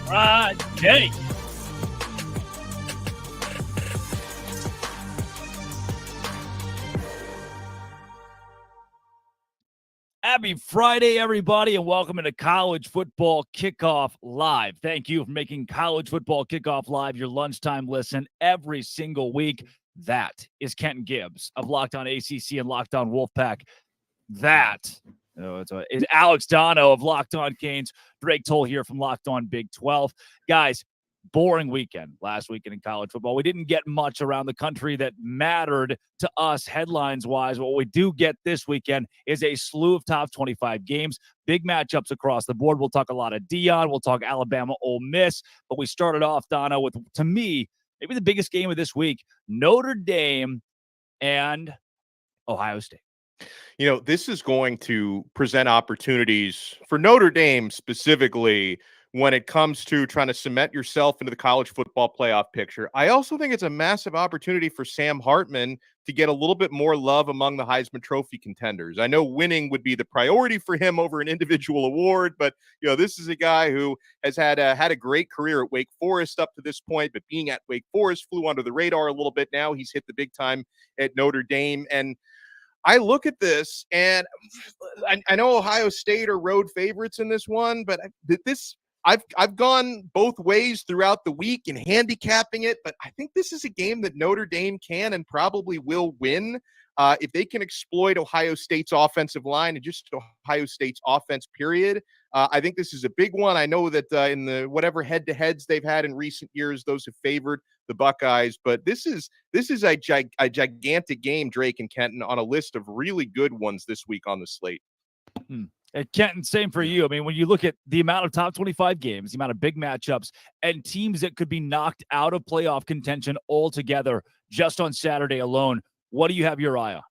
Friday. Happy Friday, everybody, and welcome to College Football Kickoff Live. Thank you for making College Football Kickoff Live your lunchtime listen every single week. That is Kenton Gibbs of Locked On ACC and Locked On Wolfpack. That is Alex Dono of Locked On Canes. Drake Toll here from Locked On Big 12. Guys, boring weekend last weekend in college football. We didn't get much around the country that mattered to us headlines-wise. What we do get this weekend is a slew of top 25 games, big matchups across the board. We'll talk a lot of Deion. We'll talk Alabama, Ole Miss. But we started off, Donna, with, to me, maybe the biggest game of this week, Notre Dame and Ohio State. You know, this is going to present opportunities for Notre Dame specifically when it comes to trying to cement yourself into the college football playoff picture. I also think it's a massive opportunity for Sam Hartman to get a little bit more love among the Heisman Trophy contenders. I know winning would be the priority for him over an individual award, but you know, this is a guy who has had a great career at Wake Forest up to this point, but being at Wake Forest flew under the radar a little bit. Now he's hit the big time at Notre Dame, and I look at this, and I know Ohio State are road favorites in this one, but I've gone both ways throughout the week in handicapping it, but I think this is a game that Notre Dame can and probably will win if they can exploit Ohio State's offensive line and just Ohio State's offense, period. I think this is a big one. I know that in the whatever head-to-heads they've had in recent years, those have favored the Buckeyes, but this is a gigantic game, Drake and Kenton, on a list of really good ones this week on the slate. And Kenton, same for you. I mean, when you look at the amount of top 25 games, the amount of big matchups, and teams that could be knocked out of playoff contention altogether just on Saturday alone, what do you have your eye on?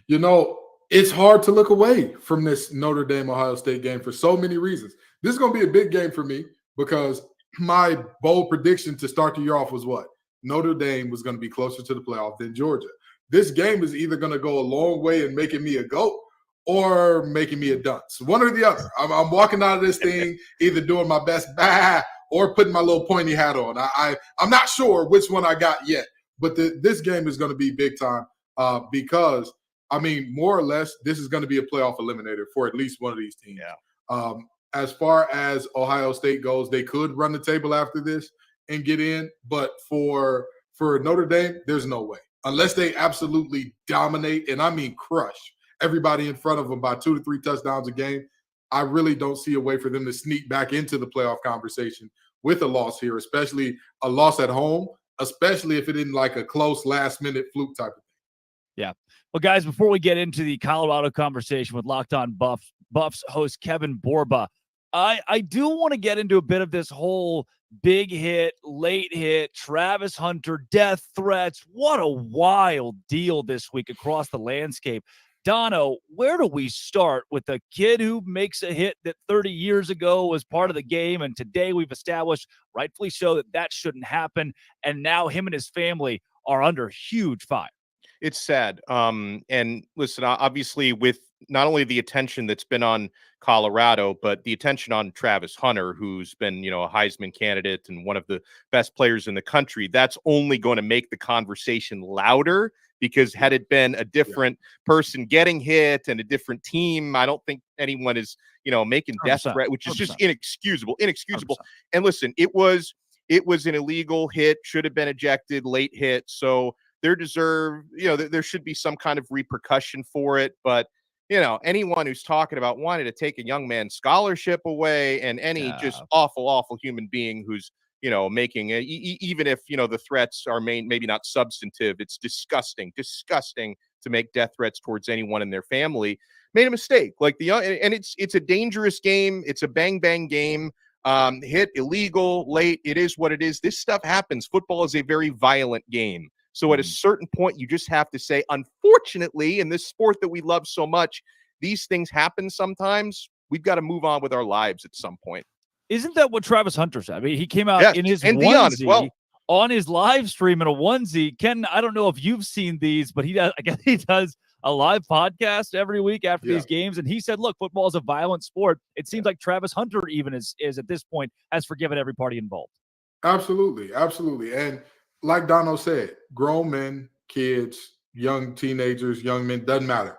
You know, it's hard to look away from this Notre Dame-Ohio State game for so many reasons. This is going to be a big game for me because my bold prediction to start the year off was what? Notre Dame was going to be closer to the playoff than Georgia. This game is either going to go a long way in making me a GOAT or making me a dunce. One or the other. I'm walking out of this thing either doing my best or putting my little pointy hat on. I'm not sure which one I got yet, but this game is going to be big time because, I mean, more or less, this is going to be a playoff eliminator for at least one of these teams. Yeah. As far as Ohio State goes, they could run the table after this and get in, but for Notre Dame, there's no way. Unless they absolutely dominate, and I mean crush everybody in front of them by 2 to 3 touchdowns a game, I really don't see a way for them to sneak back into the playoff conversation with a loss here, especially a loss at home, especially if it isn't like a close last-minute fluke type of thing. Yeah. Well, guys, before we get into the Colorado conversation with Locked On Buffs host Kevin Borba, I do want to get into a bit of this whole big hit, late hit, Travis Hunter, death threats. What a wild deal this week across the landscape. Dono, where do we start with a kid who makes a hit that 30 years ago was part of the game, and today we've established, rightfully so, that shouldn't happen, and now him and his family are under huge fire? It's sad. And listen, obviously with not only the attention that's been on Colorado, but the attention on Travis Hunter, who's been, you know, a Heisman candidate and one of the best players in the country, that's only going to make the conversation louder, because had it been a different person getting hit and a different team, I don't think anyone is, you know, making death threat, which is just inexcusable. 100%. And listen, it was an illegal hit, should have been ejected, late hit. So there should be some kind of repercussion for it. But, you know, anyone who's talking about wanting to take a young man's scholarship away, and any just awful human being who's, you know, making even if, you know, the threats are maybe not substantive, it's disgusting to make death threats towards anyone in their family, made a mistake. Like and it's a dangerous game. It's a bang game. Hit, illegal, late. It is what it is. This stuff happens. Football is a very violent game. So at a certain point, you just have to say, unfortunately, in this sport that we love so much, these things happen sometimes. We've got to move on with our lives at some point. Isn't that what Travis Hunter said? I mean, he came out in his and onesie Deion as well on his live stream in a onesie. Ken, I don't know if you've seen these, but he does. I guess he does a live podcast every week after these games, and he said, look, football is a violent sport. It seems like Travis Hunter even is at this point has forgiven every party involved. Absolutely. And like Dono said, grown men, kids, young teenagers, young men, doesn't matter.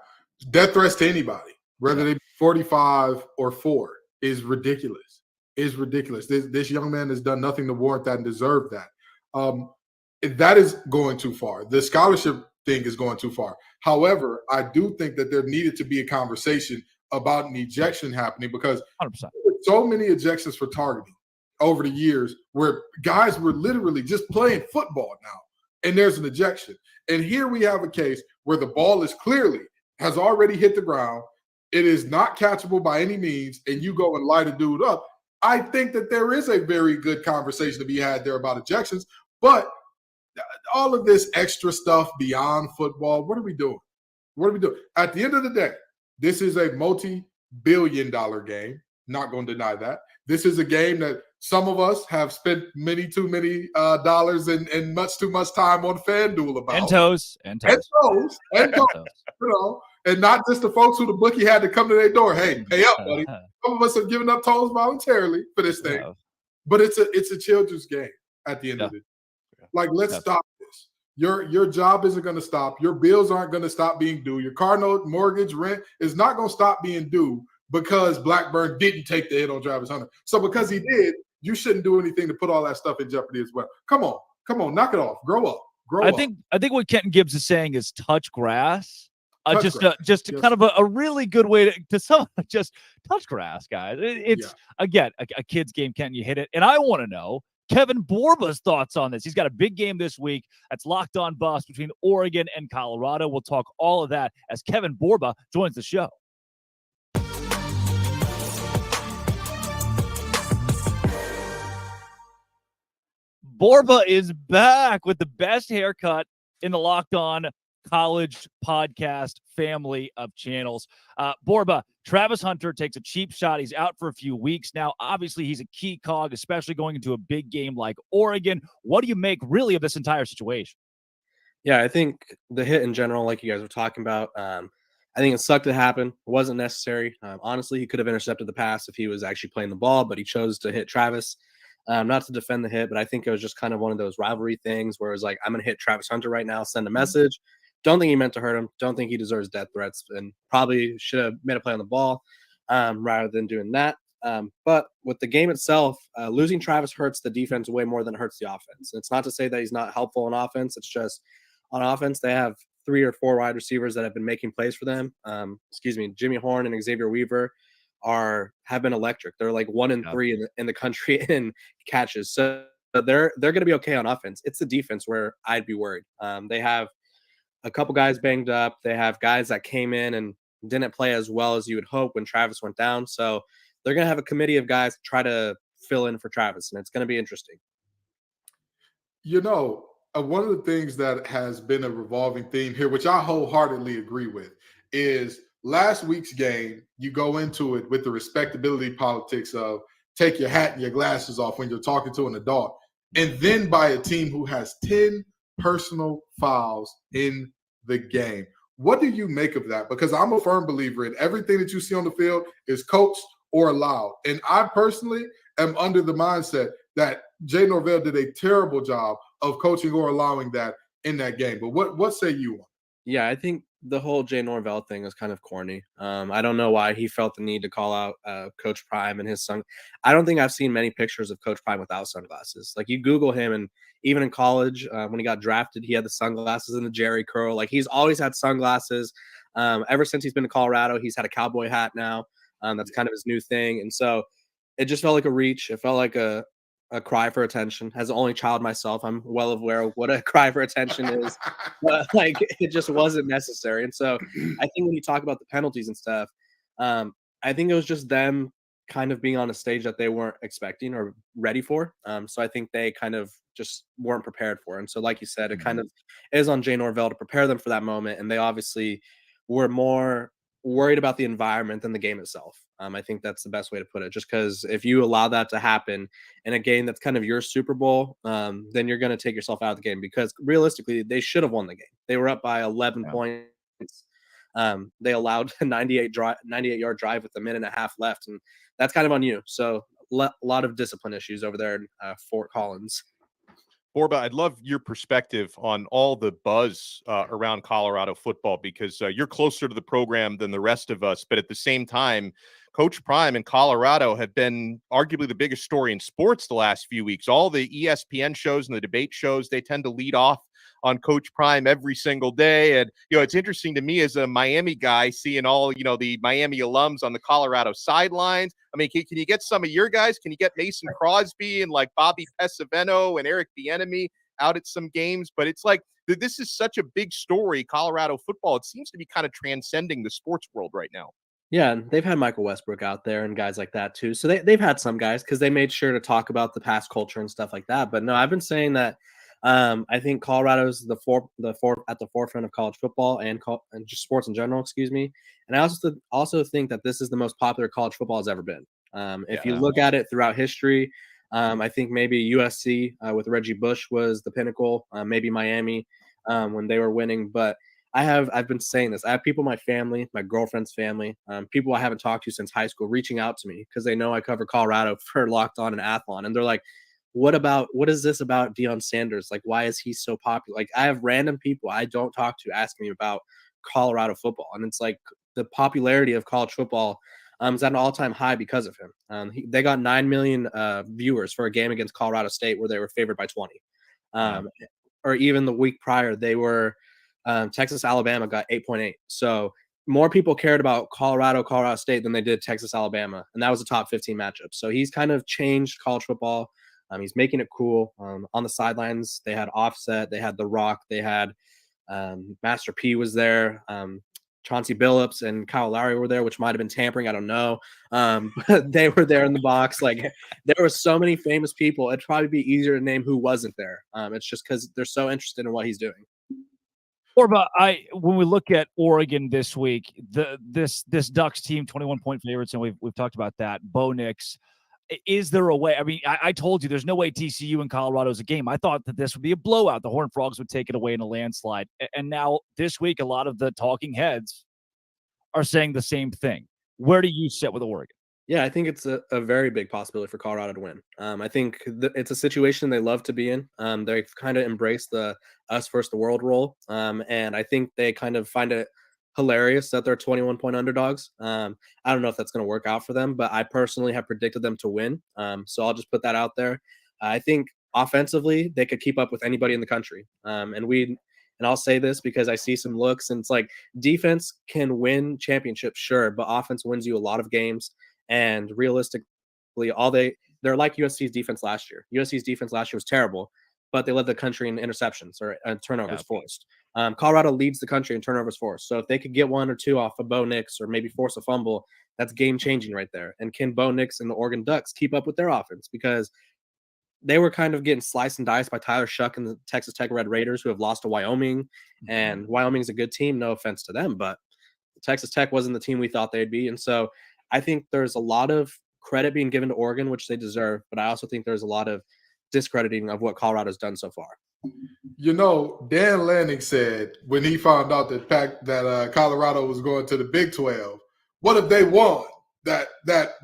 Death threats to anybody, whether they be 45 or 4, is ridiculous. This young man has done nothing to warrant that and deserve that. That is going too far. The scholarship thing is going too far. However, I do think that there needed to be a conversation about an ejection happening, because 100%. so many ejections for targeting over the years where guys were literally just playing football now, and there's an ejection. And here we have a case where the ball is clearly has already hit the ground. It is not catchable by any means, and you go and light a dude up. I think that there is a very good conversation to be had there about ejections, but all of this extra stuff beyond football, what are we doing? At the end of the day, this is a multi-billion-dollar game. Not going to deny that. This is a game that some of us have spent too many dollars and much too much time on FanDuel about. And toes. You know, and not just the folks who the bookie had to come to their door. Hey, pay up, buddy. Some of us have given up toes voluntarily for this thing. But it's a children's game at the end of it. Like, let's stop this. Your job isn't going to stop. Your bills aren't going to stop being due. Your car note, mortgage, rent is not going to stop being due because Blackburn didn't take the hit on Travis Hunter. So because he did, you shouldn't do anything to put all that stuff in jeopardy as well. Come on, knock it off. Grow up. I think what Kenton Gibbs is saying is touch grass. Kind of a really good way to just touch grass, guys. It's again a kid's game. Kenton, you hit it, and I want to know Kevin Borba's thoughts on this. He's got a big game this week. That's Locked On Buffs between Oregon and Colorado. We'll talk all of that as Kevin Borba joins the show. Borba is back with the best haircut in the Locked On College podcast family of channels. Borba, Travis Hunter takes a cheap shot. He's out for a few weeks now. Obviously, he's a key cog, especially going into a big game like Oregon. What do you make really of this entire situation? Yeah, I think the hit in general, like you guys were talking about, I think it sucked to happen. It wasn't necessary. Honestly, he could have intercepted the pass if he was actually playing the ball, but he chose to hit Travis. Not to defend the hit, but I think it was just kind of one of those rivalry things where it was like, I'm going to hit Travis Hunter right now, send a message. Don't think he meant to hurt him. Don't think he deserves death threats, and probably should have made a play on the ball rather than doing that. But with the game itself, losing Travis hurts the defense way more than it hurts the offense. It's not to say that he's not helpful on offense. It's just on offense, they have 3 or 4 wide receivers that have been making plays for them. Jimmy Horn and Xavier Weaver have been electric. They're like 1 and 3 in the country in catches. So they're going to be okay on offense. It's the defense where I'd be worried. They have a couple guys banged up. They have guys that came in and didn't play as well as you would hope when Travis went down. So they're going to have a committee of guys to try to fill in for Travis, and it's going to be interesting. You know, one of the things that has been a revolving theme here, which I wholeheartedly agree with, is last week's game, you go into it with the respectability politics of take your hat and your glasses off when you're talking to an adult, and then by a team who has 10 personal fouls in the game. What do you make of that? Because I'm a firm believer in everything that you see on the field is coached or allowed. And I personally am under the mindset that Jay Norvell did a terrible job of coaching or allowing that in that game. But what say you on? Yeah, I think the whole Jay Norvell thing is kind of corny. I don't know why he felt the need to call out Coach Prime and his son. I don't think I've seen many pictures of Coach Prime without sunglasses. Like, you Google him, and even in college, when he got drafted, he had the sunglasses and the Jerry curl. Like, he's always had sunglasses. Ever since he's been to Colorado, he's had a cowboy hat now. That's kind of his new thing. And so it just felt like a reach. It felt like a cry for attention. As the only child myself, I'm well aware of what a cry for attention is. But like, it just wasn't necessary. And so I think when you talk about the penalties and stuff, I think it was just them kind of being on a stage that they weren't expecting or ready for. So I think they kind of just weren't prepared for. And so, like you said, it kind of is on Jay Norvell to prepare them for that moment. And they obviously were more worried about the environment than the game itself. I think that's the best way to put it, just because if you allow that to happen in a game that's kind of your Super Bowl, then you're going to take yourself out of the game, because realistically they should have won the game. They were up by 11 points They allowed a 98-yard drive with a minute and a half left, and that's kind of on you. So a lot of discipline issues over there in Fort Collins. Borba, I'd love your perspective on all the buzz around Colorado football, because you're closer to the program than the rest of us. But at the same time, Coach Prime and Colorado have been arguably the biggest story in sports the last few weeks. All the ESPN shows and the debate shows, they tend to lead off on Coach Prime every single day. And, it's interesting to me as a Miami guy, seeing all, the Miami alums on the Colorado sidelines. I mean, can you get some of your guys? Can you get Mason Crosby and like Bobby Pesavento and Eric Bieniemy out at some games? But it's like, this is such a big story, Colorado football. It seems to be kind of transcending the sports world right now. Yeah, and they've had Michael Westbrook out there and guys like that too. So they've had some guys because they made sure to talk about the past culture and stuff like that. But no, I've been saying that I think Colorado's at the forefront of college football and just sports in general, excuse me. And I also think that this is the most popular college football has ever been. If you look at it throughout history, I think maybe USC with Reggie Bush was the pinnacle, maybe Miami when they were winning. But I've been saying this. I have people in my family, my girlfriend's family, people I haven't talked to since high school reaching out to me because they know I cover Colorado for Locked On and Athlon. And they're like, what is this about Deion Sanders? Like, why is he so popular? Like, I have random people I don't talk to asking me about Colorado football. And it's like the popularity of college football is at an all-time high because of him. They got 9 million viewers for a game against Colorado State where they were favored by 20. Or even the week prior, they were Texas, Alabama got 8.8. So more people cared about Colorado State than they did Texas, Alabama. And that was a top 15 matchup. So he's kind of changed college football. He's making it cool. On the sidelines, they had Offset, they had The Rock, they had Master P was there. Chauncey Billups and Kyle Lowry were there, which might have been tampering. I don't know. But they were there in the box. Like, there were so many famous people. It'd probably be easier to name who wasn't there. It's just because they're so interested in what he's doing. Orba, when we look at Oregon this week, this Ducks team, 21-point favorites, and we've talked about that. Bo Nix. Is there a way? I mean, I told you there's no way TCU and Colorado is a game. I thought that this would be a blowout. The Horned Frogs would take it away in a landslide. And now this week, a lot of the talking heads are saying the same thing. Where do you sit with Oregon? Yeah, I think it's a very big possibility for Colorado to win. I think it's a situation they love to be in. They've kind of embraced the us versus the world role. And I think they kind of find it hilarious that they're 21-point underdogs. I don't know if that's going to work out for them, but I personally have predicted them to win. So I'll just put that out there. I think offensively, they could keep up with anybody in the country. And I'll say this because I see some looks, and it's like defense can win championships, sure, but offense wins you a lot of games. And realistically, they're like USC's defense last year. USC's defense last year was terrible, but they led the country in interceptions or turnovers forced. Colorado leads the country in turnovers forced. So if they could get one or two off of Bo Nix or maybe force a fumble, that's game-changing right there. And can Bo Nix and the Oregon Ducks keep up with their offense? Because they were kind of getting sliced and diced by Tyler Shuck and the Texas Tech Red Raiders, who have lost to Wyoming. Mm-hmm. And Wyoming's a good team, no offense to them, but Texas Tech wasn't the team we thought they'd be. And so I think there's a lot of credit being given to Oregon, which they deserve, but I also think there's a lot of discrediting of what Colorado's done so far. Dan Lanning said when he found out that Colorado was going to the Big 12, what if they won? That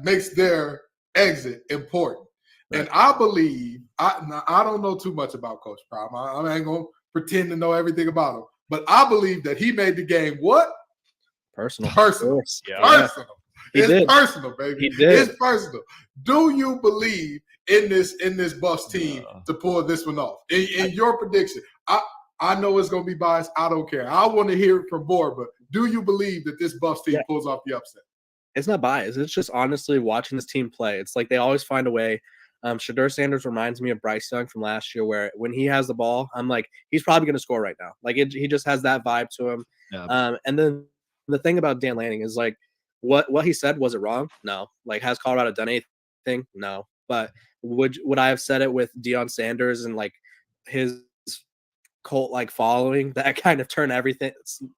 makes their exit important. Right. And I believe I don't know too much about Coach Prime. I ain't gonna pretend to know everything about him, but I believe that he made the game what? Personal. Yeah. Personal. It's personal, baby. He did. It's personal. Do you believe in this Buffs team to pull this one off? In your prediction, I know it's going to be biased. I don't care. I want to hear it from Board, but do you believe that this Buffs team pulls off the upset? It's not biased. It's just honestly watching this team play. It's like they always find a way. Shedeur Sanders reminds me of Bryce Young from last year, where when he has the ball, I'm like, he's probably going to score right now. Like he just has that vibe to him. Yeah. And then the thing about Dan Lanning is like, what he said, was it wrong? No. Like, has Colorado done anything? No. But would I have said it with Deion Sanders and like his cult like following that kind of turn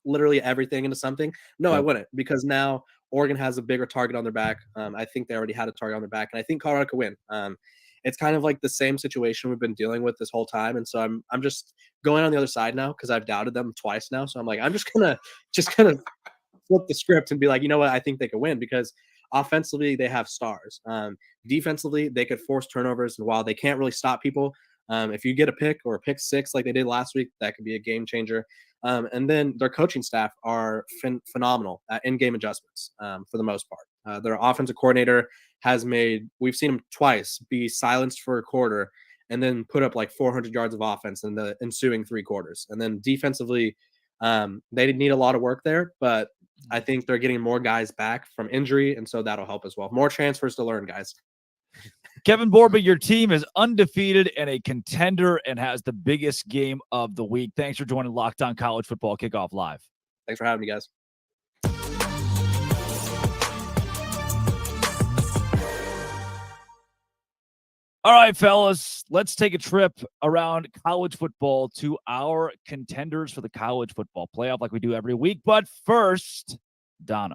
literally everything into something? No, I wouldn't, because now Oregon has a bigger target on their back. I think they already had a target on their back, and I think Colorado could win. It's kind of like the same situation we've been dealing with this whole time, and so I'm just going on the other side now because I've doubted them twice now. So I'm like, I'm just gonna flip the script and be like, you know what, I think they could win because offensively they have stars. Defensively, they could force turnovers, and while they can't really stop people, if you get a pick or a pick six like they did last week, that could be a game changer. And then their coaching staff are phenomenal at in-game adjustments for the most part. Their offensive coordinator we've seen him twice be silenced for a quarter and then put up like 400 yards of offense in the ensuing 3 quarters. And then defensively, they need a lot of work there, but I think they're getting more guys back from injury, and so that'll help as well. More transfers to learn, guys. Kevin Borba, your team is undefeated and a contender and has the biggest game of the week. Thanks for joining Locked On College Football Kickoff Live. Thanks for having me, guys. All right, fellas, let's take a trip around college football to our contenders for the college football playoff like we do every week. But first, Dono.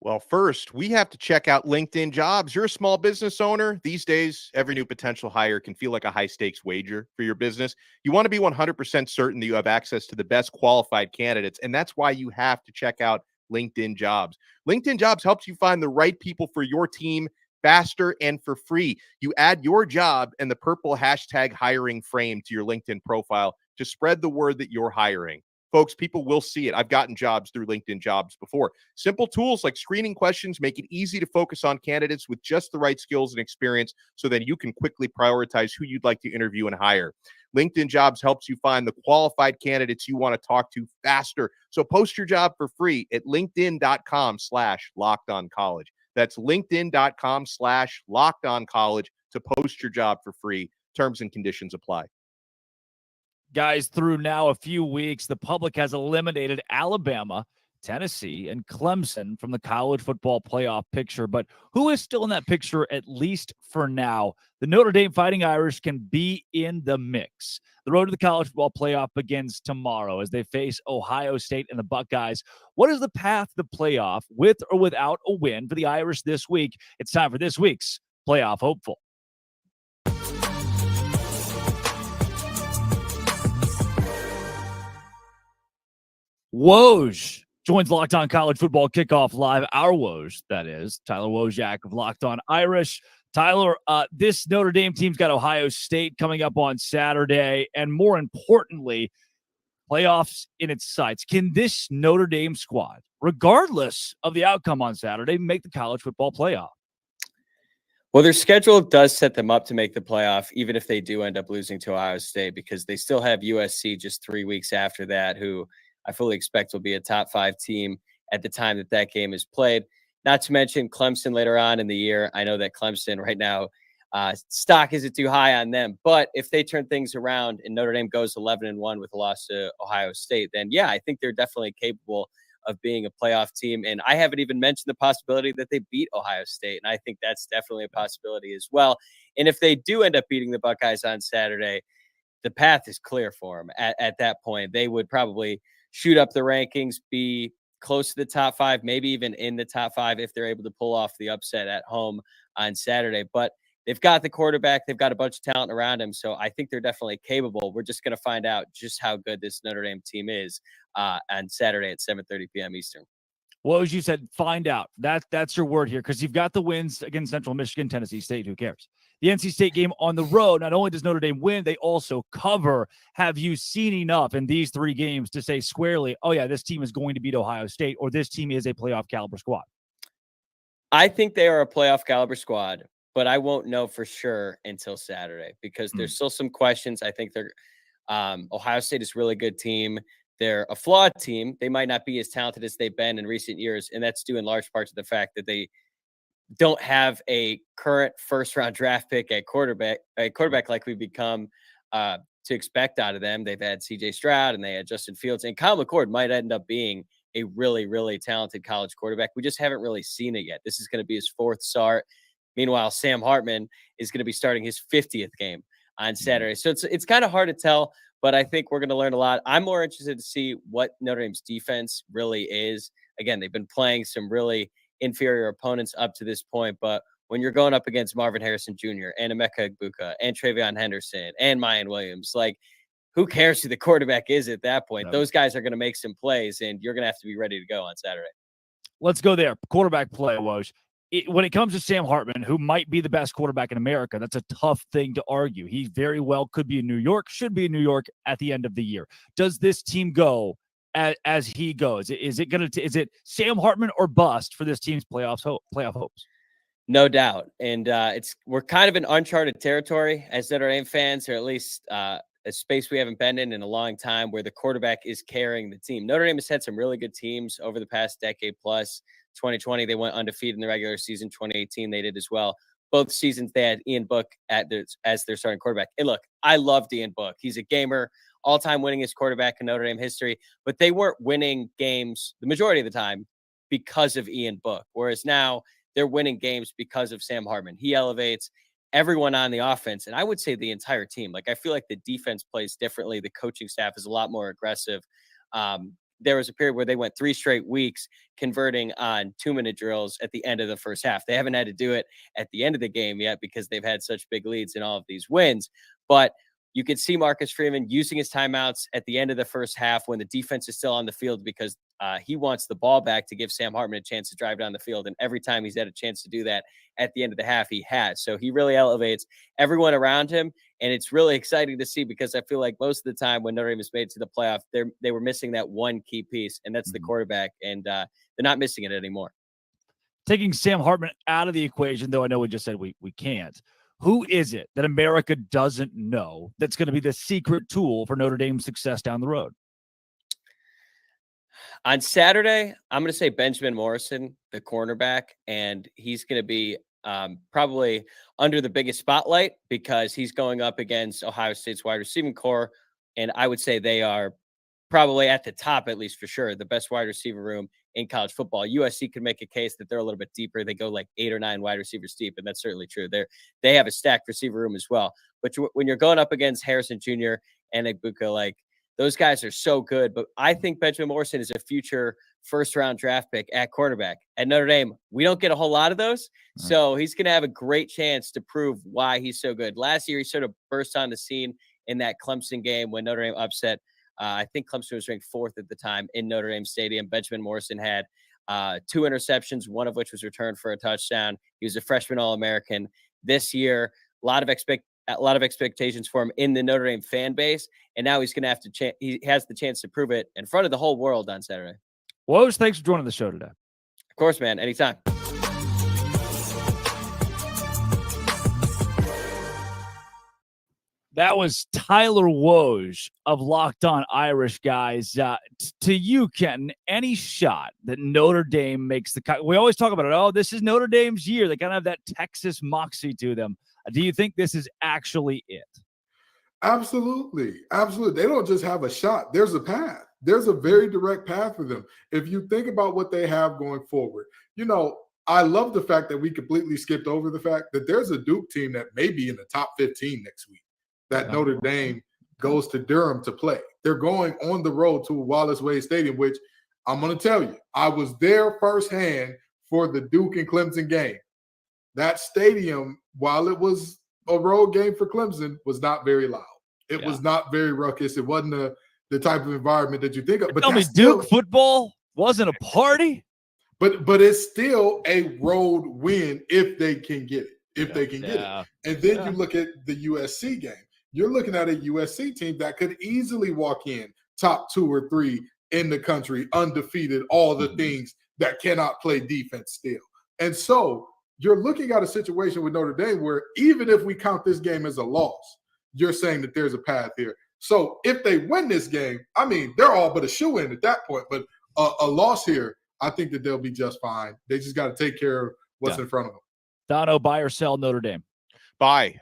Well, first, we have to check out LinkedIn Jobs. You're a small business owner. These days, every new potential hire can feel like a high-stakes wager for your business. You want to be 100% certain that you have access to the best qualified candidates, and that's why you have to check out LinkedIn Jobs. LinkedIn Jobs helps you find the right people for your team faster and for free. You add your job and the purple hashtag hiring frame to your LinkedIn profile to spread the word that you're hiring. Folks, people will see it. I've gotten jobs through LinkedIn Jobs before. Simple tools like screening questions make it easy to focus on candidates with just the right skills and experience so that you can quickly prioritize who you'd like to interview and hire. LinkedIn Jobs helps you find the qualified candidates you want to talk to faster. So post your job for free at linkedin.com/lockedoncollege. That's linkedin.com/lockedoncollege to post your job for free. Terms and conditions apply. Guys, through now a few weeks, the public has eliminated Alabama, Tennessee, and Clemson from the college football playoff picture. But who is still in that picture, at least for now? The Notre Dame Fighting Irish can be in the mix. The road to the college football playoff begins tomorrow as they face Ohio State and the Buckeyes. What is the path to the playoff, with or without a win for the Irish this week? It's time for this week's Playoff Hopeful. Woj joins Locked On College Football Kickoff Live. Our Woj, that is, Tyler Wojak of Locked On Irish. Tyler, this Notre Dame team's got Ohio State coming up on Saturday, and more importantly, playoffs in its sights. Can this Notre Dame squad, regardless of the outcome on Saturday, make the college football playoff? Well, their schedule does set them up to make the playoff, even if they do end up losing to Ohio State, because they still have USC just 3 weeks after that, who I fully expect will be a top 5 team at the time that that game is played. Not to mention Clemson later on in the year. I know that Clemson right now, stock isn't too high on them. But if they turn things around and Notre Dame goes 11-1 with a loss to Ohio State, then yeah, I think they're definitely capable of being a playoff team. And I haven't even mentioned the possibility that they beat Ohio State. And I think that's definitely a possibility as well. And if they do end up beating the Buckeyes on Saturday, the path is clear for them. At that point, they would probably shoot up the rankings, be close to the top 5, maybe even in the top 5 if they're able to pull off the upset at home on Saturday. But they've got the quarterback. They've got a bunch of talent around him. So I think they're definitely capable. We're just going to find out just how good this Notre Dame team is on Saturday at 7:30 p.m. Eastern. Well, as you said, find out. That's your word here, because you've got the wins against Central Michigan, Tennessee State. Who cares? The NC State game on the road, not only does Notre Dame win, they also cover. Have you seen enough in these 3 games to say squarely, oh, yeah, this team is going to beat Ohio State, or this team is a playoff caliber squad? I think they are a playoff caliber squad, but I won't know for sure until Saturday because there's still some questions. I think they're Ohio State is a really good team. They're a flawed team. They might not be as talented as they've been in recent years, and that's due in large part to the fact that they don't have a current first-round draft pick at quarterback like we've become to expect out of them. They've had C.J. Stroud and they had Justin Fields, and Kyle McCord might end up being a really, really talented college quarterback. We just haven't really seen it yet. This is going to be his 4th start. Meanwhile, Sam Hartman is going to be starting his 50th game on Saturday. So it's kind of hard to tell, but I think we're going to learn a lot. I'm more interested to see what Notre Dame's defense really is. Again, they've been playing some really inferior opponents up to this point, but when you're going up against Marvin Harrison Jr. and Emeka Egbuka and Travion Henderson and Mayan Williams, like, who cares who the quarterback is at that point? No. Those guys are going to make some plays, and you're going to have to be ready to go on Saturday. Let's go there. Quarterback play, Woj. When it comes to Sam Hartman, who might be the best quarterback in America, that's a tough thing to argue. He very well could be in New York, should be in New York at the end of the year. Does this team go as he goes? Is it Sam Hartman or bust for this team's playoff hopes? No doubt. And we're kind of in uncharted territory as Notre Dame fans, or at least a space we haven't been in a long time, where the quarterback is carrying the team. Notre Dame has had some really good teams over the past decade plus. 2020, they went undefeated in the regular season. 2018, they did as well. Both seasons, they had Ian Book as their starting quarterback. And look, I love Ian Book. He's a gamer, all-time winningest quarterback in Notre Dame history. But they weren't winning games the majority of the time because of Ian Book, whereas now they're winning games because of Sam Hartman. He elevates everyone on the offense, and I would say the entire team. Like, I feel like the defense plays differently. The coaching staff is a lot more aggressive. There was a period where they went 3 straight weeks converting on 2-minute drills at the end of the first half. They haven't had to do it at the end of the game yet because they've had such big leads in all of these wins. But you could see Marcus Freeman using his timeouts at the end of the first half when the defense is still on the field because he wants the ball back to give Sam Hartman a chance to drive down the field. And every time he's had a chance to do that at the end of the half, he has. So he really elevates everyone around him. And it's really exciting to see because I feel like most of the time when Notre Dame has made it to the playoff, they were missing that one key piece, and that's the quarterback. And they're not missing it anymore. Taking Sam Hartman out of the equation, though I know we just said we can't. Who is it that America doesn't know that's going to be the secret tool for Notre Dame's success down the road? On Saturday, I'm going to say Benjamin Morrison, the cornerback, and he's going to be probably under the biggest spotlight because he's going up against Ohio State's wide receiving core, and I would say they are probably at the top, at least for sure, the best wide receiver room in college football. USC could make a case that they're a little bit deeper. They go like 8 or 9 wide receivers deep, and that's certainly true. They have a stacked receiver room as well. But when you're going up against Harrison Jr. and Egbuka, like, those guys are so good. But I think Benjamin Morrison is a future first-round draft pick at quarterback. At Notre Dame, we don't get a whole lot of those. Right. So he's going to have a great chance to prove why he's so good. Last year, he sort of burst on the scene in that Clemson game when Notre Dame upset. I think Clemson was ranked 4th at the time in Notre Dame Stadium. Benjamin Morrison had 2 interceptions, one of which was returned for a touchdown. He was a freshman All-American. This year, a lot of expectations for him in the Notre Dame fan base, and now he's going to have to. He has the chance to prove it in front of the whole world on Saturday. Woj, thanks for joining the show today. Of course, man. Anytime. That was Tyler Woj of Locked On Irish, guys. To you, Kenton, any shot that Notre Dame makes the cut? We always talk about it. Oh, this is Notre Dame's year. They kind of have that Texas moxie to them. Do you think this is actually it? Absolutely. Absolutely. They don't just have a shot. There's a path. There's a very direct path for them. If you think about what they have going forward, I love the fact that we completely skipped over the fact that there's a Duke team that may be in the top 15 next week. That Notre Dame goes to Durham to play. They're going on the road to Wallace Wade Stadium, which I'm going to tell you, I was there firsthand for the Duke and Clemson game. That stadium, while it was a road game for Clemson, was not very loud. It was not very ruckus. It wasn't the type of environment that you think of. But tell me, Duke football wasn't a party? But it's still a road win if they can get it. If they can get it. And then you look at the USC game. You're looking at a USC team that could easily walk in top 2 or 3 in the country, undefeated, all the things that cannot play defense still. And so you're looking at a situation with Notre Dame where even if we count this game as a loss, you're saying that there's a path here. So if they win this game, I mean, they're all but a shoe-in at that point. But a loss here, I think that they'll be just fine. They just got to take care of what's in front of them. Dono, buy or sell Notre Dame? Buy,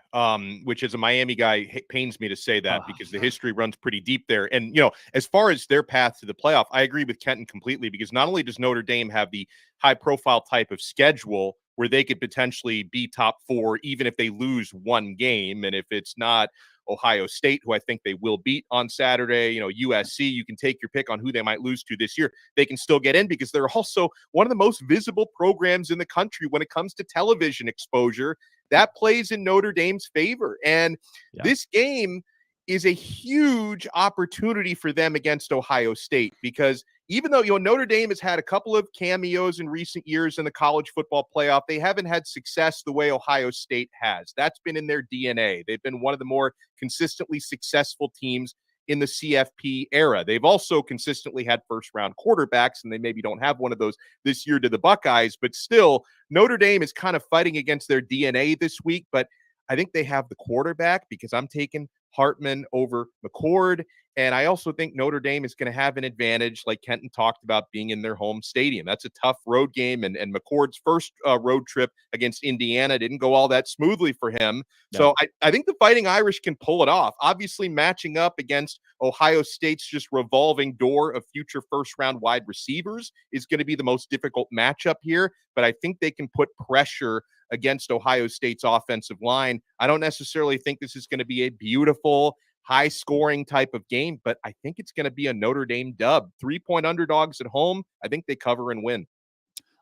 which as a Miami guy, pains me to say that because the history runs pretty deep there. And, as far as their path to the playoff, I agree with Kenton completely because not only does Notre Dame have the high-profile type of schedule where they could potentially be top 4 even if they lose one game, and if it's not Ohio State, who I think they will beat on Saturday, USC, you can take your pick on who they might lose to this year. They can still get in because they're also one of the most visible programs in the country when it comes to television exposure. That plays in Notre Dame's favor. And this game is a huge opportunity for them against Ohio State because even though, Notre Dame has had a couple of cameos in recent years in the college football playoff, they haven't had success the way Ohio State has. That's been in their DNA. They've been one of the more consistently successful teams in the CFP era. They've also consistently had first-round quarterbacks, and they maybe don't have one of those this year to the Buckeyes, but still, Notre Dame is kind of fighting against their DNA this week, but I think they have the quarterback because I'm taking Hartman over McCord. And I also think Notre Dame is going to have an advantage, like Kenton talked about, being in their home stadium. That's a tough road game. And McCord's first road trip against Indiana didn't go all that smoothly for him. No. So I think the Fighting Irish can pull it off. Obviously, matching up against Ohio State's just revolving door of future first-round wide receivers is going to be the most difficult matchup here. But I think they can put pressure against Ohio State's offensive line. I don't necessarily think this is going to be a beautiful, high-scoring type of game, but I think it's going to be a Notre Dame dub. 3-point underdogs at home. I think they cover and win.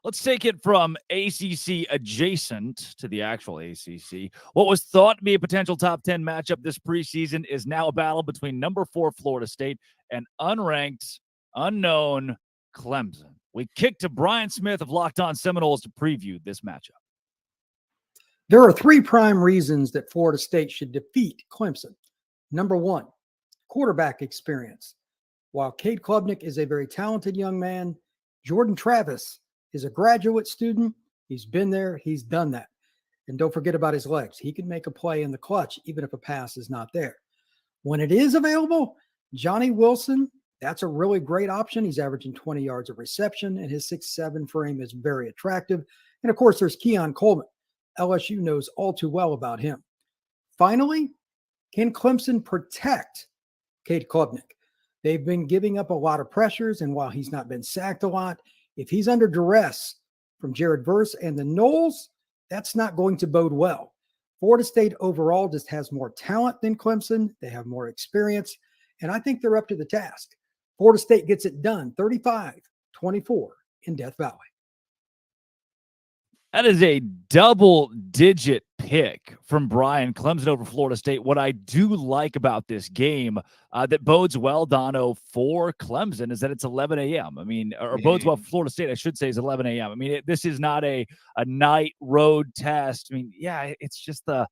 Let's take it from ACC adjacent to the actual ACC. What was thought to be a potential top 10 matchup this preseason is now a battle between number 4 Florida State and unranked, unknown Clemson. We kick to Brian Smith of Locked On Seminoles to preview this matchup. There are 3 prime reasons that Florida State should defeat Clemson. Number 1, quarterback experience. While Cade Klubnik is a very talented young man, Jordan Travis is a graduate student. He's been there. He's done that. And don't forget about his legs. He can make a play in the clutch, even if a pass is not there. When it is available, Johnny Wilson, that's a really great option. He's averaging 20 yards of reception, and his 6'7" frame is very attractive. And, of course, there's Keon Coleman. LSU knows all too well about him. Finally, can Clemson protect Cade Klubnik? They've been giving up a lot of pressures, and while he's not been sacked a lot, if he's under duress from Jared Verse and the Noles, that's not going to bode well. Florida State overall just has more talent than Clemson. They have more experience, and I think they're up to the task. Florida State gets it done, 35-24 in Death Valley. That is a double-digit pick from Brian. Clemson over Florida State. What I do like about this game that bodes well, Dono, for Clemson is that it's 11 a.m. I mean, or bodes well for Florida State, I should say, is 11 a.m. I mean, this is not a night road test. I mean, yeah, it's just not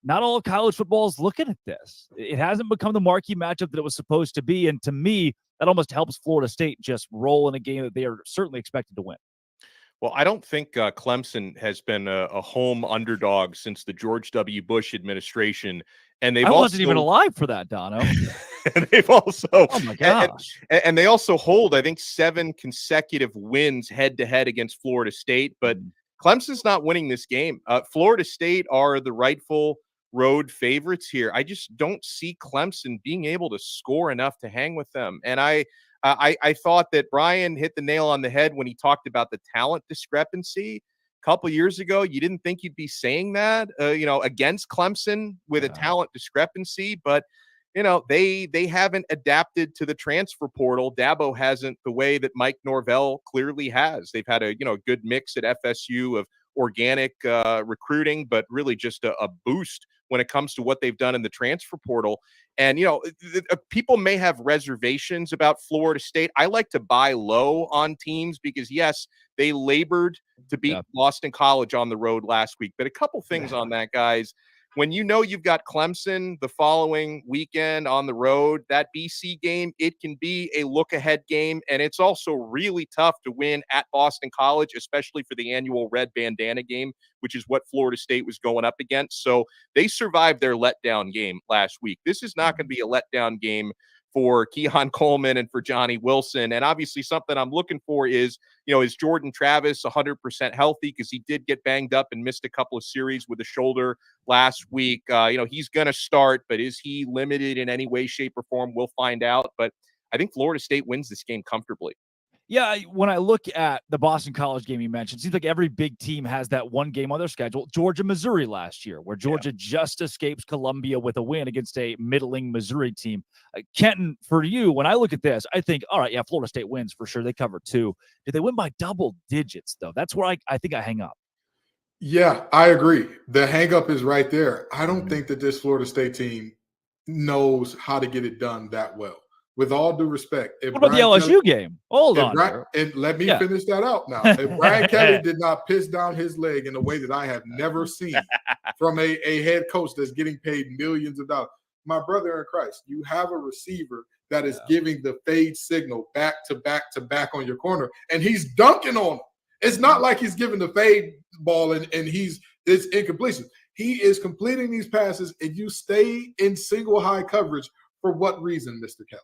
all of college football is looking at this. It hasn't become the marquee matchup that it was supposed to be, and to me, that almost helps Florida State just roll in a game that they are certainly expected to win. Well, I don't think Clemson has been a home underdog since the George W. Bush administration. And I wasn't even alive for that, Dono. And they've also, oh my gosh. And they also hold, I think, 7 consecutive wins head-to-head against Florida State. But Clemson's not winning this game. Florida State are the rightful road favorites here. I just don't see Clemson being able to score enough to hang with them. And I thought that Brian hit the nail on the head when he talked about the talent discrepancy. A couple years ago, you didn't think you'd be saying that, against Clemson with a talent discrepancy, but they haven't adapted to the transfer portal. Dabo hasn't the way that Mike Norvell clearly has. They've had a good mix at FSU of organic recruiting, but really just a boost when it comes to what they've done in the transfer portal. And, people may have reservations about Florida State. I like to buy low on teams because, yes, they labored to beat Boston College on the road last week. But a couple things on that, guys. When you've got Clemson the following weekend on the road, that BC game, it can be a look-ahead game, and it's also really tough to win at Boston College, especially for the annual red bandana game, which is what Florida State was going up against. So they survived their letdown game last week. This is not going to be a letdown game for Keon Coleman and for Johnny Wilson. And obviously something I'm looking for is Jordan Travis 100% healthy? Because he did get banged up and missed a couple of series with a shoulder last week. He's going to start, but is he limited in any way, shape, or form? We'll find out. But I think Florida State wins this game comfortably. Yeah, when I look at the Boston College game you mentioned, it seems like every big team has that one game on their schedule. Georgia, Missouri last year, where Georgia just escapes Columbia with a win against a middling Missouri team. Kenton, for you, when I look at this, I think, all right, yeah, Florida State wins for sure. They cover 2. Did they win by double digits, though? That's where I think I hang up. Yeah, I agree. The hang up is right there. I don't think that this Florida State team knows how to get it done that well. with all due respect, if What about the Brian LSU Kelly- game? Hold if on. Brian- here. and let me Yeah. finish that out now. If Brian Kelly did not piss down his leg in a way that I have never seen from a head coach that's getting paid millions of dollars, my brother in Christ, you have a receiver that is giving the fade signal back to back to back on your corner, and he's dunking on him. It's not like he's giving the fade ball and it's incompletion. He is completing these passes, and you stay in single high coverage for what reason, Mr. Kelly?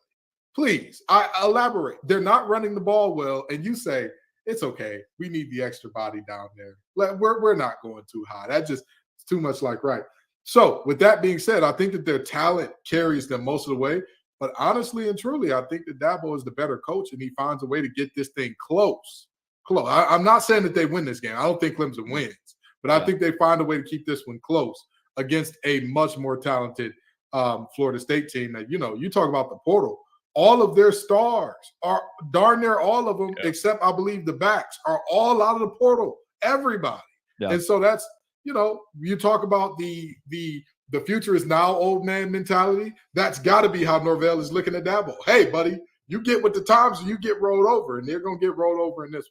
Please, I elaborate. They're not running the ball well, and you say, it's okay. We need the extra body down there. We're not going too high. That just is too much like right. So with that being said, I think that their talent carries them most of the way. But honestly and truly, I think that Dabo is the better coach, and he finds a way to get this thing close. I'm not saying that they win this game. I don't think Clemson wins. But I think they find a way to keep this one close against a much more talented Florida State team that, you talk about the portal. All of their stars are darn near all of them, except I believe the backs are all out of the portal. Everybody. Yeah. And so that's, you talk about the future is now old man mentality. That's got to be how Norvell is looking at Dabo. Hey, buddy, you get with the times and you get rolled over, and they're going to get rolled over in this one.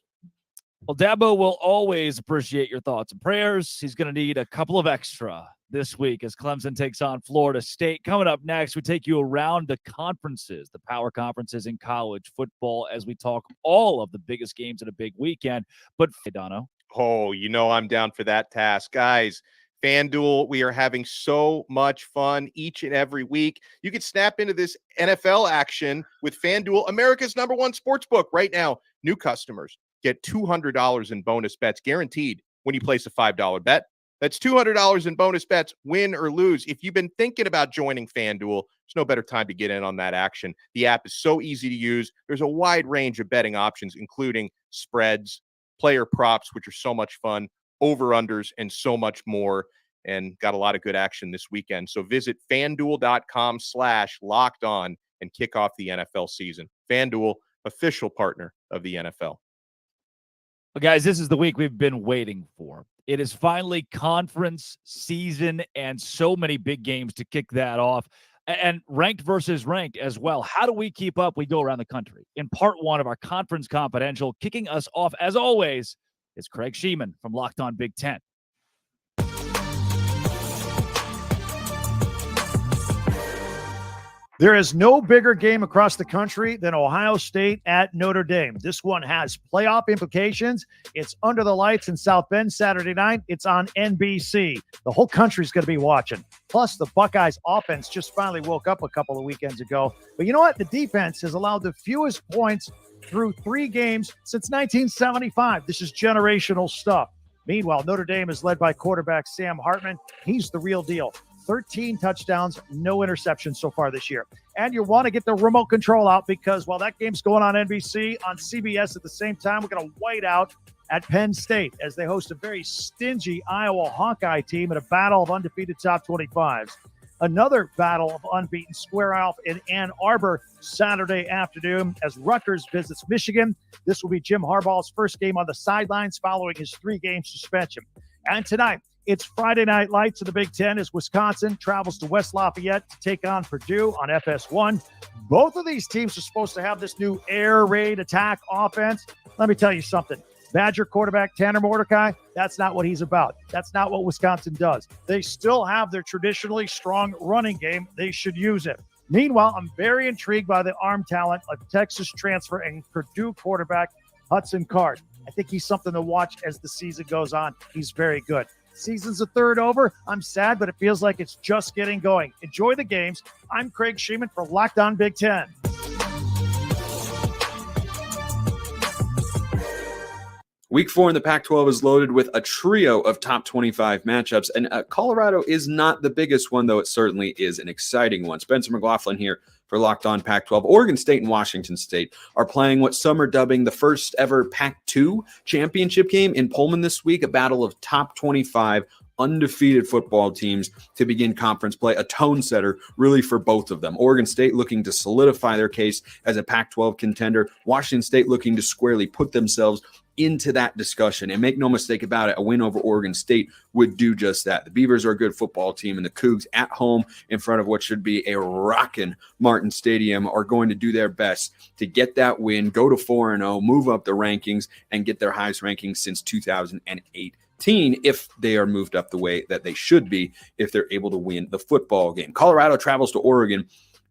Well, Dabo will always appreciate your thoughts and prayers. He's going to need a couple of extra this week as Clemson takes on Florida State. Coming up next, we take you around the conferences, the power conferences in college football, as we talk all of the biggest games in a big weekend. But, Dono. Oh, I'm down for that task. Guys, FanDuel, we are having so much fun each and every week. You can snap into this NFL action with FanDuel, America's #1 sportsbook right now. New customers get $200 in bonus bets guaranteed when you place a $5 bet. That's $200 in bonus bets, win or lose. If you've been thinking about joining FanDuel, there's no better time to get in on that action. The app is so easy to use. There's a wide range of betting options, including spreads, player props, which are so much fun, over-unders, and so much more, and got a lot of good action this weekend. So visit FanDuel.com/lockedon and kick off the NFL season. FanDuel, official partner of the NFL. Well, guys, this is the week we've been waiting for. It is finally conference season and so many big games to kick that off. And ranked versus ranked as well. How do we keep up? We go around the country. In part one of our Conference Confidential, kicking us off, as always, is Craig Sheeman from Locked On Big Ten. There is no bigger game across the country than Ohio State at Notre Dame. This one has playoff implications. It's under the lights in South Bend Saturday night. It's on NBC. The whole country's going to be watching. Plus, the Buckeyes offense just finally woke up a couple of weekends ago. But you know what? The defense has allowed the fewest points through 3 games since 1975. This is generational stuff. Meanwhile, Notre Dame is led by quarterback Sam Hartman. He's the real deal. 13 touchdowns, no interceptions so far this year. And you want to get the remote control out because while that game's going on NBC, on CBS at the same time, we're going to white out at Penn State as they host a very stingy Iowa Hawkeye team in a battle of undefeated top 25s. Another battle of unbeaten square off in Ann Arbor Saturday afternoon as Rutgers visits Michigan. This will be Jim Harbaugh's first game on the sidelines following his 3-game suspension. And tonight, it's Friday Night Lights in the Big Ten as Wisconsin travels to West Lafayette to take on Purdue on FS1. Both of these teams are supposed to have this new air raid attack offense. Let me tell you something. Badger quarterback Tanner Mordecai, that's not what he's about. That's not what Wisconsin does. They still have their traditionally strong running game. They should use it. Meanwhile, I'm very intrigued by the arm talent of Texas transfer and Purdue quarterback Hudson Card. I think he's something to watch as the season goes on. He's very good. Season's a third over. I'm sad, but it feels like it's just getting going. Enjoy the games. I'm Craig Sheeman for Locked On Big Ten. Week 4 in the Pac-12 is loaded with a trio of top 25 matchups, and Colorado is not the biggest one, though it certainly is an exciting one. Spencer McLaughlin here for Locked On Pac-12. Oregon State and Washington State are playing what some are dubbing the first ever Pac-2 championship game in Pullman this week, a battle of top 25 undefeated football teams to begin conference play, a tone setter really for both of them. Oregon State looking to solidify their case as a Pac-12 contender, Washington State looking to squarely put themselves into that discussion. And make no mistake about it, a win over Oregon State would do just that. The Beavers are a good football team, and the Cougs at home in front of what should be a rockin' Martin Stadium are going to do their best to get that win, go to 4-0, move up the rankings, and get their highest rankings since 2018 if they are moved up the way that they should be if they're able to win the football game. Colorado travels to Oregon.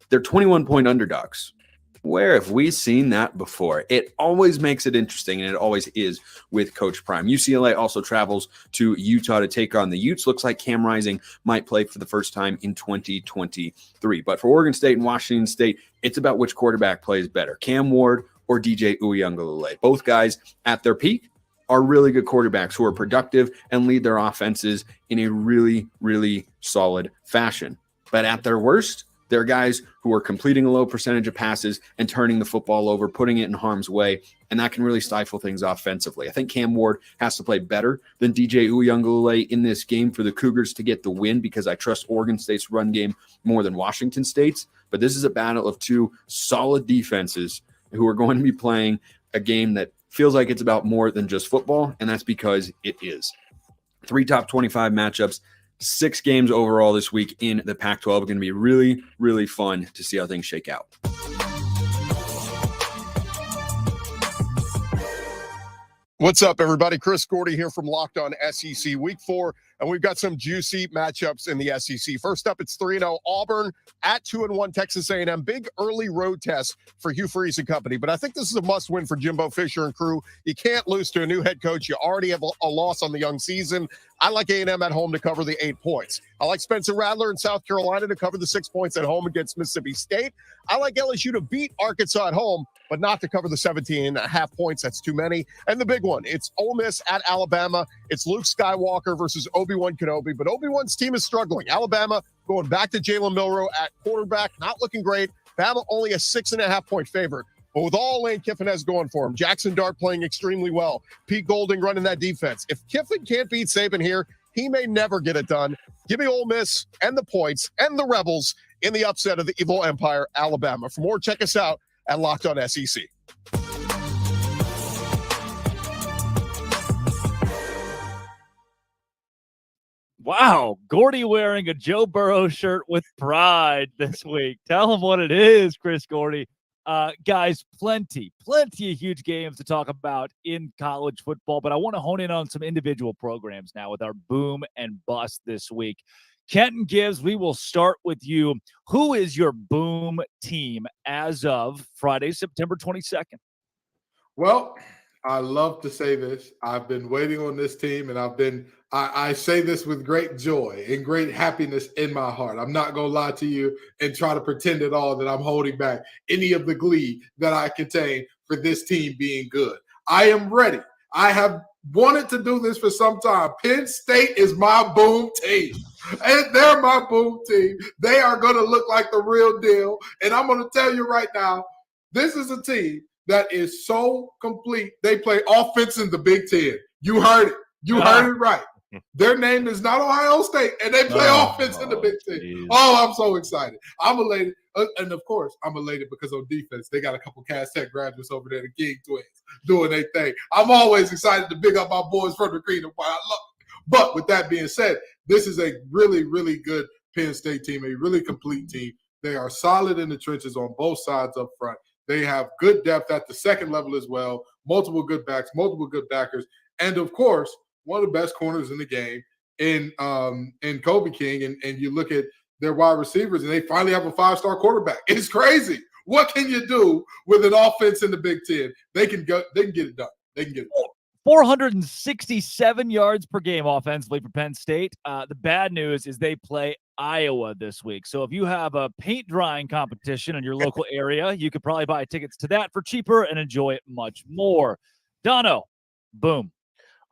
They're 21-point underdogs. Where have we seen that before? It always makes it interesting, and it always is with Coach Prime. UCLA also travels to Utah to take on the Utes. Looks like Cam Rising might play for the first time in 2023. But for Oregon State and Washington State, it's about which quarterback plays better, Cam Ward or DJ Uiagalelei. Both guys at their peak are really good quarterbacks who are productive and lead their offenses in a really, really solid fashion. But at their worst, they're guys who are completing a low percentage of passes and turning the football over, putting it in harm's way, and that can really stifle things offensively. I think Cam Ward has to play better than DJ Uiagalelei in this game for the Cougars to get the win, because I trust Oregon State's run game more than Washington State's. But this is a battle of two solid defenses who are going to be playing a game that feels like it's about more than just football, and that's because it is. 3 top 25 matchups, 6 games overall this week in the Pac-12 are going to be really, really fun to see how things shake out. What's up, everybody? Chris Gordy here from Locked On SEC Week 4, and we've got some juicy matchups in the SEC. First up, it's 3-0 Auburn at 2-1 Texas A&M. Big early road test for Hugh Freeze and company, but I think this is a must-win for Jimbo Fisher and crew. You can't lose to a new head coach. You already have a loss on the young season. I like A&M at home to cover the 8 points. I like Spencer Rattler in South Carolina to cover the 6 points at home against Mississippi State. I like LSU to beat Arkansas at home, but not to cover the 17.5 points. That's too many. And the big one, it's Ole Miss at Alabama. It's Luke Skywalker versus Obi-Wan Kenobi, but Obi-Wan's team is struggling. Alabama going back to Jalen Milroe at quarterback, not looking great. Bama only a 6.5 point favorite. But with all Lane Kiffin has going for him, Jackson Dart playing extremely well, Pete Golding running that defense. If Kiffin can't beat Saban here, he may never get it done. Give me Ole Miss and the points and the Rebels in the upset of the Evil Empire, Alabama. For more, check us out at Locked On SEC. Wow, Gordy wearing a Joe Burrow shirt with pride this week. Tell him what it is, Chris Gordy. Guys, plenty of huge games to talk about in college football, but I want to hone in on some individual programs now with our boom and bust this week. Kenton Gibbs, we will start with you. Who is your boom team as of Friday, September 22nd? Well, I love to say this. I've been waiting on this team, and I say this with great joy and great happiness in my heart. I'm not going to lie to you and try to pretend at all that I'm holding back any of the glee that I contain for this team being good. I am ready. I have wanted to do this for some time. Penn State is my boom team. And they're my boom team. They are going to look like the real deal. And I'm going to tell you right now, this is a team that is so complete. They play offense in the Big Ten. You heard it. You heard it right. Their name is not Ohio State, and they play offense in the Big Ten. Geez. Oh, I'm so excited. I'm elated. And, of course, I'm elated because on defense, they got a couple Cass Tech graduates over there, the King Twins, doing their thing. I'm always excited to big up my boys from the Creed. I love it. But with that being said, this is a really, really good Penn State team, a really complete team. They are solid in the trenches on both sides up front. They have good depth at the second level as well, multiple good backs, multiple good backers, and, of course, one of the best corners in the game in Kobe King. And you look at their wide receivers, and they finally have a 5-star quarterback. It's crazy. What can you do with an offense in the Big Ten? They can get it done. They can get it done. 467 yards per game offensively for Penn State. The bad news is they play Iowa this week. So if you have a paint drying competition in your local area, you could probably buy tickets to that for cheaper and enjoy it much more. Dono, boom.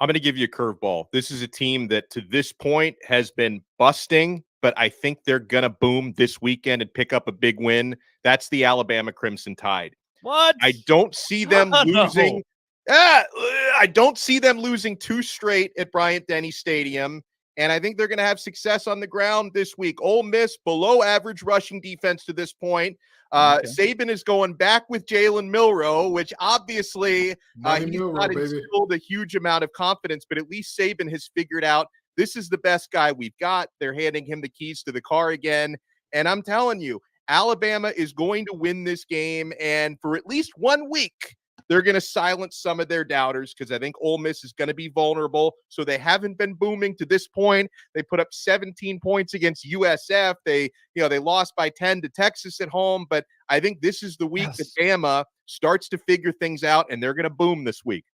I'm going to give you a curveball. This is a team that to this point has been busting, but I think they're going to boom this weekend and pick up a big win. That's the Alabama Crimson Tide. What? I don't see them losing. I don't see them losing 2 straight at Bryant-Denny Stadium. And I think they're going to have success on the ground this week. Ole Miss, below average rushing defense to this point. Saban is going back with Jalen Milroe, which obviously he's not instilled a huge amount of confidence, but at least Saban has figured out this is the best guy we've got. They're handing him the keys to the car again. And I'm telling you, Alabama is going to win this game. And for at least 1 week, they're going to silence some of their doubters because I think Ole Miss is going to be vulnerable. So they haven't been booming to this point. They put up 17 points against USF. They lost by 10 to Texas at home. But I think this is the week that Bama starts to figure things out, and they're going to boom this week.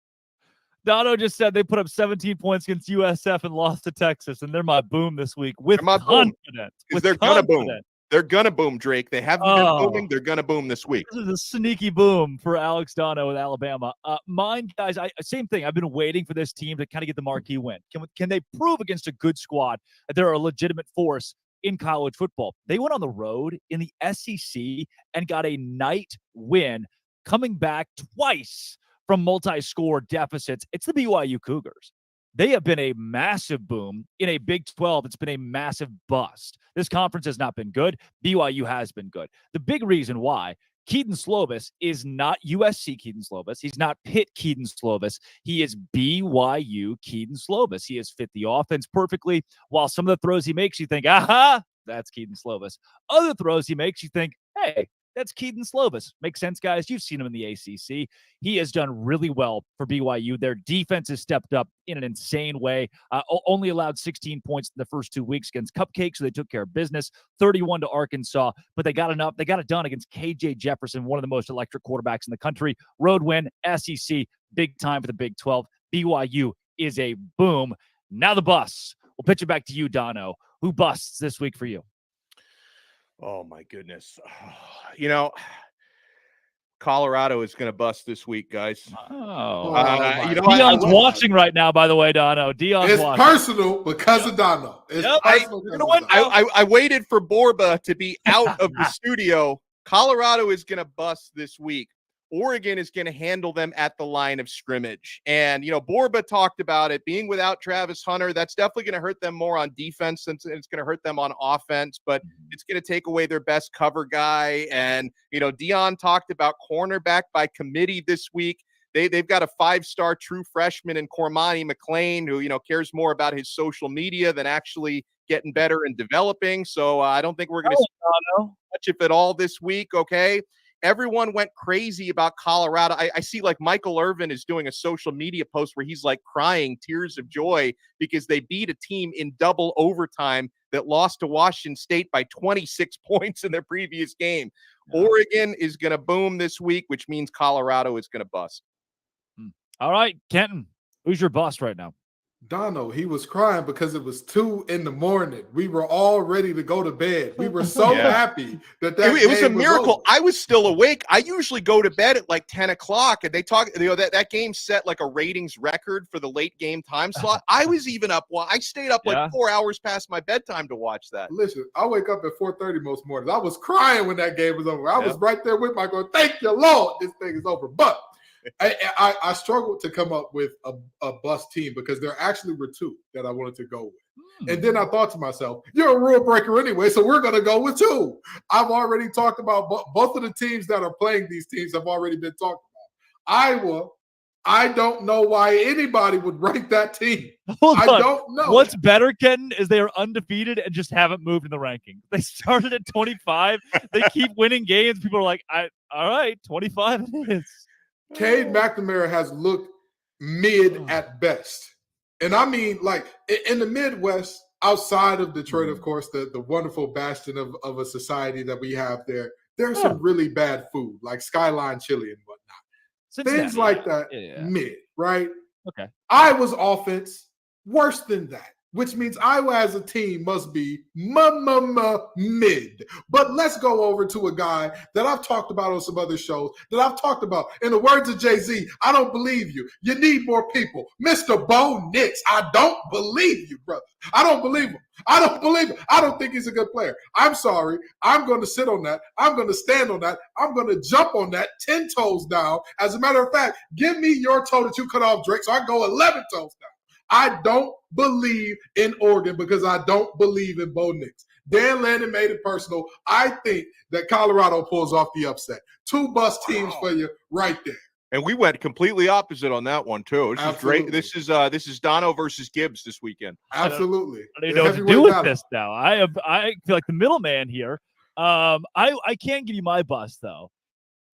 Dono just said they put up 17 points against USF and lost to Texas, and they're my boom this week with confidence. They're going to boom. They're going to boom, Drake. They haven't been booming. They're going to boom this week. This is a sneaky boom for Alex Dono with Alabama. Mine, guys, same thing. I've been waiting for this team to kind of get the marquee win. Can they prove against a good squad that they're a legitimate force in college football? They went on the road in the SEC and got a night win, coming back twice from multi-score deficits. It's the BYU Cougars. They have been a massive boom in a Big 12. It's been a massive bust. This conference has not been good. BYU has been good. The big reason why Keaton Slovis is not USC Keaton Slovis. He's not Pitt Keaton Slovis. He is BYU Keaton Slovis. He has fit the offense perfectly. While some of the throws he makes, you think, aha, that's Keaton Slovis. Other throws he makes, you think, hey, that's Keaton Slovis. Makes sense, guys. You've seen him in the ACC. He has done really well for BYU. Their defense has stepped up in an insane way. Only allowed 16 points in the first 2 weeks against Cupcake, so they took care of business. 31 to Arkansas, but they got enough. They got it done against KJ Jefferson, one of the most electric quarterbacks in the country. Road win, SEC, big time for the Big 12. BYU is a boom. Now the bus. We'll pitch it back to you, Dono. Who busts this week for you? Oh, my goodness. Colorado is going to bust this week, guys. Deion's watching right now, by the way, Dono. Deion's watching. Personal because of Dono. I waited for Borba to be out of the studio. Colorado is going to bust this week. Oregon is going to handle them at the line of scrimmage. And, Borba talked about it being without Travis Hunter. That's definitely going to hurt them more on defense since it's going to hurt them on offense, but it's going to take away their best cover guy. And, Deion talked about cornerback by committee this week. They've got a 5-star true freshman in Cormani McLean who, cares more about his social media than actually getting better and developing. So I don't think we're going to see much, if at all, this week. Okay. Everyone went crazy about Colorado. I see like Michael Irvin is doing a social media post where he's like crying tears of joy because they beat a team in double overtime that lost to Washington State by 26 points in their previous game. Oregon is going to boom this week, which means Colorado is going to bust. All right, Kenton, who's your bust right now? Dono, he was crying because it was 2 a.m. We were all ready to go to bed. We were so happy that it was a miracle. Over. I was still awake. I usually go to bed at like 10 o'clock, and they talk. That game set like a ratings record for the late game time slot. I was even up. Well, I stayed up like 4 hours past my bedtime to watch that. Listen, I wake up at 4:30 most mornings. I was crying when that game was over. I was right there with my going, thank you, Lord, this thing is over. But I struggled to come up with a bust team because there actually were 2 that I wanted to go with. And then I thought to myself, you're a rule breaker anyway, so we're going to go with 2. I've already talked about both of the teams that are playing these teams have already been talked about. Iowa, I don't know why anybody would rank that team. I don't know. What's better, Kenton, is they are undefeated and just haven't moved in the ranking. They started at 25. They keep winning games. People are like, all right, 25 it is. Cade McNamara has looked mid at best. And I mean, like, in the Midwest, outside of Detroit, of course, the wonderful bastion of a society that we have there, there's some really bad food, like Skyline Chili and whatnot. Things like that, mid, right? Okay. Iowa's offense, worse than that, which means Iowa as a team must be mid. But let's go over to a guy that I've talked about on some other shows, that I've talked about. In the words of Jay-Z, I don't believe you. You need more people. Mr. Bo Nix, I don't believe you, brother. I don't believe him. I don't believe him. I don't think he's a good player. I'm sorry. I'm going to sit on that. I'm going to stand on that. I'm going to jump on that 10 toes down. As a matter of fact, give me your toe that you cut off, Drake, so I go 11 toes down. I don't believe in Oregon because I don't believe in Bo Nix. Dan Lannon made it personal. I think that Colorado pulls off the upset. 2 bus teams for you right there. And we went completely opposite on that one too. This Absolutely. is great. This is Dono versus Gibbs this weekend. Absolutely. I don't even know what to do with this now. I feel like the middleman here. I can't give you my bus though,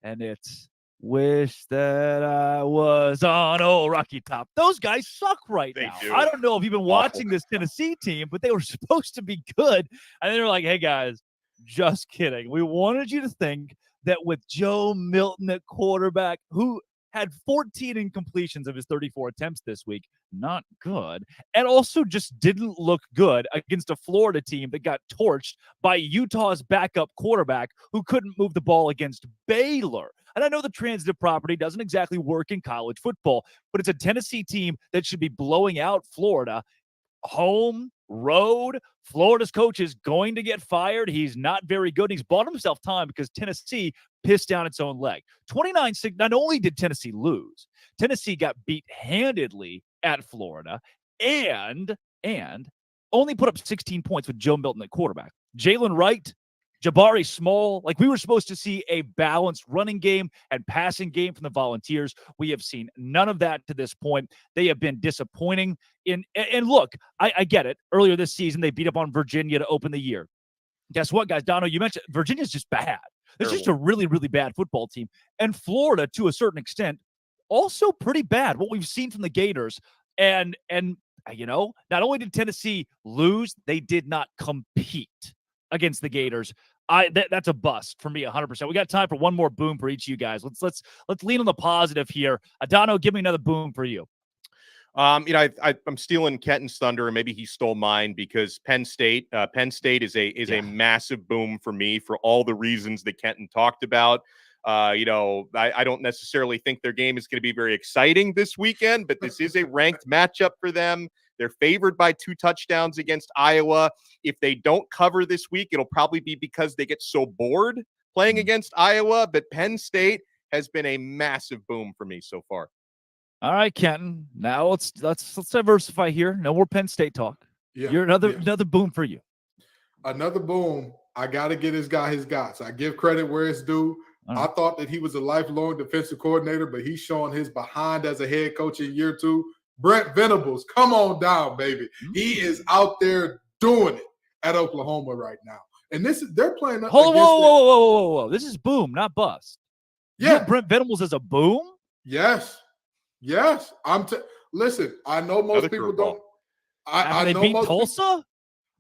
and it's wish that I was on old Rocky Top. Those guys suck right now. I don't know if you've been watching this Tennessee team, but they were supposed to be good, and they were like, "Hey guys, just kidding. We wanted you to think that with Joe Milton at quarterback, who had 14 incompletions of his 34 attempts this week, not good, and also just didn't look good against a Florida team that got torched by Utah's backup quarterback who couldn't move the ball against Baylor." And I know the transitive property doesn't exactly work in college football, but it's a Tennessee team that should be blowing out Florida. Home, road, Florida's coach is going to get fired. He's not very good. He's bought himself time because Tennessee pissed down its own leg. 29-6, not only did Tennessee lose, Tennessee got beat handedly at Florida and only put up 16 points with Joe Milton at quarterback. Jalen Wright, Jabari Small, like we were supposed to see a balanced running game and passing game from the Volunteers. We have seen none of that to this point. They have been disappointing. And look, I get it. Earlier this season, they beat up on Virginia to open the year. Guess what, guys? Dono, you mentioned Virginia's just bad. It's just a really, really bad football team. And Florida, to a certain extent, also pretty bad. What we've seen from the Gators. And you know, not only did Tennessee lose, they did not compete against the Gators. That's a bust for me, 100%. We got time for one more boom for each of you guys. Let's lean on the positive here. Adano, give me another boom for you. I'm stealing Kenton's thunder, and maybe he stole mine because Penn State is a massive boom for me for all the reasons that Kenton talked about. I don't necessarily think their game is going to be very exciting this weekend, but this is a ranked matchup for them. They're favored by 2 touchdowns against Iowa. If they don't cover this week, it'll probably be because they get so bored playing against Iowa. But Penn State has been a massive boom for me so far. All right, Kenton. Now let's diversify here. No more Penn State talk. Yeah, You're another boom for you. Another boom. I got to get this guy his guts. I give credit where it's due. I thought that he was a lifelong defensive coordinator, but he's showing his behind as a head coach in year 2. Brent Venables, come on down, baby. He is out there doing it at Oklahoma right now. And they're playing up. Whoa. This is boom, not bust. Yeah. You have Brent Venables as a boom? Yes. Listen, I know most people don't. I know beat Tulsa?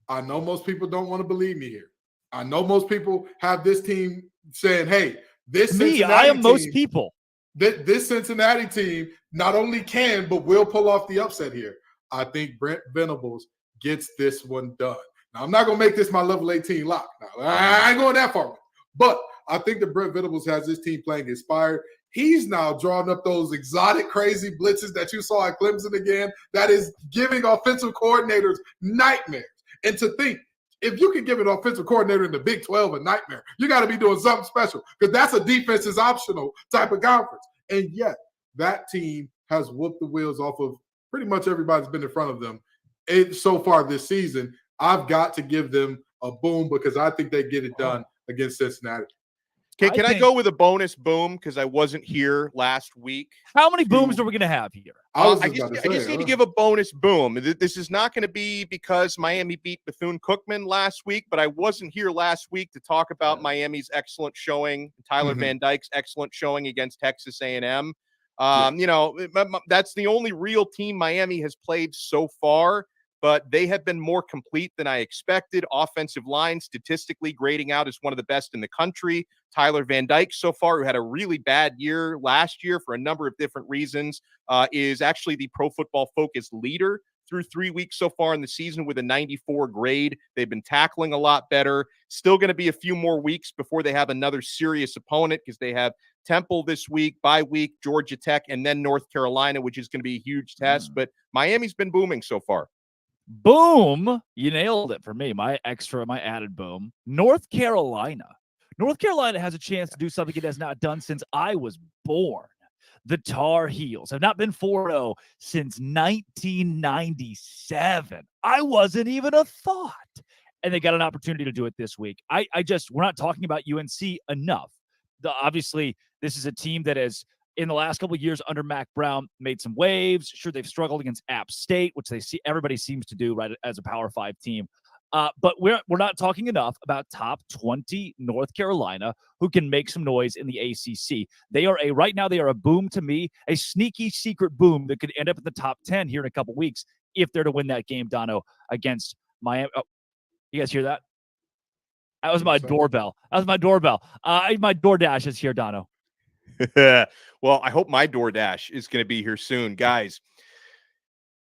I know most people don't want to believe me here. I know most people have this team saying, hey, I am most people. This Cincinnati team not only can, but will pull off the upset here. I think Brent Venables gets this one done. Now, I'm not going to make this my level 18 lock. Now, I ain't going that far. But I think that Brent Venables has this team playing inspired. He's now drawing up those exotic, crazy blitzes that you saw at Clemson again. That is giving offensive coordinators nightmares. And to think, if you can give an offensive coordinator in the Big 12 a nightmare, you got to be doing something special because that's a defense is optional type of conference. And yet that team has whooped the wheels off of pretty much everybody that's been in front of them so far this season. I've got to give them a boom because I think they get it done against Cincinnati. Okay, can I go with a bonus boom because I wasn't here last week? How many booms are we going to have here? I just need to give a bonus boom. This is not going to be because Miami beat Bethune-Cookman last week, but I wasn't here last week to talk about Miami's excellent showing, Tyler Van Dyke's excellent showing against Texas A&M. That's the only real team Miami has played so far, but they have been more complete than I expected. Offensive line statistically grading out as one of the best in the country. Tyler Van Dyke so far, who had a really bad year last year for a number of different reasons, is actually the Pro Football Focus leader through 3 weeks so far in the season with a 94 grade. They've been tackling a lot better. Still going to be a few more weeks before they have another serious opponent because they have Temple this week, bye week, Georgia Tech, and then North Carolina, which is going to be a huge test. But Miami's been booming so far. Boom. You nailed it for me. My added boom. North Carolina. North Carolina has a chance to do something it has not done since I was born. The Tar Heels have not been 4-0 since 1997. I wasn't even a thought. And they got an opportunity to do it this week. We're not talking about UNC enough. Obviously, this is a team that has, in the last couple of years under Mac Brown, made some waves. Sure, they've struggled against App State, which everybody seems to do right as a Power 5 team. But we're not talking enough about top 20 North Carolina, who can make some noise in the ACC. Right now they are a boom to me, a sneaky secret boom that could end up in the top 10 here in a couple weeks if they're to win that game, Dono, against Miami. Oh, you guys hear that? That was my doorbell. My DoorDash is here, Dono. Well, I hope my DoorDash is going to be here soon, guys.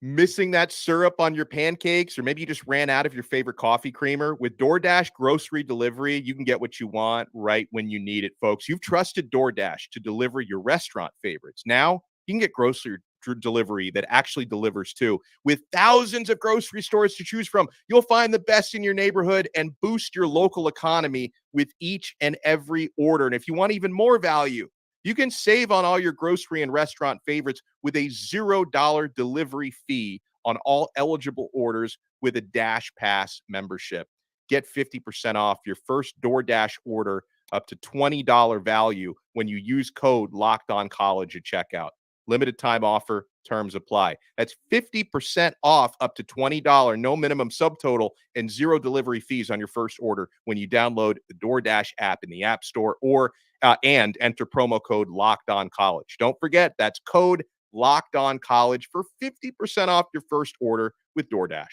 Missing that syrup on your pancakes, or maybe you just ran out of your favorite coffee creamer? With DoorDash grocery delivery, you can get what you want right when you need it, folks. You've trusted DoorDash to deliver your restaurant favorites. Now you can get grocery delivery that actually delivers too. With thousands of grocery stores to choose from, you'll find the best in your neighborhood and boost your local economy with each and every order. And if you want even more value, you can save on all your grocery and restaurant favorites with a $0 delivery fee on all eligible orders with a Dash Pass membership. Get 50% off your first DoorDash order up to $20 value when you use code LOCKEDONCollege at checkout. Limited time offer, terms apply. That's 50% off up to $20, no minimum subtotal, and zero delivery fees on your first order when you download the DoorDash app in the App Store and enter promo code LOCKEDONCollege. Don't forget, that's code LOCKEDONCollege for 50% off your first order with DoorDash.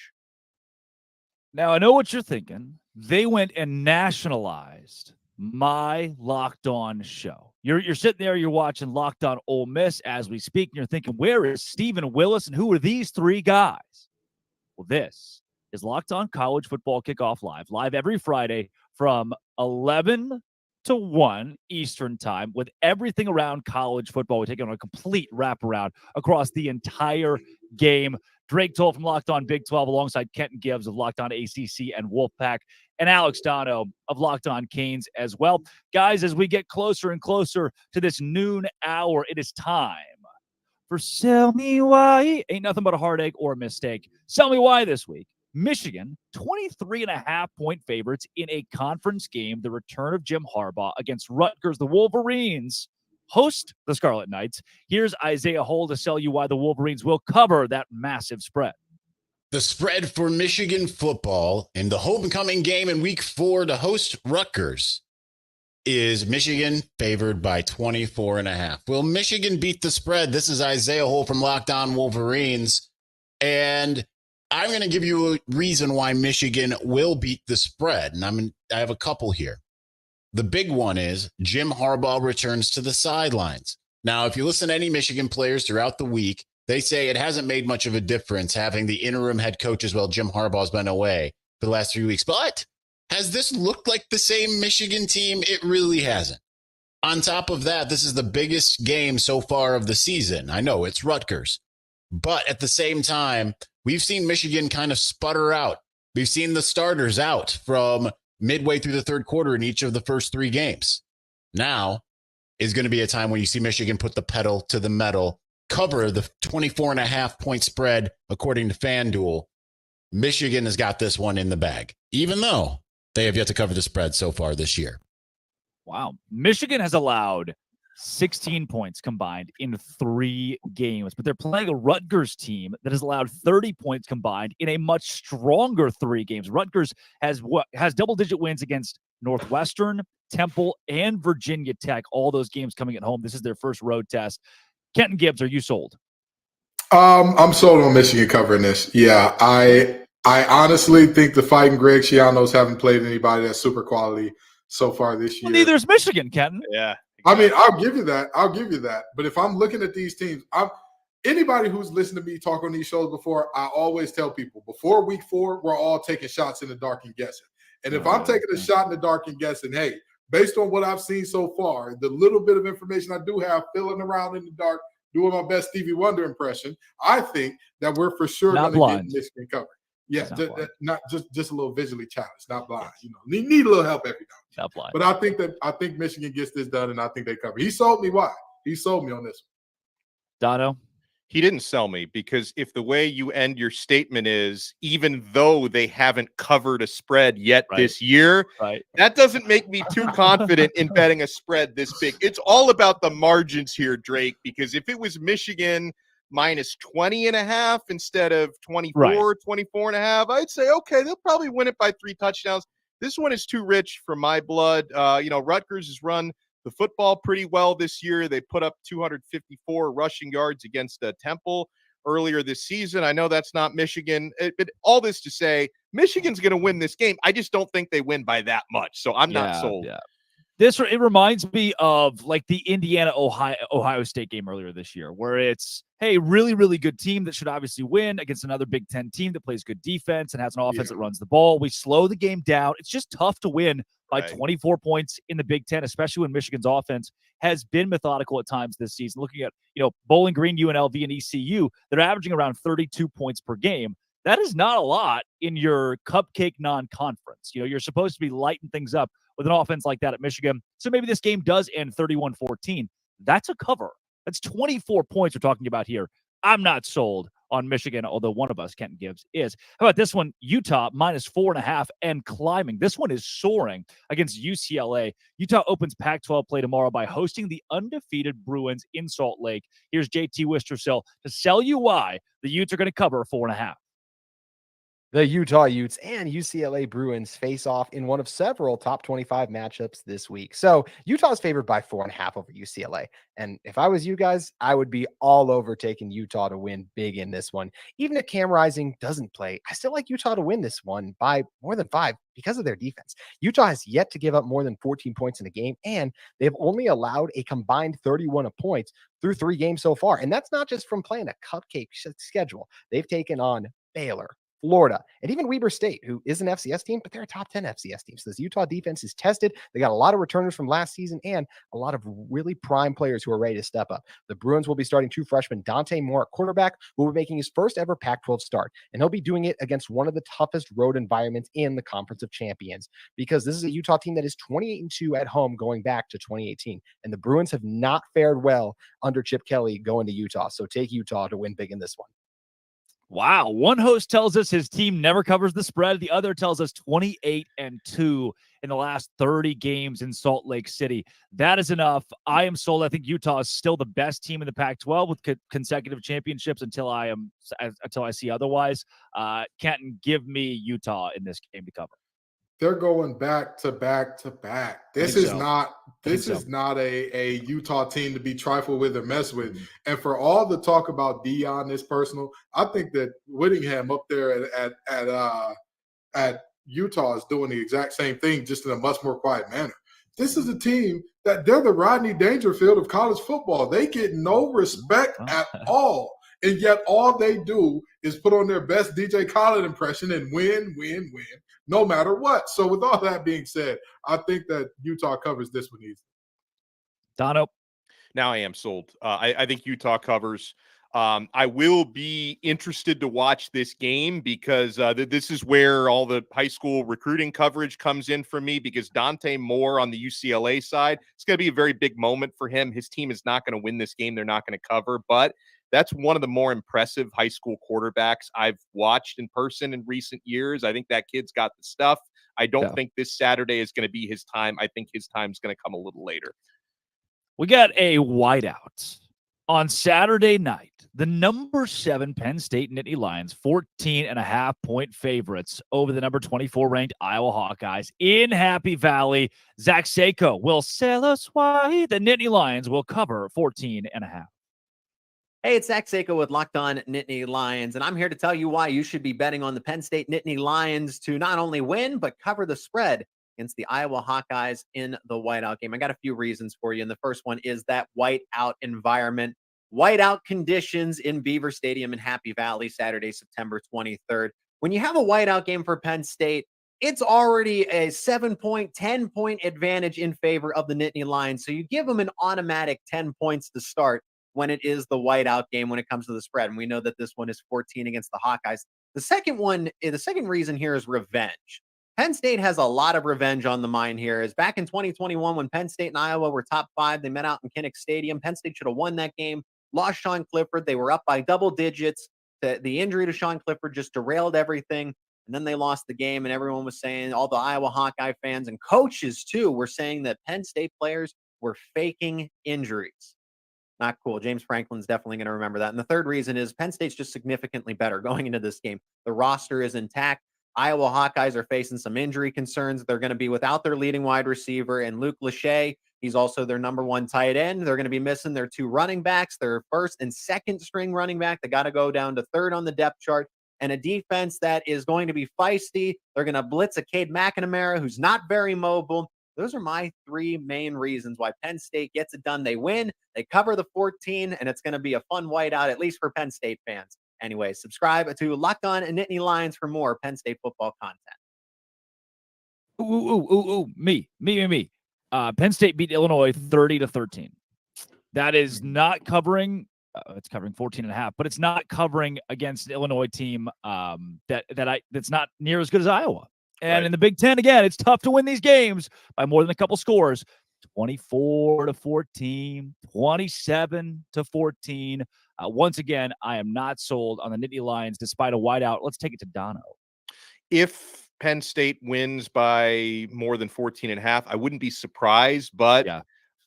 Now, I know what you're thinking. They went and nationalized my Locked On show. You're sitting there, you're watching Locked On Ole Miss as we speak, and you're thinking, where is Stephen Willis and who are these three guys? Well, this is Locked On College Football Kickoff live every Friday from 11 to 1 Eastern time with everything around college football. We're taking on a complete wraparound across the entire game. Drake Toll from Locked On Big 12 alongside Kenton Gibbs of Locked On ACC and Wolfpack, and Alex Dono of Locked On Canes as well. Guys, as we get closer and closer to this noon hour, it is time for Sell Me Why. Ain't nothing but a heartache or a mistake. Sell Me Why this week. Michigan, 23.5-point favorites in a conference game. The return of Jim Harbaugh against Rutgers. The Wolverines host the Scarlet Knights. Here's Isaiah Hole to sell you why the Wolverines will cover that massive spread. The spread for Michigan football in the homecoming game in week 4 to host Rutgers is Michigan favored by 24.5. Will Michigan beat the spread? This is Isaiah Hole from Locked On Wolverines, and I'm going to give you a reason why Michigan will beat the spread, and I have a couple here. The big one is Jim Harbaugh returns to the sidelines. Now, if you listen to any Michigan players throughout the week, they say it hasn't made much of a difference having the interim head coach as well. Jim Harbaugh's been away for the last 3 weeks. But has this looked like the same Michigan team? It really hasn't. On top of that, this is the biggest game so far of the season. I know it's Rutgers. But at the same time, we've seen Michigan kind of sputter out. We've seen the starters out from midway through the third quarter in each of the first 3 games. Now is going to be a time when you see Michigan put the pedal to the metal, cover the 24.5-point spread, according to FanDuel. Michigan has got this one in the bag, even though they have yet to cover the spread so far this year. Wow. Michigan has allowed 16 points combined in 3 games, but they're playing a Rutgers team that has allowed 30 points combined in a much stronger 3 games. Rutgers has double-digit wins against Northwestern, Temple, and Virginia Tech, all those games coming at home. This is their first road test. Kenton Gibbs, are you sold? I'm sold on Michigan covering this. Yeah, I honestly think the Fighting Greg Schianos haven't played anybody that's super quality so far this year. Well, neither is Michigan, Kenton. Yeah. I mean, I'll give you that. But if I'm looking at these teams, anybody who's listened to me talk on these shows before, I always tell people before week 4, we're all taking shots in the dark and guessing. And if I'm taking a shot in the dark and guessing, hey, based on what I've seen so far, the little bit of information I do have, filling around in the dark, doing my best Stevie Wonder impression, I think that we're for sure going to get Michigan covered. Yeah, not just a little visually challenged, not blind. You know, need a little help every now and then. But I think Michigan gets this done, and I think they cover. He sold me why. He sold me on this Dono? He didn't sell me, because if the way you end your statement is, even though they haven't covered a spread yet this year, that doesn't make me too confident in betting a spread this big. It's all about the margins here, Drake, because if it was Michigan minus 20.5 instead of 24, 24.5, I'd say, okay, they'll probably win it by 3 touchdowns. This one is too rich for my blood. Rutgers has run the football pretty well this year. They put up 254 rushing yards against Temple earlier this season. I know that's not Michigan, but all this to say, Michigan's going to win this game. I just don't think they win by that much. So I'm not sold. Yeah. It reminds me of like the Indiana-Ohio State game earlier this year, where it's, hey, really, really good team that should obviously win against another Big Ten team that plays good defense and has an offense that runs the ball. We slow the game down. It's just tough to win by 24 points in the Big Ten, especially when Michigan's offense has been methodical at times this season. Looking at, Bowling Green, UNLV, and ECU, they're averaging around 32 points per game. That is not a lot in your cupcake non-conference. You're supposed to be lighting things up with an offense like that at Michigan. So maybe this game does end 31-14. That's a cover. That's 24 points we're talking about here. I'm not sold on Michigan, although one of us, Kenton Gibbs, is. How about this one? Utah minus 4.5 and climbing. This one is soaring against UCLA. Utah opens Pac-12 play tomorrow by hosting the undefeated Bruins in Salt Lake. Here's JT Wistersill to sell you why the Utes are going to cover 4.5. The Utah Utes and UCLA Bruins face off in one of several top 25 matchups this week. So Utah is favored by 4.5 over UCLA. And if I was you guys, I would be all over taking Utah to win big in this one. Even if Cam Rising doesn't play, I still like Utah to win this one by more than 5 because of their defense. Utah has yet to give up more than 14 points in a game, and they've only allowed a combined 31 points through 3 games so far. And that's not just from playing a cupcake schedule. They've taken on Baylor, Florida, and even Weber State, who is an FCS team, but they're a top 10 FCS team. So this Utah defense is tested. They got a lot of returners from last season and a lot of really prime players who are ready to step up. The Bruins will be starting 2 freshmen, Dante Moore at quarterback, who will be making his first ever Pac-12 start. And he'll be doing it against one of the toughest road environments in the Conference of Champions, because this is a Utah team that is 28-2 at home going back to 2018. And the Bruins have not fared well under Chip Kelly going to Utah. So take Utah to win big in this one. Wow. One host tells us his team never covers the spread. The other tells us 28-2 in the last 30 games in Salt Lake City. That is enough. I am sold. I think Utah is still the best team in the Pac-12 with consecutive championships until I see otherwise. Kenton, give me Utah in this game to cover. They're going back to back to back. This is not a Utah team to be trifled with or mess with. Mm-hmm. And for all the talk about Deion is personal, I think that Whittingham up there at Utah is doing the exact same thing, just in a much more quiet manner. This is a team that they're the Rodney Dangerfield of college football. They get no respect at all. And yet all they do is put on their best DJ Khaled impression and win, no matter what. So with all that being said, I think that Utah covers this one easily. Dono? Now I am sold. I think Utah covers. I will be interested to watch this game because this is where all the high school recruiting coverage comes in for me, because Dante Moore on the UCLA side, it's going to be a very big moment for him. His team is not going to win this game. They're not going to cover, but that's one of the more impressive high school quarterbacks I've watched in person in recent years. I think that kid's got the stuff. I don't think this Saturday is going to be his time. I think his time's going to come a little later. We got a whiteout on Saturday night. The number 7 Penn State Nittany Lions, 14.5-point favorites over the number 24 ranked Iowa Hawkeyes in Happy Valley. Zach Seiko will sell us why the Nittany Lions will cover 14.5. Hey, it's Zach Seiko with Locked On Nittany Lions, and I'm here to tell you why you should be betting on the Penn State Nittany Lions to not only win, but cover the spread against the Iowa Hawkeyes in the whiteout game. I got a few reasons for you, and the first one is that whiteout environment. Whiteout conditions in Beaver Stadium in Happy Valley, Saturday, September 23rd. When you have a whiteout game for Penn State, it's already a 7-point, 10-point advantage in favor of the Nittany Lions, so you give them an automatic 10 points to start when it is the whiteout game when it comes to the spread. And we know that this one is 14 against the Hawkeyes. The second reason here is revenge. Penn State has a lot of revenge on the mind here. As back in 2021, when Penn State and Iowa were top 5, they met out in Kinnick Stadium. Penn State should have won that game, lost Sean Clifford. They were up by double digits. The injury to Sean Clifford just derailed everything. And then they lost the game, and everyone was saying, all the Iowa Hawkeye fans and coaches too were saying that Penn State players were faking injuries. Not cool. James Franklin's definitely going to remember that. And the third reason is Penn State's just significantly better going into this game. The roster is intact. Iowa Hawkeyes are facing some injury concerns. They're going to be without their leading wide receiver and Luke Lachey. He's also their number 1 tight end. They're going to be missing their 2 running backs, their first and second string running back. They got to go down to 3rd on the depth chart, and a defense that is going to be feisty. They're going to blitz a Cade McNamara, who's not very mobile. Those are my 3 main reasons why Penn State gets it done. They win, they cover the 14, and it's going to be a fun whiteout, at least for Penn State fans. Anyway, subscribe to Locked On Nittany Lions for more Penn State football content. Me. Penn State beat Illinois 30-13. That is not covering. It's covering 14.5, but it's not covering against an Illinois team that's not near as good as Iowa. And in the Big Ten, again, it's tough to win these games by more than a couple scores. 24-14, 27-14. Once again, I am not sold on the Nittany Lions despite a whiteout. Let's take it to Dono. If Penn State wins by more than 14.5, I wouldn't be surprised, but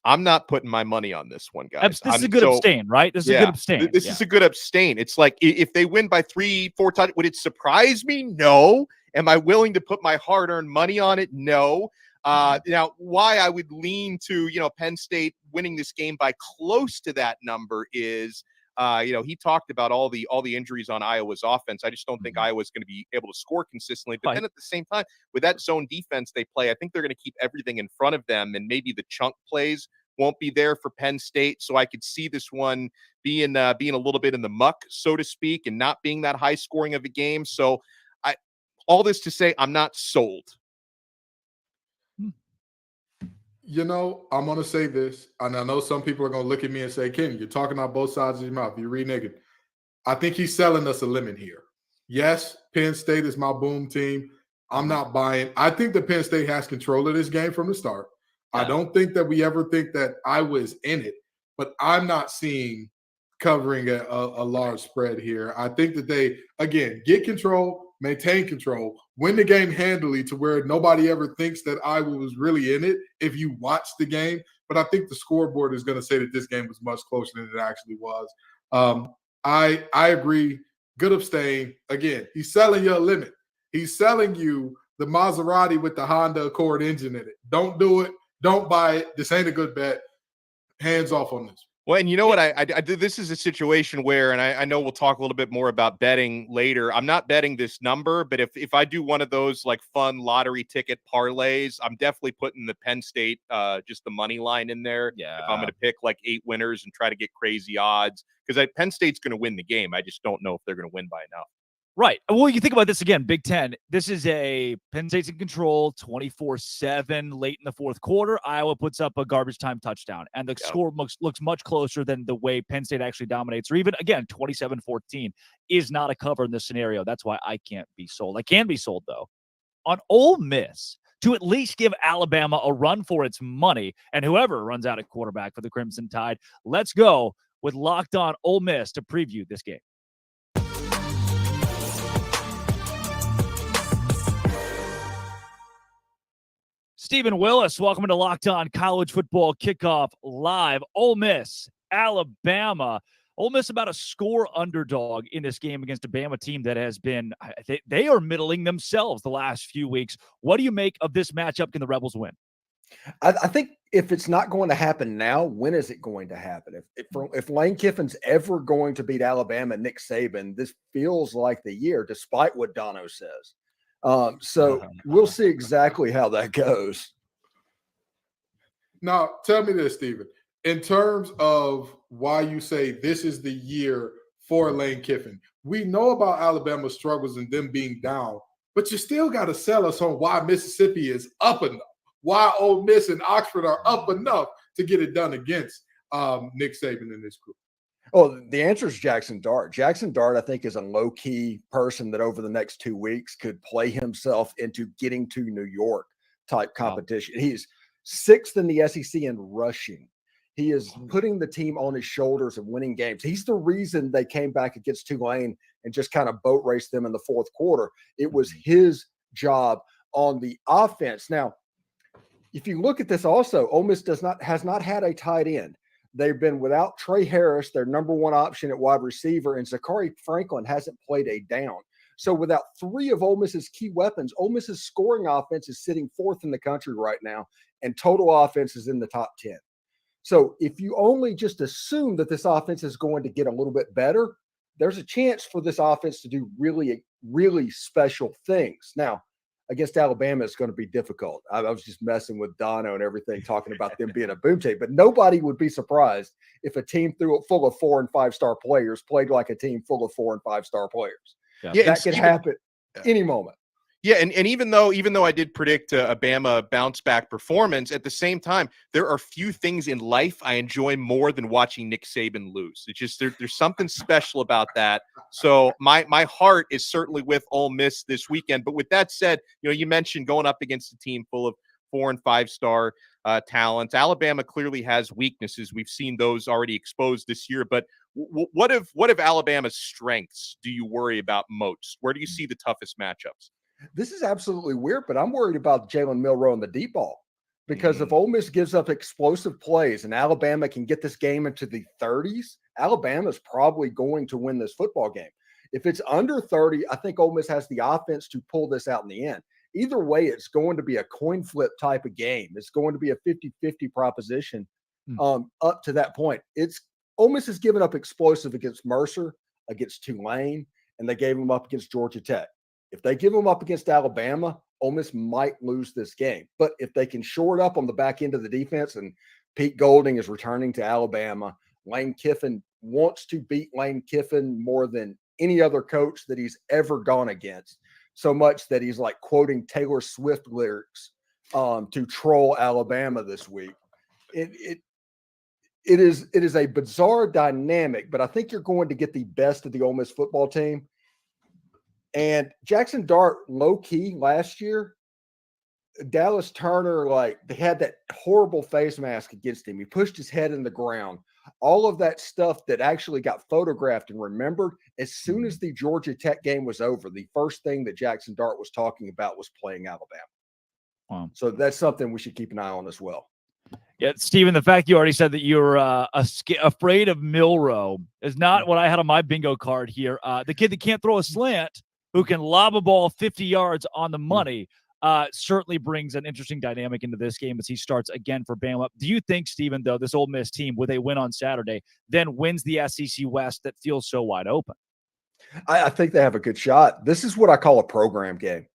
I'm not putting my money on this one, guys. This is a good abstain, right? This is a good abstain. This is a good abstain. It's like if they win by 3-4 touchdowns, would it surprise me? No. Am I willing to put my hard-earned money on it? No. Now, why I would lean to, Penn State winning this game by close to that number is, he talked about all the injuries on Iowa's offense. I just don't think Iowa's going to be able to score consistently. But then at the same time, with that zone defense they play, I think they're going to keep everything in front of them, and maybe the chunk plays won't be there for Penn State. So I could see this one being a little bit in the muck, so to speak, and not being that high scoring of a game. So all this to say, I'm not sold. I'm going to say this, and I know some people are going to look at me and say, Kenny, you're talking out both sides of your mouth. You're reneging. I think he's selling us a lemon here. Yes, Penn State is my boom team. I'm not buying. I think that Penn State has control of this game from the start. Yeah. I don't think that we ever think that Iowa is in it, but I'm not seeing covering a large spread here. I think that they, again, get control, maintain control, win the game handily to where nobody ever thinks that Iowa was really in it if you watch the game. But I think the scoreboard is going to say that this game was much closer than it actually was. I agree. Good abstain. Again, he's selling you a limit. He's selling you the Maserati with the Honda Accord engine in it. Don't do it. Don't buy it. This ain't a good bet. Hands off on this. Well, and you know what? I this is a situation where, and I know we'll talk a little bit more about betting later. I'm not betting this number, but if I do one of those like fun lottery ticket parlays, I'm definitely putting the Penn State, just the money line in there. Yeah. If I'm going to pick like 8 winners and try to get crazy odds, because Penn State's going to win the game. I just don't know if they're going to win by enough. Right. Well, you think about this again, Big Ten. This is a Penn State's in control 24-7 late in the fourth quarter. Iowa puts up a garbage time touchdown, and the score looks much closer than the way Penn State actually dominates, or even, again, 27-14 is not a cover in this scenario. That's why I can't be sold. I can be sold, though, on Ole Miss to at least give Alabama a run for its money, and whoever runs out at quarterback for the Crimson Tide. Let's go with Locked On Ole Miss to preview this game. Stephen Willis, welcome to Locked On College Football Kickoff Live. Ole Miss, Alabama. Ole Miss about a score underdog in this game against a Bama team that has been, they are middling themselves the last few weeks. What do you make of this matchup? Can the Rebels win? I think if it's not going to happen now, when is it going to happen? If Lane Kiffin's ever going to beat Alabama and Nick Saban, this feels like the year, despite what Dono says. So we'll see exactly how that goes. Now, tell me this, Stephen. In terms of why you say this is the year for Lane Kiffin, we know about Alabama's struggles and them being down, but you still got to sell us on why Mississippi is up enough, why Ole Miss and Oxford are up enough to get it done against Nick Saban and this group. Oh, the answer is Jackson Dart. Jackson Dart, I think, is a low-key person that over the next 2 weeks could play himself into getting to New York type competition. He's 6th in the SEC in rushing. He is putting the team on his shoulders and winning games. He's the reason they came back against Tulane and just kind of boat raced them in the fourth quarter. It was his job on the offense. Now, if you look at this also, Ole Miss has not had a tight end. They've been without Trey Harris, their number one option at wide receiver, and Zachary Franklin hasn't played a down. So without 3 of Ole Miss's key weapons, Ole Miss's scoring offense is sitting 4th in the country right now, and total offense is in the top 10. So if you only just assume that this offense is going to get a little bit better, there's a chance for this offense to do really, really special things. Now, against Alabama, it's going to be difficult. I was just messing with Dono and everything, talking about them being a boom team, but nobody would be surprised if a team full of 4- and 5-star players played like a team full of 4- and 5-star players. Yeah, that could happen any moment. Yeah, and even though I did predict a Bama bounce back performance, at the same time, there are few things in life I enjoy more than watching Nick Saban lose. It's just there's something special about that. So my heart is certainly with Ole Miss this weekend. But with that said, you mentioned going up against a team full of 4- and 5-star talents. Alabama clearly has weaknesses. We've seen those already exposed this year. But what if Alabama's strengths do you worry about most? Where do you see the toughest matchups? This is absolutely weird, but I'm worried about Jalen Milroe and the deep ball because if Ole Miss gives up explosive plays and Alabama can get this game into the 30s, Alabama's probably going to win this football game. If it's under 30, I think Ole Miss has the offense to pull this out in the end. Either way, it's going to be a coin flip type of game. It's going to be a 50-50 proposition up to that point. Ole Miss has given up explosive against Mercer, against Tulane, and they gave them up against Georgia Tech. If they give them up against Alabama, Ole Miss might lose this game. But if they can shore it up on the back end of the defense, and Pete Golding is returning to Alabama, Lane Kiffin wants to beat Lane Kiffin more than any other coach that he's ever gone against, so much that he's like quoting Taylor Swift lyrics to troll Alabama this week. It is a bizarre dynamic, but I think you're going to get the best of the Ole Miss football team. And Jackson Dart, low key last year, Dallas Turner, they had that horrible face mask against him. He pushed his head in the ground. All of that stuff that actually got photographed and remembered. As soon as the Georgia Tech game was over, the first thing that Jackson Dart was talking about was playing Alabama. Wow. So that's something we should keep an eye on as well. Yeah, Steven, the fact you already said that you're afraid of Milroe is not what I had on my bingo card here. The kid that can't throw a slant, who can lob a ball 50 yards on the money, certainly brings an interesting dynamic into this game as he starts again for Bama. Do you think, Steven, though, this Ole Miss team, with a win on Saturday, then wins the SEC West that feels so wide open? I think they have a good shot. This is what I call a program game.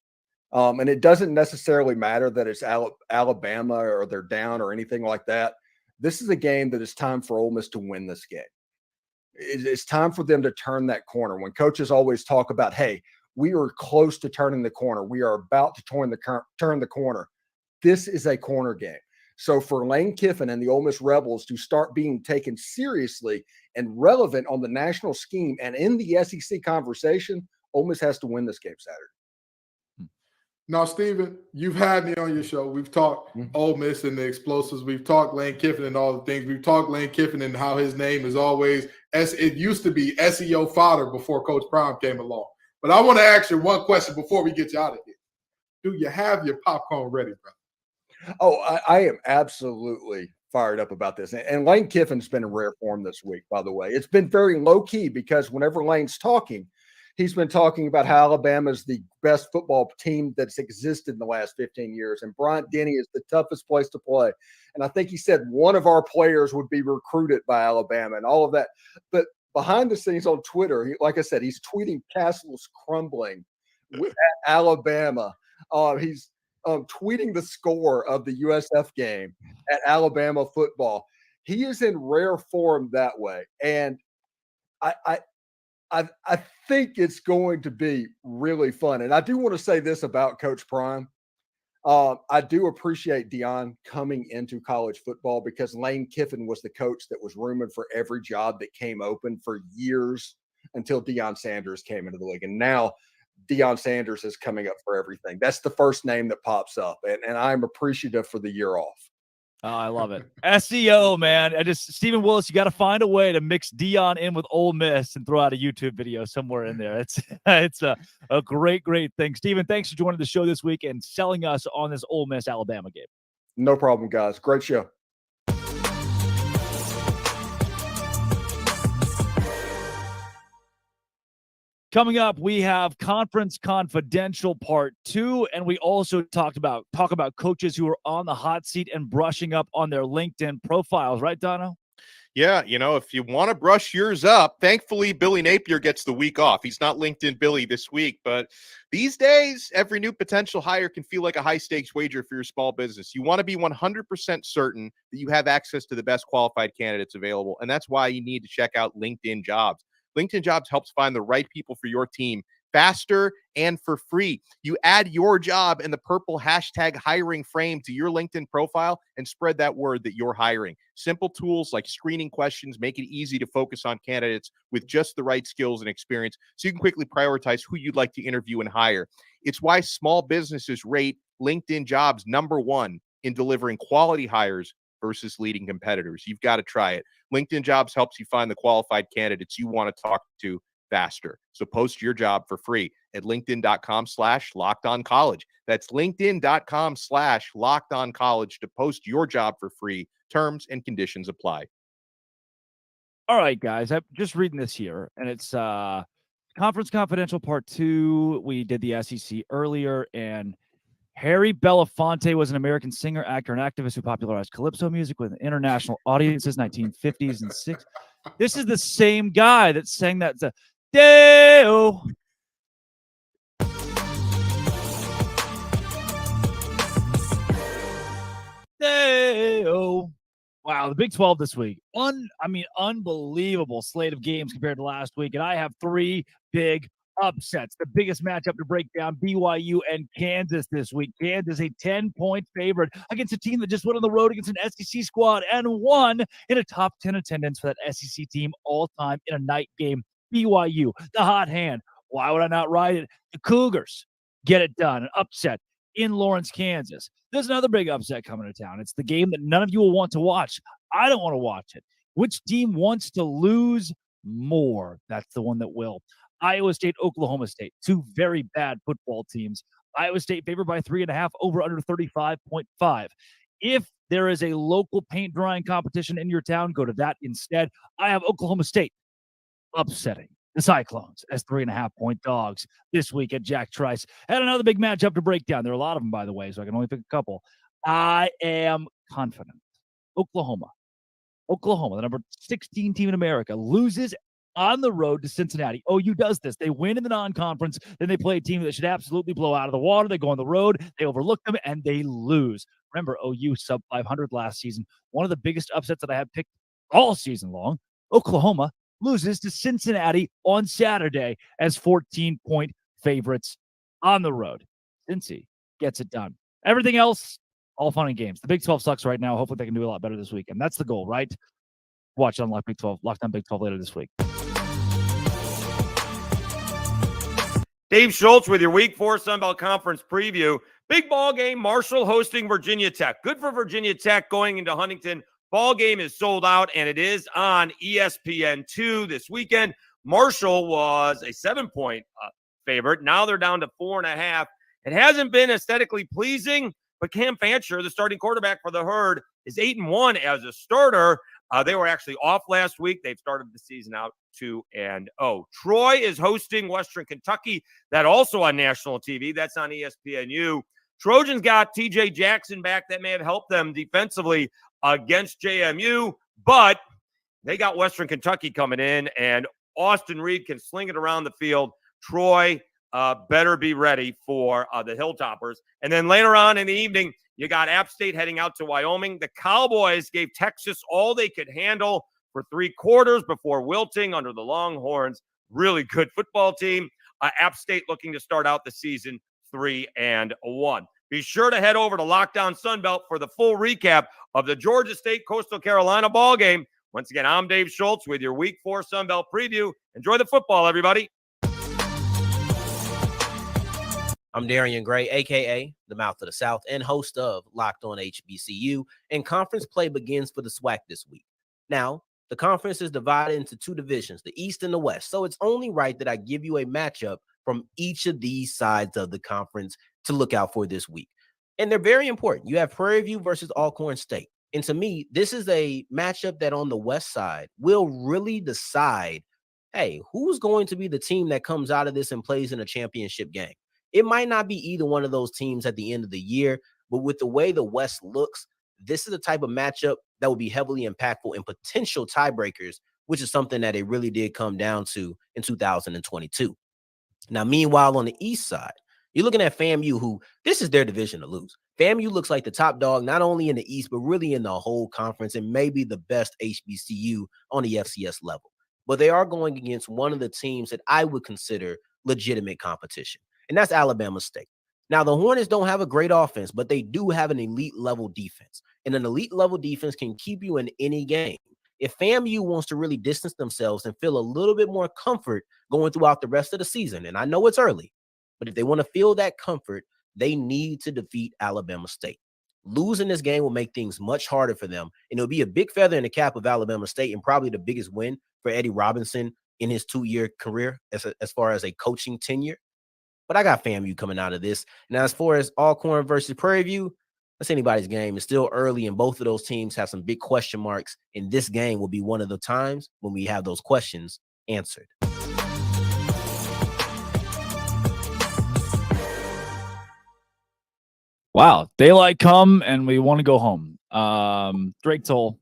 And it doesn't necessarily matter that it's Alabama or they're down or anything like that. This is a game that it's time for Ole Miss to win this game. It's time for them to turn that corner. When coaches always talk about, hey, we are close to turning the corner. We are about to turn the corner. This is a corner game. So for Lane Kiffin and the Ole Miss Rebels to start being taken seriously and relevant on the national scheme and in the SEC conversation, Ole Miss has to win this game Saturday. Now, Steven, you've had me on your show. We've talked Ole Miss and the explosives. We've talked Lane Kiffin and all the things. We've talked Lane Kiffin and how his name is always it used to be SEO fodder before Coach Prime came along. But I want to ask you one question before we get you out of here. Do you have your popcorn ready, brother? Oh, I am absolutely fired up about this. And Lane Kiffin's been in rare form this week, by the way. It's been very low key because whenever Lane's talking, he's been talking about how Alabama is the best football team that's existed in the last 15 years. And Bryant-Denny is the toughest place to play. And I think he said one of our players would be recruited by Alabama and all of that. But behind the scenes on Twitter, like I said, he's tweeting castles crumbling at Alabama. He's tweeting the score of the USF game at Alabama football. He is in rare form that way. And I think it's going to be really fun. And I do want to say this about Coach Prime. I do appreciate Deion coming into college football because Lane Kiffin was the coach that was rumored for every job that came open for years until Deion Sanders came into the league. And now Deion Sanders is coming up for everything. That's the first name that pops up. And I'm appreciative for the year off. Oh, I love it. SEO, man. Stephen Willis, you got to find a way to mix Deion in with Ole Miss and throw out a YouTube video somewhere in there. It's a great thing. Stephen, thanks for joining the show this week and selling us on this Ole Miss Alabama game. No problem, guys. Great show. Coming up, we have Conference Confidential Part 2, and we also talk about coaches who are on the hot seat and brushing up on their LinkedIn profiles. Right, Dono? Yeah, if you want to brush yours up, thankfully, Billy Napier gets the week off. He's not LinkedIn Billy this week, but these days, every new potential hire can feel like a high-stakes wager for your small business. You want to be 100% certain that you have access to the best qualified candidates available, and that's why you need to check out LinkedIn Jobs. LinkedIn Jobs helps find the right people for your team faster and for free. You add your job and the purple hashtag hiring frame to your LinkedIn profile and spread that word that you're hiring. Simple tools like screening questions make it easy to focus on candidates with just the right skills and experience so you can quickly prioritize who you'd like to interview and hire. It's why small businesses rate LinkedIn Jobs #1 in delivering quality hires versus leading competitors. You've got to try it. LinkedIn Jobs helps you find the qualified candidates you want to talk to faster. So post your job for free at linkedin.com/lockedoncollege. That's linkedin.com/lockedoncollege to post your job for free. Terms and conditions apply. All right, guys, I'm just reading this here, and it's Conference Confidential Part 2. We did the SEC earlier, and Harry Belafonte was an American singer, actor, and activist who popularized calypso music with international audiences, 1950s and 60s. This is the same guy that sang that Deo. Deo. Wow, the Big 12 this week. Unbelievable slate of games compared to last week, and I have 3 big upsets. The biggest matchup to break down, BYU and Kansas this week. Kansas, a 10-point favorite against a team that just went on the road against an SEC squad and won in a top 10 attendance for that SEC team all time in a night game. BYU, the hot hand. Why would I not ride it? The Cougars get it done. An upset in Lawrence, Kansas. There's another big upset coming to town. It's the game that none of you will want to watch. I don't want to watch it. Which team wants to lose more? That's the one that will. Iowa State, Oklahoma State, 2 very bad football teams. Iowa State favored by 3.5, over under 35.5. If there is a local paint drying competition in your town, go to that instead. I have Oklahoma State upsetting the Cyclones as 3.5-point dogs this week at Jack Trice. And another big matchup to break down. There are a lot of them, by the way, so I can only pick a couple. I am confident. Oklahoma, the number 16 team in America, loses on the road to Cincinnati. OU does this. They win in the non-conference, then they play a team that should absolutely blow out of the water. They go on the road, they overlook them, and they lose. Remember, OU sub 500 last season. One of the biggest upsets that I have picked all season long. Oklahoma loses to Cincinnati on Saturday as 14-point favorites on the road. Cincy gets it done. Everything else, all fun and games. The Big 12 sucks right now. Hopefully they can do a lot better this weekend. That's the goal, right? Watch on Locked on Big 12 later this week. Dave Schultz with your Week 4 Sun Belt Conference preview. Big ball game, Marshall hosting Virginia Tech. Good for Virginia Tech going into Huntington. Ball game is sold out, and it is on ESPN2 this weekend. Marshall was a 7-point favorite. Now they're down to 4.5. It hasn't been aesthetically pleasing, but Cam Fancher, the starting quarterback for the Herd, is 8-1 as a starter. They were actually off last week. They've started the season out 2-0. Troy is hosting Western Kentucky. That also on national TV. That's on ESPNU. Trojans got TJ Jackson back. That may have helped them defensively against JMU, but they got Western Kentucky coming in, and Austin Reed can sling it around the field. Troy better be ready for the Hilltoppers. And then later on in the evening, you got App State heading out to Wyoming. The Cowboys gave Texas all they could handle for 3 quarters before wilting under the Longhorns. Really good football team. App State looking to start out the season 3-1. Be sure to head over to Locked On Sunbelt for the full recap of the Georgia State Coastal Carolina ball game. Once again, I'm Dave Schultz with your Week 4 Sunbelt preview. Enjoy the football, everybody. I'm Darian Gray, a.k.a. the Mouth of the South, and host of Locked On HBCU, and conference play begins for the SWAC this week. Now, the conference is divided into two divisions, the East and the West, so it's only right that I give you a matchup from each of these sides of the conference to look out for this week. And they're very important. You have Prairie View versus Alcorn State. And to me, this is a matchup that on the West side will really decide, hey, who's going to be the team that comes out of this and plays in a championship game? It might not be either one of those teams at the end of the year, but with the way the West looks, this is the type of matchup that will be heavily impactful in potential tiebreakers, which is something that it really did come down to in 2022. Now, meanwhile, on the East side, you're looking at FAMU, who this is their division to lose. FAMU looks like the top dog, not only in the East, but really in the whole conference, and maybe the best HBCU on the FCS level. But they are going against one of the teams that I would consider legitimate competition, and that's Alabama State. Now, the Hornets don't have a great offense, but they do have an elite level defense, and an elite level defense can keep you in any game. If FAMU wants to really distance themselves and feel a little bit more comfort going throughout the rest of the season, and I know it's early, but if they want to feel that comfort, they need to defeat Alabama State. Losing this game will make things much harder for them, and it'll be a big feather in the cap of Alabama State and probably the biggest win for Eddie Robinson in his 2-year career as far as a coaching tenure. But I got FAMU coming out of this. Now, as far as Alcorn versus Prairie View, that's anybody's game. It's still early, and both of those teams have some big question marks, and this game will be one of the times when we have those questions answered. Wow. Daylight come and we want to go home. Drake Toll,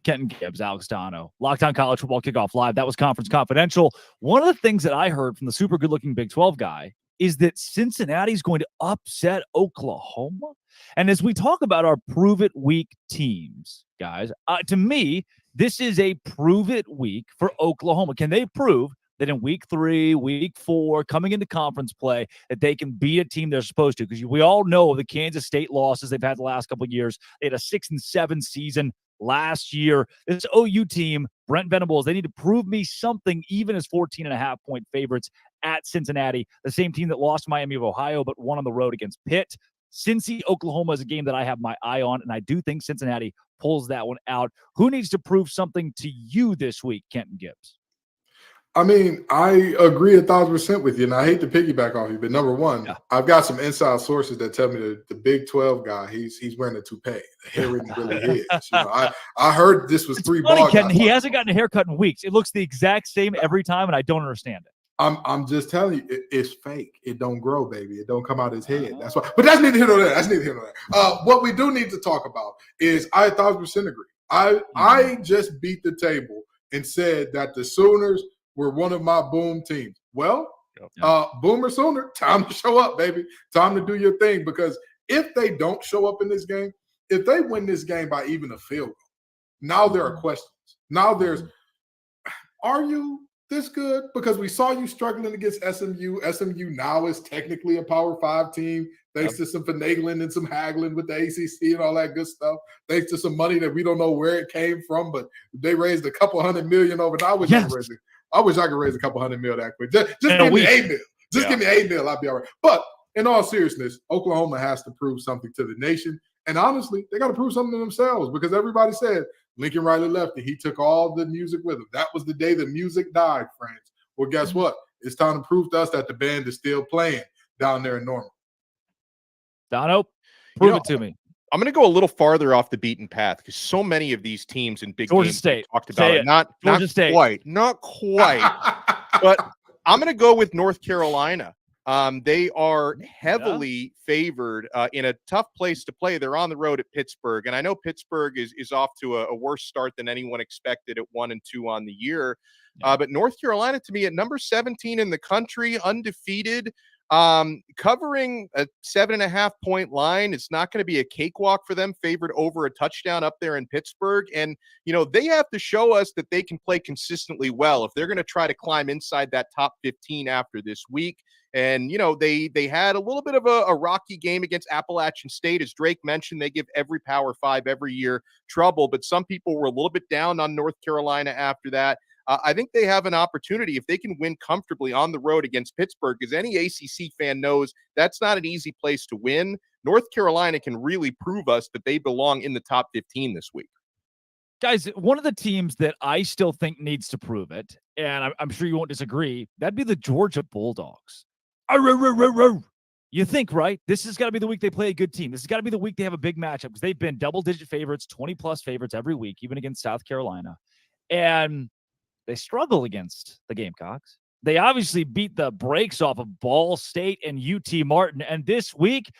Kenton Gibbs, Alex Dono, Locked On College Football Kickoff Live. That was Conference Confidential. One of the things that I heard from the super good-looking Big 12 guy is that Cincinnati's going to upset Oklahoma. And as we talk about our prove-it week teams, guys, to me, this is a prove-it week for Oklahoma. Can they prove that in week 3, week 4, coming into conference play, that they can beat a team they're supposed to? Because we all know the Kansas State losses they've had the last couple of years. They had a 6-7 season last year. This OU team, Brent Venables, they need to prove me something, even as 14.5-point favorites at Cincinnati, the same team that lost Miami of Ohio but won on the road against Pitt. Cincy, Oklahoma is a game that I have my eye on, and I do think Cincinnati pulls that one out. Who needs to prove something to you this week, Kenton Gibbs? I mean, I agree 1,000% with you, and I hate to piggyback off you, but number one, I've got some inside sources that tell me that the Big 12 guy, he's wearing a toupee. The hair really is. You know, I heard this was three ball guys. He hasn't gotten a haircut in weeks. It looks the exact same every time, and I don't understand it. I'm just telling you, it's fake. It don't grow, baby. It don't come out his head. That's why. But that's neither here nor there. That's neither here nor there. What we do need to talk about is I 1,000% agree. I just beat the table and said that the Sooners were one of my boom teams. Well, Boomer Sooner, time to show up, baby. Time to do your thing, because if they don't show up in this game, if they win this game by even a field goal, now there are questions. Now there's, are you this good? Because we saw you struggling against SMU. SMU now is technically a Power 5 team, thanks to some finagling and some haggling with the ACC and all that good stuff, thanks to some money that we don't know where it came from, but they raised a couple $100 million over. I wish I could raise a couple $100 million that quick. Just give me $8 million. Just give me $8 million. I'll be all right. But in all seriousness, Oklahoma has to prove something to the nation. And honestly, they got to prove something to themselves, because everybody said Lincoln Riley left and he took all the music with him. That was the day the music died, friends. Well, guess what? It's time to prove to us that the band is still playing down there in Norman. Dono, prove it to me. I'm going to go a little farther off the beaten path, because so many of these teams in big Georgia games State talked about it. Not quite. But I'm going to go with North Carolina. They are heavily favored in a tough place to play. They're on the road at Pittsburgh, and I know Pittsburgh is off to a worse start than anyone expected at 1-2 on the year. But North Carolina, to me, at number 17 in the country, undefeated. Covering a 7.5-point line, it's not going to be a cakewalk for them, favored over a touchdown up there in Pittsburgh. And, they have to show us that they can play consistently well if they're going to try to climb inside that top 15 after this week. And, they had a little bit of a rocky game against Appalachian State. As Drake mentioned, they give every Power 5 every year trouble, but some people were a little bit down on North Carolina after that. I think they have an opportunity if they can win comfortably on the road against Pittsburgh, because any ACC fan knows that's not an easy place to win. North Carolina can really prove us that they belong in the top 15 this week. Guys, one of the teams that I still think needs to prove it, and I'm sure you won't disagree, that'd be the Georgia Bulldogs. You think, right? This has got to be the week they play a good team. This has got to be the week they have a big matchup, because they've been double-digit favorites, 20-plus favorites every week, even against South Carolina. And they struggle against the Gamecocks. They obviously beat the brakes off of Ball State and UT Martin. And this week,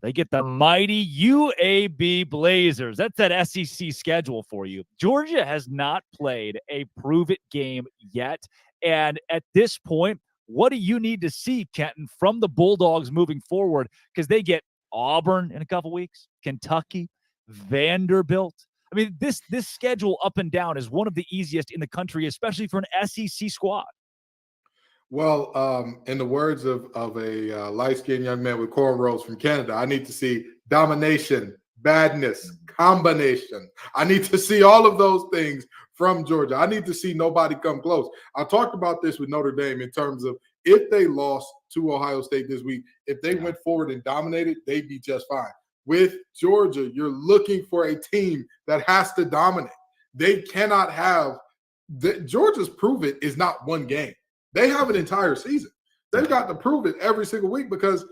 they get the mighty UAB Blazers. That's that SEC schedule for you. Georgia has not played a prove-it game yet. And at this point, what do you need to see, Kenton, from the Bulldogs moving forward? Because they get Auburn in a couple weeks, Kentucky, Vanderbilt. I mean, this schedule up and down is one of the easiest in the country, especially for an SEC squad. Well, in the words of a light-skinned young man with cornrows from Canada, I need to see domination, badness, combination. I need to see all of those things from Georgia. I need to see nobody come close. I talked about this with Notre Dame in terms of if they lost to Ohio State this week, if they went forward and dominated, they'd be just fine. With Georgia, you're looking for a team that has to dominate. They cannot have Georgia's prove it is not one game. They have an entire season. They've got to prove it every single week, because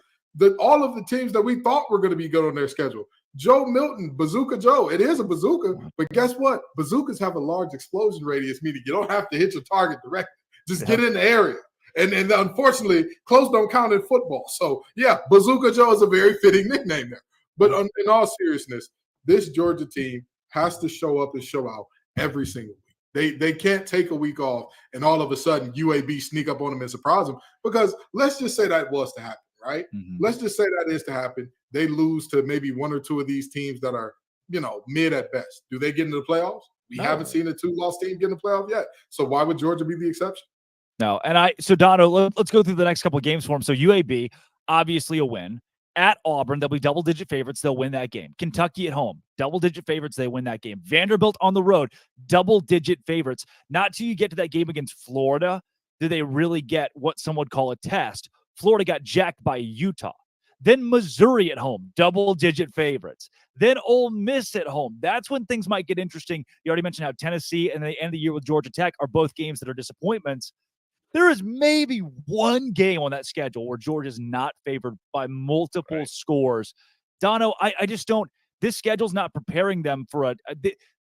all of the teams that we thought were going to be good on their schedule. Joe Milton, Bazooka Joe. It is a bazooka, but guess what? Bazookas have a large explosion radius, meaning you don't have to hit your target directly. Just get in the area. And unfortunately, close don't count in football. So, yeah, Bazooka Joe is a very fitting nickname there. But in all seriousness, this Georgia team has to show up and show out every single week. They can't take a week off and all of a sudden UAB sneak up on them and surprise them, because let's just say that was to happen, right? Mm-hmm. Let's just say that is to happen. They lose to maybe one or two of these teams that are, mid at best. Do they get into the playoffs? We haven't seen a two-loss team get in the playoff yet. So why would Georgia be the exception? No. So Dono, let's go through the next couple of games for them. So UAB, obviously a win. At Auburn, they'll be double-digit favorites. They'll win that game. Kentucky at home, double-digit favorites. They win that game. Vanderbilt on the road, double-digit favorites. Not till you get to that game against Florida do they really get what some would call a test. Florida got jacked by Utah. Then Missouri at home, double-digit favorites. Then Ole Miss at home. That's when things might get interesting. You already mentioned how Tennessee and the end of the year with Georgia Tech are both games that are disappointments. There is maybe one game on that schedule where Georgia's not favored by multiple scores. Dono, I just don't. This schedule's not preparing them for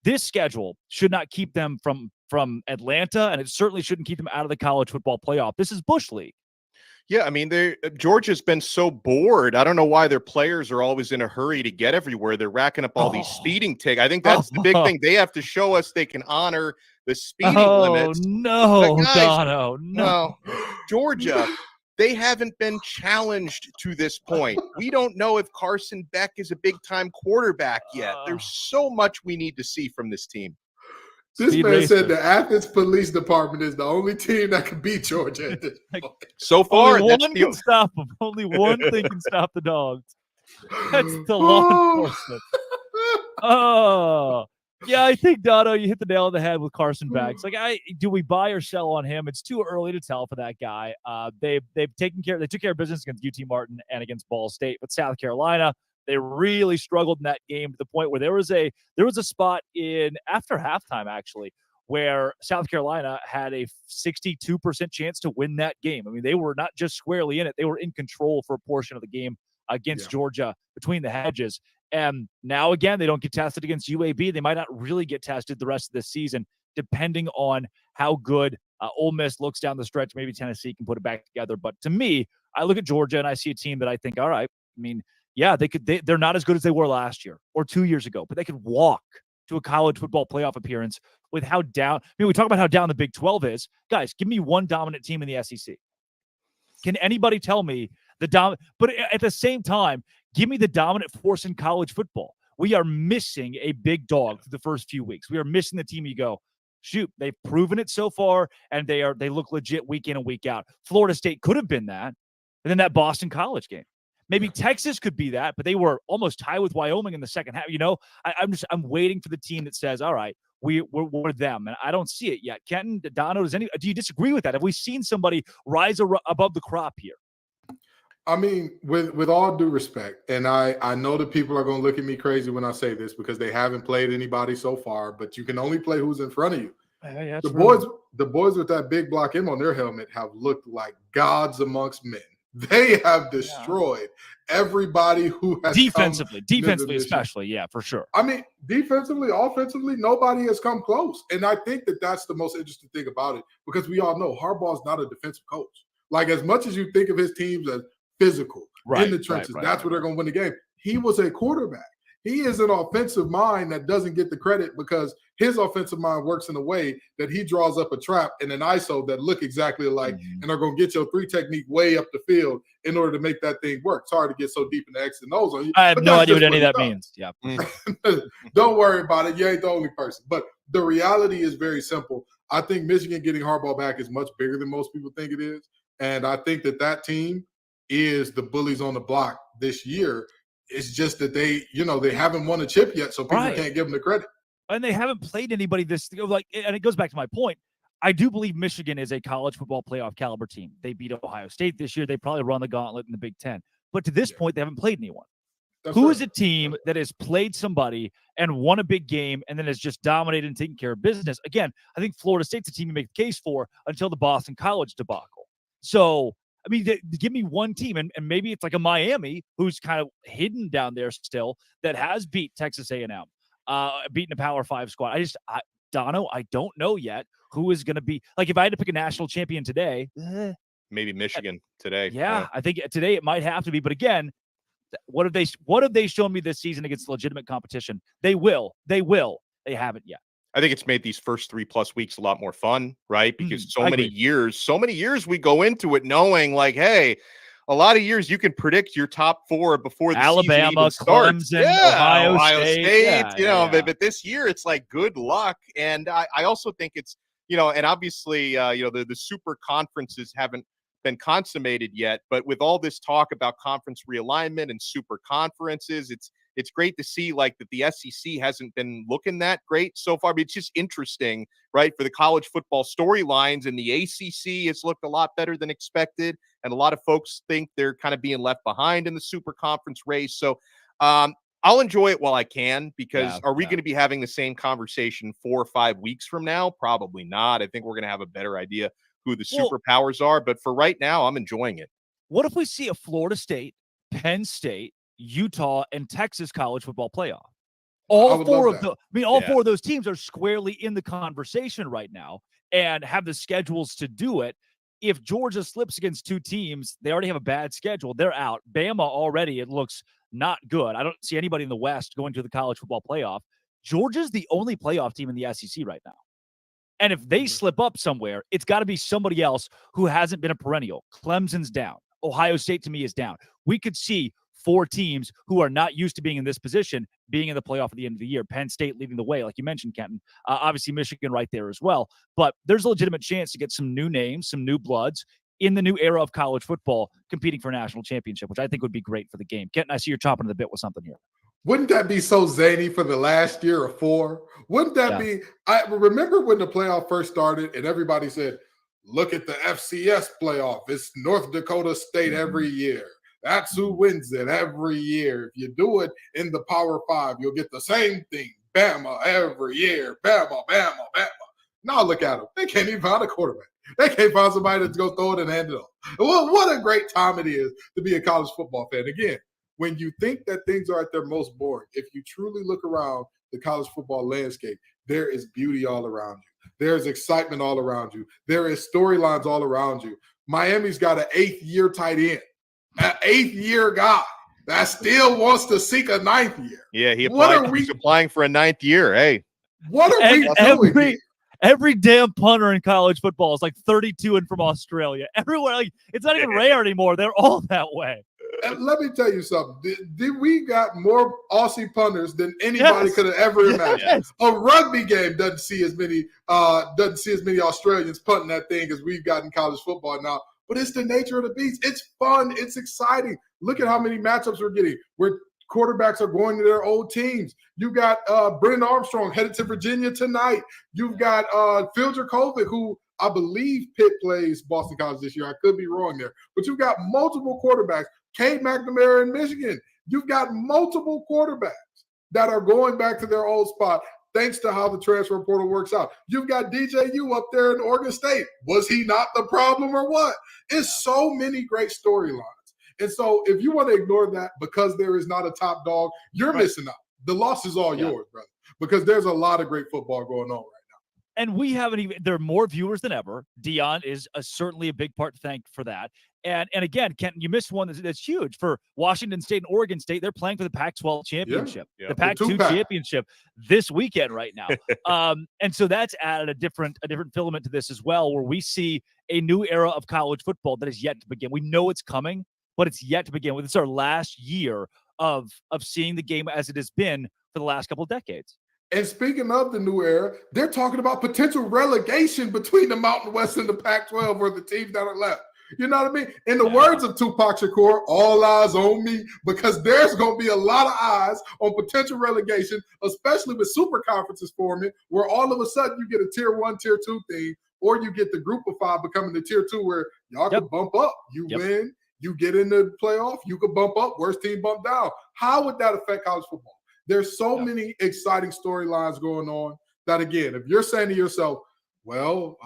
this schedule should not keep them from Atlanta, and it certainly shouldn't keep them out of the college football playoff. This is Bush League. Yeah, I mean, Georgia's been so bored. I don't know why their players are always in a hurry to get everywhere. They're racking up all these speeding tickets. I think that's the big thing. They have to show us they can honor the speeding limits. No, Dono, no. Georgia, they haven't been challenged to this point. We don't know if Carson Beck is a big-time quarterback yet. There's so much we need to see from this team. This man said the Athens Police Department is the only team that can beat Georgia at this point. So far, only one can stop them. Only one thing can stop the dogs. That's the law enforcement. Oh, yeah, I think, Dono, you hit the nail on the head with Carson Beck. It's like, do we buy or sell on him? It's too early to tell for that guy. They took care of business against UT Martin and against Ball State, but South Carolina, they really struggled in that game to the point where there was a spot after halftime, actually, where South Carolina had a 62% chance to win that game. I mean, they were not just squarely in it. They were in control for a portion of the game against Georgia between the hedges. And now, again, they don't get tested against UAB. They might not really get tested the rest of this season, depending on how good Ole Miss looks down the stretch. Maybe Tennessee can put it back together. But to me, I look at Georgia and I see a team that I think, all right, I mean, yeah, they're not as good as they were last year or 2 years ago, but they could walk to a college football playoff appearance with how down. I mean, we talk about how down the Big 12 is. Guys, give me one dominant team in the SEC. Can anybody tell me but at the same time, give me the dominant force in college football. We are missing a big dog for the first few weeks. We are missing the team you go, shoot, they've proven it so far, and they look legit week in and week out. Florida State could have been that, and then that Boston College game. Maybe Texas could be that, but they were almost tied with Wyoming in the second half. I'm waiting for the team that says, all right, we're them, and I don't see it yet. Kenton, Dono, do you disagree with that? Have we seen somebody rise above the crop here? I mean, with all due respect, and I know that people are going to look at me crazy when I say this because they haven't played anybody so far, but you can only play who's in front of you. Yeah, the boys with that big block M on their helmet have looked like gods amongst men. They have destroyed everybody who has defensively especially, yeah, for sure. I mean, defensively, offensively, nobody has come close. And I think that that's the most interesting thing about it, because we all know Harbaugh's not a defensive coach. Like, as much as you think of his teams as physical in the trenches, that's where they're going to win the game. He was a quarterback. He is an offensive mind that doesn't get the credit because his offensive mind works in a way that he draws up a trap and an ISO that look exactly alike and are going to get your 3 technique way up the field in order to make that thing work. It's hard to get so deep in the X and O's on you. I have no idea what any of that means. Yeah. Don't worry about it. You ain't the only person. But the reality is very simple. I think Michigan getting Harbaugh back is much bigger than most people think it is. And I think that team is the bullies on the block this year. It's just that they haven't won a chip yet, so people can't give them the credit. And they haven't played anybody and it goes back to my point. I do believe Michigan is a college football playoff caliber team. They beat Ohio State this year. They probably run the gauntlet in the Big Ten. But to this point, they haven't played anyone. Who is a team that has played somebody and won a big game and then has just dominated and taken care of business? Again, I think Florida State's a team you make the case for until the Boston College debacle. So, I mean, give me one team, and maybe it's like a Miami who's kind of hidden down there still that has beat Texas A&M, beaten a Power 5 squad. Dono, I don't know yet who is going to be. Like, if I had to pick a national champion today, maybe Michigan today. Yeah, I think today it might have to be. But again, what have they shown me this season against legitimate competition? They will. They haven't yet. I think it's made these first 3+ weeks a lot more fun, right? Because so many years we go into it knowing like, hey, a lot of years you can predict your top 4 before the Alabama, season even starts. Clemson, Ohio State. But this year it's like good luck. And I also think it's, and obviously, the super conferences haven't been consummated yet, but with all this talk about conference realignment and super conferences, it's great to see like that the SEC hasn't been looking that great so far. But it's just interesting, right? For the college football storylines, and the ACC has looked a lot better than expected. And a lot of folks think they're kind of being left behind in the super conference race. So I'll enjoy it while I can, because are we going to be having the same conversation 4 or 5 weeks from now? Probably not. I think we're going to have a better idea who the superpowers are. But for right now, I'm enjoying it. What if we see a Florida State, Penn State, Utah, and Texas college football playoff? All 4 of those teams are squarely in the conversation right now and have the schedules to do it. If Georgia slips against 2 teams, they already have a bad schedule. They're out. Bama already, it looks not good. I don't see anybody in the West going to the college football playoff. Georgia's the only playoff team in the SEC right now. And if they slip up somewhere, it's got to be somebody else who hasn't been a perennial. Clemson's down. Ohio State, to me, is down. We could see 4 teams who are not used to being in this position being in the playoff at the end of the year. Penn State leading the way, like you mentioned, Kenton. Obviously, Michigan right there as well. But there's a legitimate chance to get some new names, some new bloods in the new era of college football competing for a national championship, which I think would be great for the game. Kenton, I see you're chopping the bit with something here. Wouldn't that be so zany for the last year or 4? Wouldn't that be? I remember when the playoff first started and everybody said, look at the FCS playoff. It's North Dakota State every year. That's who wins it every year. If you do it in the Power 5, you'll get the same thing. Bama every year. Bama. Now look at them. They can't even find a quarterback. They can't find somebody to go throw it and hand it off. Well, what a great time it is to be a college football fan. Again, when you think that things are at their most boring, if you truly look around the college football landscape, there is beauty all around you. There's excitement all around you. There is storylines all around you. Miami's got an 8th-year tight end, an 8th-year guy that still wants to seek a 9th year. Yeah, he's applying for a 9th year. Hey. What are we doing here? Every damn punter in college football is like 32 and from Australia. Everywhere, like it's not even rare anymore. They're all that way. And let me tell you something. We got more Aussie punters than anybody could have ever imagined. Yes. A rugby game doesn't see as many Australians punting that thing as we've got in college football now. But it's the nature of the beast. It's fun. It's exciting. Look at how many matchups we're getting where quarterbacks are going to their old teams. You got Brennan Armstrong headed to Virginia tonight. You've got Phil Dracovic, who I believe Pitt plays Boston College this year. I could be wrong there. But you've got multiple quarterbacks. Cade McNamara in Michigan. You've got multiple quarterbacks that are going back to their old spot thanks to how the transfer portal works out. You've got DJU up there in Oregon State. Was he not the problem or what? It's so many great storylines. And so if you want to ignore that because there is not a top dog, you're missing out. The loss is all yours, brother, because there's a lot of great football going on right now. And we haven't even – there are more viewers than ever. Deion is certainly a big part to thank for that. And again, Kenton, you missed one that's huge. For Washington State and Oregon State, they're playing for the Pac-12 championship, the Pac-2 championship this weekend right now. And so that's added a different filament to this as well, where we see a new era of college football that is yet to begin. We know it's coming, but it's yet to begin. It's our last year of seeing the game as it has been for the last couple of decades. And speaking of the new era, they're talking about potential relegation between the Mountain West and the Pac-12 or the teams that are left. You know what I mean? In the words of Tupac Shakur, all eyes on me, because there's going to be a lot of eyes on potential relegation, especially with super conferences forming, where all of a sudden you get a tier 1, tier 2 thing, or you get the group of 5 becoming the tier 2 where y'all can bump up. You win, you get in the playoff, you could bump up, worst team bump down. How would that affect college football? There's so many exciting storylines going on that, again, if you're saying to yourself, well,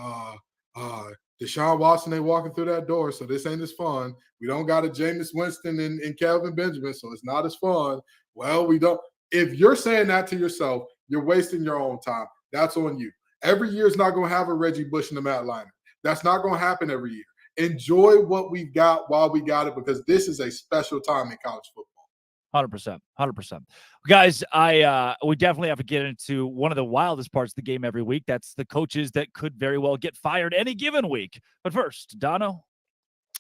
Deshaun Watson ain't walking through that door, so this ain't as fun. We don't got a Jameis Winston and Kelvin Benjamin, so it's not as fun. Well, we don't. If you're saying that to yourself, you're wasting your own time. That's on you. Every year is not going to have a Reggie Bush and a Matt Leinart. That's not going to happen every year. Enjoy what we've got while we got it, because this is a special time in college football. 100%. Guys, we definitely have to get into one of the wildest parts of the game every week. That's the coaches that could very well get fired any given week. But first, Dono.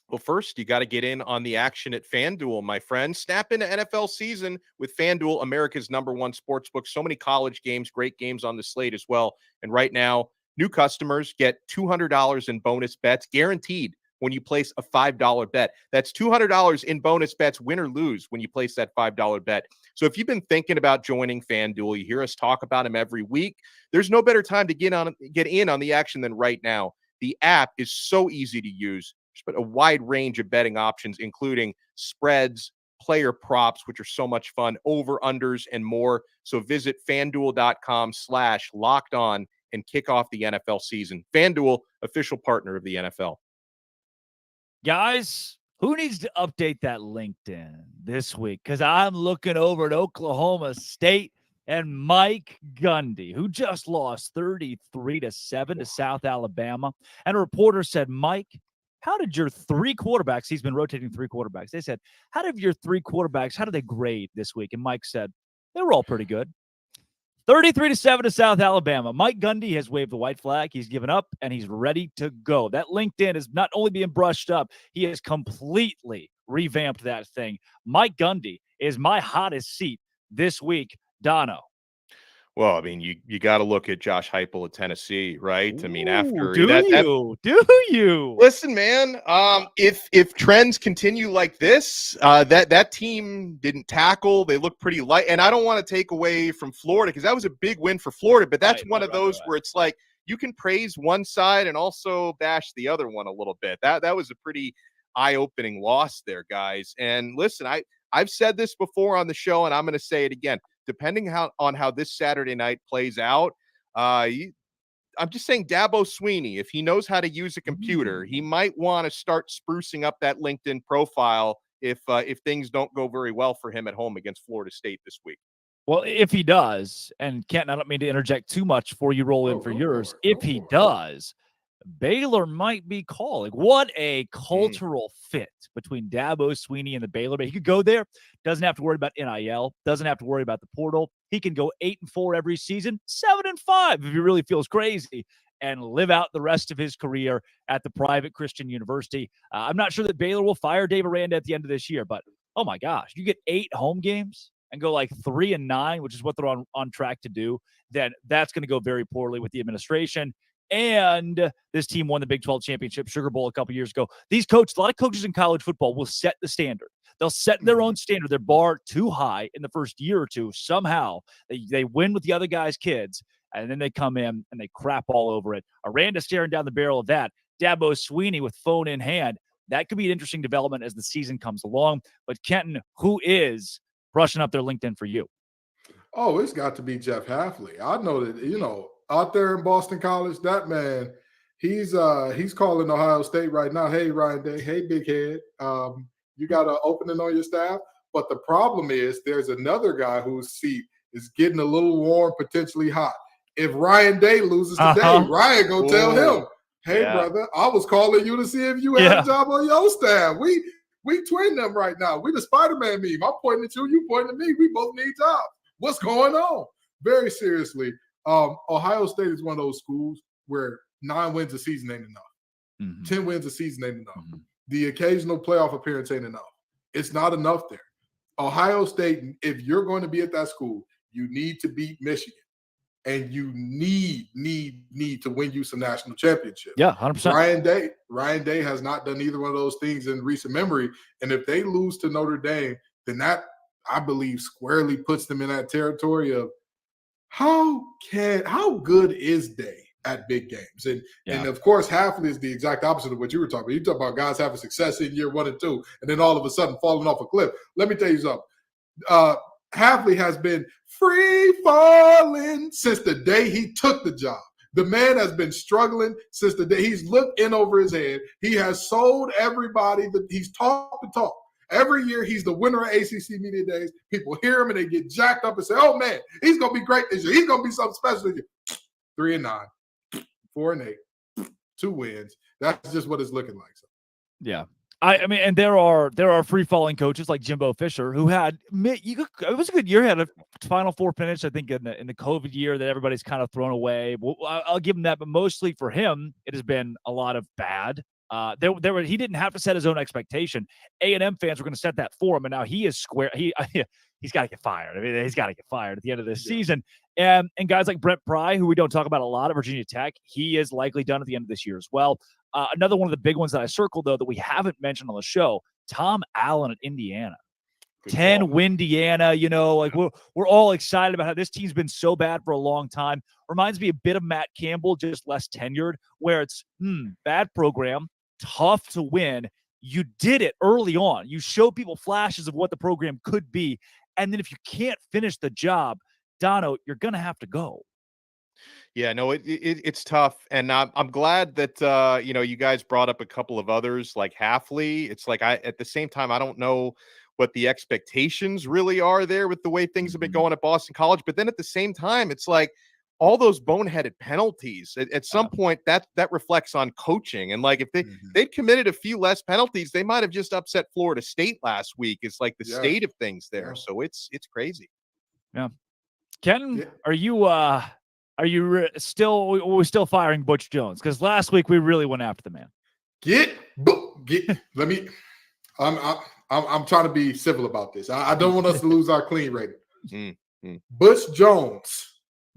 Well, first, you got to get in on the action at FanDuel, my friend. Snap into NFL season with FanDuel, America's #1 sportsbook. So many college games, great games on the slate as well. And right now, new customers get $200 in bonus bets guaranteed when you place a $5 bet. That's $200 in bonus bets, win or lose, when you place that $5 bet. So if you've been thinking about joining FanDuel, you hear us talk about them every week, there's no better time to get in on the action than right now. The app is so easy to use. There's a wide range of betting options, including spreads, player props, which are so much fun, over-unders, and more. So visit FanDuel.com/lockedon and kick off the NFL season. FanDuel, official partner of the NFL. Guys, who needs to update that LinkedIn this week? Because I'm looking over at Oklahoma State and Mike Gundy, who just lost 33-7 to South Alabama. And a reporter said, Mike, how did your 3 quarterbacks, he's been rotating 3 quarterbacks. They said, how did your 3 quarterbacks, how did they grade this week? And Mike said, they were all pretty good. 33-7 to South Alabama. Mike Gundy has waved the white flag. He's given up, and he's ready to go. That LinkedIn is not only being brushed up, he has completely revamped that thing. Mike Gundy is my hottest seat this week. Dono. Well, I mean, you got to look at Josh Heupel at Tennessee, right? I mean, after do you? Listen, man, if trends continue like this, that team didn't tackle. They look pretty light, and I don't want to take away from Florida because that was a big win for Florida. But that's one of those where it's like you can praise one side and also bash the other one a little bit. That was a pretty eye-opening loss there, guys. And listen, I've said this before on the show, and I'm going to say it again. Depending on how this Saturday night plays out, I'm just saying Dabo Swinney, if he knows how to use a computer, he might want to start sprucing up that LinkedIn profile if things don't go very well for him at home against Florida State this week. Well, if he does, and Kenton, I don't mean to interject too much before you roll in for yours. If he does, Baylor might be calling. What a cultural fit between Dabo Swinney and the Baylor. But he could go there, doesn't have to worry about NIL, doesn't have to worry about the portal. He can go 8-4 every season, 7-5 if he really feels crazy, and live out the rest of his career at the private Christian university. I'm not sure that Baylor will fire Dave Aranda at the end of this year, but oh my gosh, you get 8 home games and go like 3-9, which is what they're on track to do, then that's going to go very poorly with the administration. And this team won the Big 12 championship Sugar Bowl a couple years ago. A lot of coaches in college football will set the standard. They'll set their own standard, their bar too high in the first year or two. Somehow they win with the other guys' kids, and then they come in and they crap all over it. Aranda staring down the barrel of that. Dabo Sweeney with phone in hand. That could be an interesting development as the season comes along. But Kenton, who is brushing up their LinkedIn for you? Oh, it's got to be Jeff Hafley. I know that, out there in Boston College, that man, he's calling Ohio State right now. Hey, Ryan Day. Hey, big head. You got an opening on your staff. But the problem is there's another guy whose seat is getting a little warm, potentially hot. If Ryan Day loses today, Ryan go tell him, hey, brother, I was calling you to see if you had a job on your staff. We twin them right now. We the Spider-Man meme. I'm pointing at you, you pointing at me. We both need jobs. What's going on? Very seriously, Ohio State is one of those schools where 9 wins a season ain't enough. 10 wins a season ain't enough. The occasional playoff appearance ain't enough. It's not enough there. Ohio State, if you're going to be at that school, you need to beat Michigan. And you need to win you some national championships. Yeah, 100%. Ryan Day has not done either one of those things in recent memory. And if they lose to Notre Dame, then that, I believe, squarely puts them in that territory of how good is Day at big games? And of course, Hafley is the exact opposite of what you were talking about. You talk about guys having success in year 1 and 2, and then all of a sudden falling off a cliff. Let me tell you something. Hafley has been free falling since the day he took the job. The man has been struggling since the day he's looked in over his head. He has sold everybody that he's talked the talk. Every year he's the winner of ACC Media Days. People hear him and they get jacked up and say, oh man, he's going to be great this year. He's going to be something special this year. 3-9, 4-8, 2 wins. That's just what it's looking like. So. Yeah. I mean, and there are free falling coaches like Jimbo Fisher who had it was a good year. He had a Final Four finish, I think, in the COVID year that everybody's kind of thrown away. Well, I'll give him that, but mostly for him, it has been a lot of bad. He didn't have to set his own expectation. A&M fans were going to set that for him, and now he is square. He's got to get fired. I mean, he's got to get fired at the end of this season. And guys like Brent Pry, who we don't talk about a lot at Virginia Tech, he is likely done at the end of this year as well. Another one of the big ones that I circled, though, that we haven't mentioned on the show, Tom Allen at Indiana. 10-win Indiana, we're all excited about how this team's been so bad for a long time. Reminds me a bit of Matt Campbell, just less tenured, where it's bad program, tough to win. You did it early on. You show people flashes of what the program could be. And then if you can't finish the job, Dono, you're going to have to go. Yeah, no, it's tough. And I'm glad that, you guys brought up a couple of others like Hafley. It's like at the same time, I don't know what the expectations really are there with the way things have been going at Boston College. But then at the same time, it's like all those boneheaded penalties at some point that reflects on coaching. And like if they'd committed a few less penalties, they might have just upset Florida State last week. It's like the state of things there. Yeah. So it's crazy. Yeah. Ken, are you still firing Butch Jones? Because last week we really went after the man. Let me. I'm trying to be civil about this. I don't want us to lose our clean rating. Butch Jones,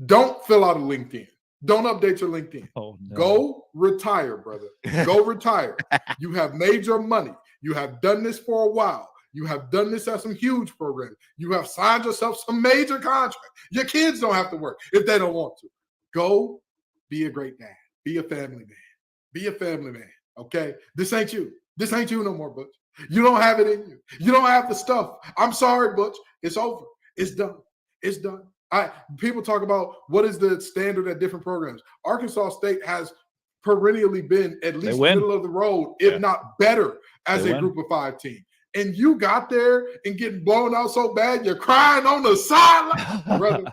don't fill out a LinkedIn. Don't update your LinkedIn. Oh, no. Go retire, brother. Go retire. You have made your money. You have done this for a while. You have done this at some huge programs. You have signed yourself some major contract. Your kids don't have to work if they don't want to. Go be a great dad. Be a family man. Be a family man, okay? This ain't you. This ain't you no more, Butch. You don't have it in you. You don't have the stuff. I'm sorry, Butch. It's over. It's done. It's done. People talk about what is the standard at different programs. Arkansas State has perennially been at least middle of the road, if not better, as a group of 5 team. And you got there and getting blown out so bad, you're crying on the sideline. Brother,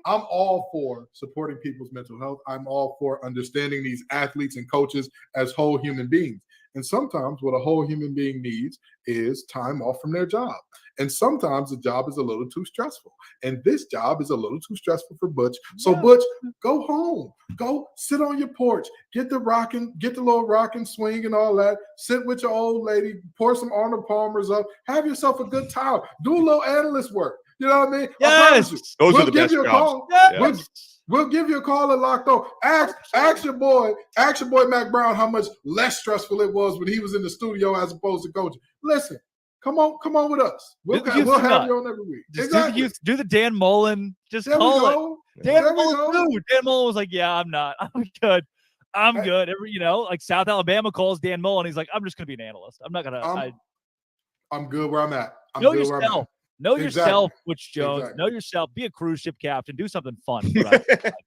I'm all for supporting people's mental health. I'm all for understanding these athletes and coaches as whole human beings. And sometimes what a whole human being needs is time off from their job. And sometimes the job is a little too stressful. And this job is a little too stressful for Butch. So Butch, go home. Go sit on your porch. Get the little rocking swing and all that. Sit with your old lady. Pour some Arnold Palmers up. Have yourself a good time. Do a little analyst work. You know what I mean? Yes. I promise you. Those are the best jobs. Call. We'll give you a call at Locked On. Ask your boy Mac Brown how much less stressful it was when he was in the studio as opposed to coaching. Listen, come on with us. We'll have you on every week. Exactly. Do the Dan Mullen. Just call it. Dan Mullen was like, "Yeah, I'm not. I'm good. I'm good." Like South Alabama calls Dan Mullen. He's like, "I'm just going to be an analyst. I'm not going to." I'm good where I'm at. Know yourself. Know yourself, Butch Jones. Exactly. Know yourself. Be a cruise ship captain. Do something fun.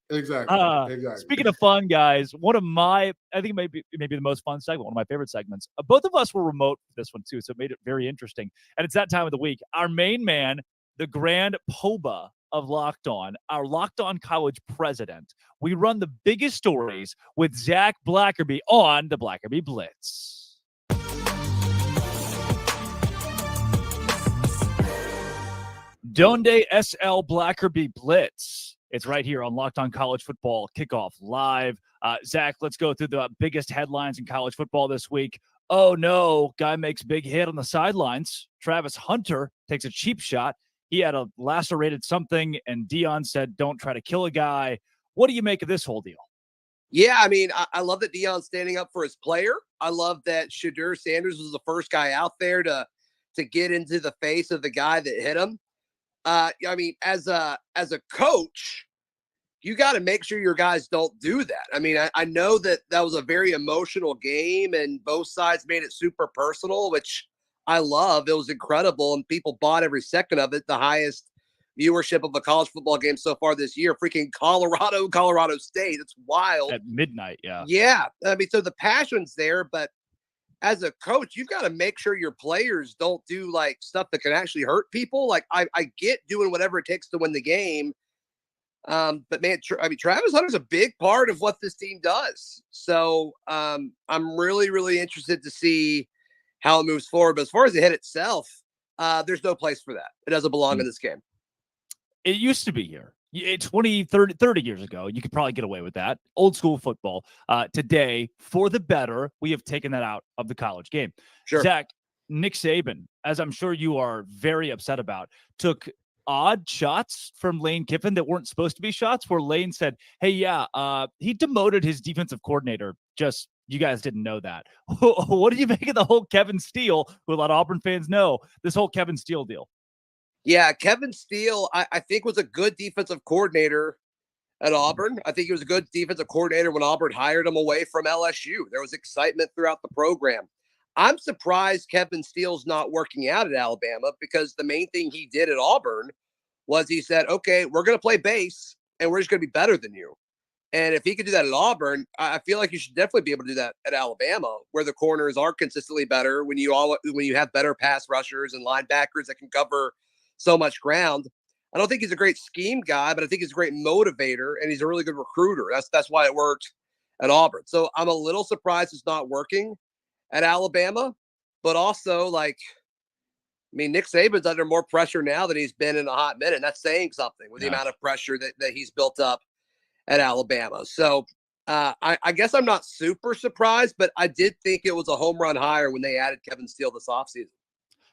Exactly. Speaking of fun, guys, one of my, I think maybe the most fun segment, one of my favorite segments. Both of us were remote for this one too, so it made it very interesting. And it's that time of the week. Our main man, the grand poba of Locked On, our Locked On College president. We run the biggest stories with Zach Blackerby on the Blackerby Blitz. Donde SL Blackerby Blitz. It's right here on Locked On College Football Kickoff Live. Zach, let's go through the biggest headlines in college football this week. Oh, no. Guy makes big hit on the sidelines. Travis Hunter takes a cheap shot. He had a lacerated something, and Deion said, don't try to kill a guy. What do you make of this whole deal? Yeah, I mean, I love that Deion's standing up for his player. I love that Deion Sanders was the first guy out there to get into the face of the guy that hit him. I mean, as a coach, you got to make sure your guys don't do that. I mean, I know that was a very emotional game and both sides made it super personal, which I love. It was incredible and people bought every second of it. The highest viewership of a college football game so far this year, freaking Colorado State. It's wild. At midnight, yeah. Yeah. I mean, so the passion's there, but as a coach, you've got to make sure your players don't do like stuff that can actually hurt people. Like I get doing whatever it takes to win the game. But man, Travis Hunter's a big part of what this team does. So I'm really, really interested to see how it moves forward. But as far as the hit itself, there's no place for that. It doesn't belong in this game. It used to be here. 20, 30 years ago, you could probably get away with that. Old school football. Today, for the better, we have taken that out of the college game. Sure. Zach, Nick Saban, as I'm sure you are very upset about, took odd shots from Lane Kiffin that weren't supposed to be shots, where Lane said, hey, he demoted his defensive coordinator. Just, you guys didn't know that. What do you make of the whole Kevin Steele, who a lot of Auburn fans know, this whole Kevin Steele deal? Yeah, Kevin Steele, I think, was a good defensive coordinator at Auburn. I think he was a good defensive coordinator when Auburn hired him away from LSU. There was excitement throughout the program. I'm surprised Kevin Steele's not working out at Alabama, because the main thing he did at Auburn was he said, okay, we're going to play base and we're just going to be better than you. And if he could do that at Auburn, I feel like you should definitely be able to do that at Alabama, where the corners are consistently better, when you have better pass rushers and linebackers that can cover so much ground. I don't think he's a great scheme guy, but I think he's a great motivator and he's a really good recruiter. That's why it worked at Auburn. So I'm a little surprised it's not working at Alabama, but also Nick Saban's under more pressure now than he's been in a hot minute. And that's saying something with the amount of pressure that he's built up at Alabama. So I guess I'm not super surprised, but I did think it was a home run hire when they added Kevin Steele this offseason.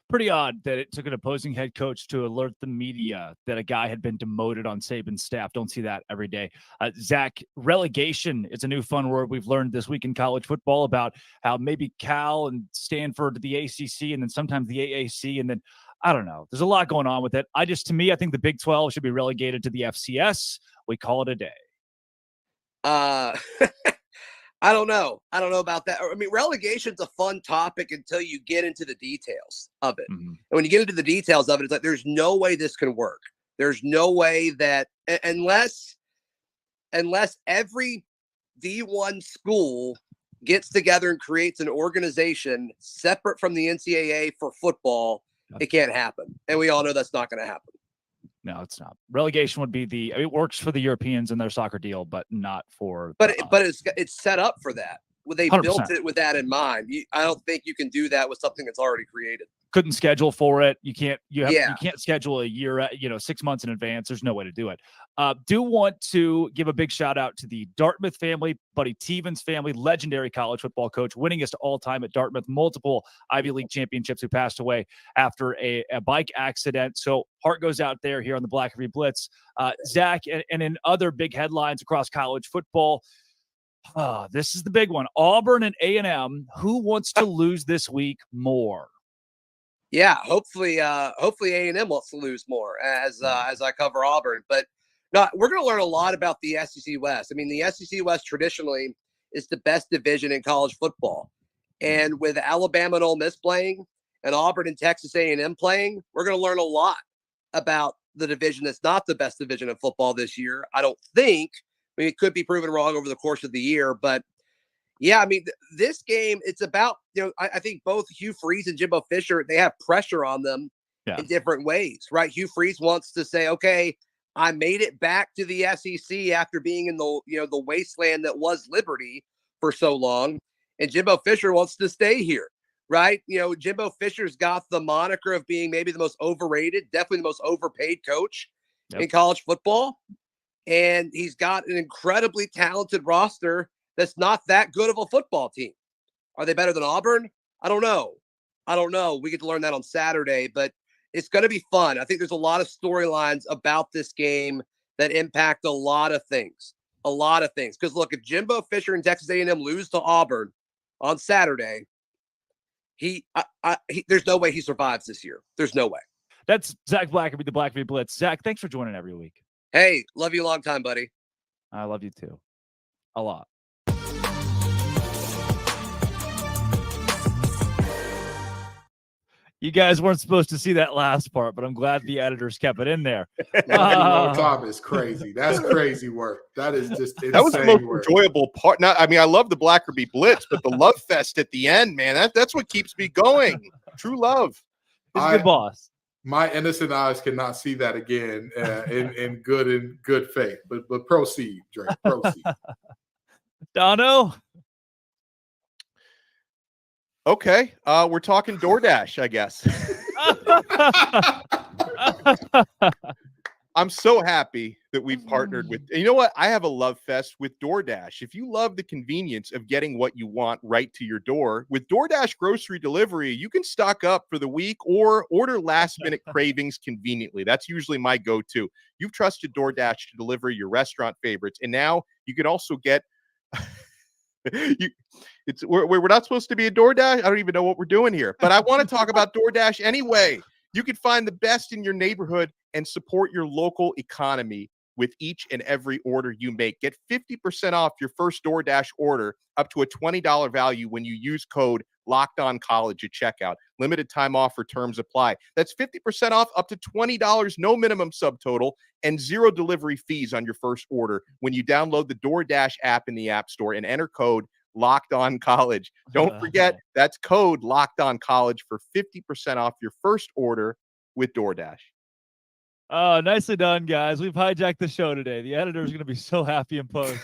Pretty odd that it took an opposing head coach to alert the media that a guy had been demoted on Saban's staff. Don't see that every day. Zach, relegation is a new fun word we've learned this week in college football, about how maybe Cal and Stanford, the ACC, and then sometimes the AAC, and then I don't know. There's a lot going on with it. I think the Big 12 should be relegated to the FCS. We call it a day. I don't know about that. I mean, relegation's a fun topic until you get into the details of it. Mm-hmm. And when you get into the details of it, it's like, there's no way this can work. There's no way that unless every D1 school gets together and creates an organization separate from the NCAA for football, it can't happen. And we all know that's not going to happen. No, it's not. Relegation would be it works for the Europeans in their soccer deal, but not for. But it's set up for that. Well, they 100%. built it with that in mind. I don't think you can do that with something that's already created. Couldn't schedule for it. You can't. You Yeah. can't schedule a year. 6 months in advance. There's no way to do it. Do want to give a big shout out to the Dartmouth family, Buddy Tevens family, legendary college football coach, winningest all time at Dartmouth, multiple Ivy League championships, who passed away after a bike accident. So heart goes out there here on the Black Review Blitz. Zach, and in other big headlines across college football. This is the big one. Auburn and A&M. Who wants to lose this week more? Yeah, hopefully A&M wants to lose more as I cover Auburn. But no, we're going to learn a lot about the SEC West. I mean, the SEC West traditionally is the best division in college football. And with Alabama and Ole Miss playing and Auburn and Texas A&M playing, we're going to learn a lot about the division that's not the best division in football this year. I don't think. I mean, it could be proven wrong over the course of the year, but yeah, I mean, this game, it's about, I think both Hugh Freeze and Jimbo Fisher, they have pressure on them in different ways, right? Hugh Freeze wants to say, okay, I made it back to the SEC after being in the wasteland that was Liberty for so long. And Jimbo Fisher wants to stay here, right? Jimbo Fisher's got the moniker of being maybe the most overrated, definitely the most overpaid coach in college football. And he's got an incredibly talented roster that's not that good of a football team. Are they better than Auburn? I don't know. We get to learn that on Saturday, but it's going to be fun. I think there's a lot of storylines about this game that impact a lot of things. Because look, if Jimbo Fisher and Texas A&M lose to Auburn on Saturday, there's no way he survives this year. There's no way. That's Zach Blackerby, the Black Review Blitz. Zach, thanks for joining every week. Hey, love you a long time, buddy. I love you too. A lot. You guys weren't supposed to see that last part, but I'm glad the editors kept it in there. Long time is crazy. That's crazy work. That is just insane. That was the most work. enjoyable part. Now, I mean, I love the Blackerby Blitz, but the love fest at the end, man, that's what keeps me going. True love. He's a good boss. My innocent eyes cannot see that again in good faith. But proceed, Drake. Proceed. Dono. Okay, we're talking DoorDash, I guess. I'm so happy that we've partnered with, you know what? I have a love fest with DoorDash. If you love the convenience of getting what you want right to your door, with DoorDash grocery delivery, you can stock up for the week or order last minute cravings conveniently. That's usually my go-to. You've trusted DoorDash to deliver your restaurant favorites, and now you can also get we're not supposed to be a DoorDash. I don't even know what we're doing here, but I want to talk about DoorDash anyway. You can find the best in your neighborhood and support your local economy with each and every order you make. Get 50% off your first DoorDash order up to a $20 value when you use code LOCKEDONCOLLEGE at checkout. Limited time offer, terms apply. That's 50% off up to $20, no minimum subtotal, and zero delivery fees on your first order when you download the DoorDash app in the App Store and enter code LOCKEDONCOLLEGE. Don't forget, that's code LOCKEDONCOLLEGE for 50% off your first order with DoorDash. Oh, nicely done, guys. We've hijacked the show today. The editor is going to be so happy in post.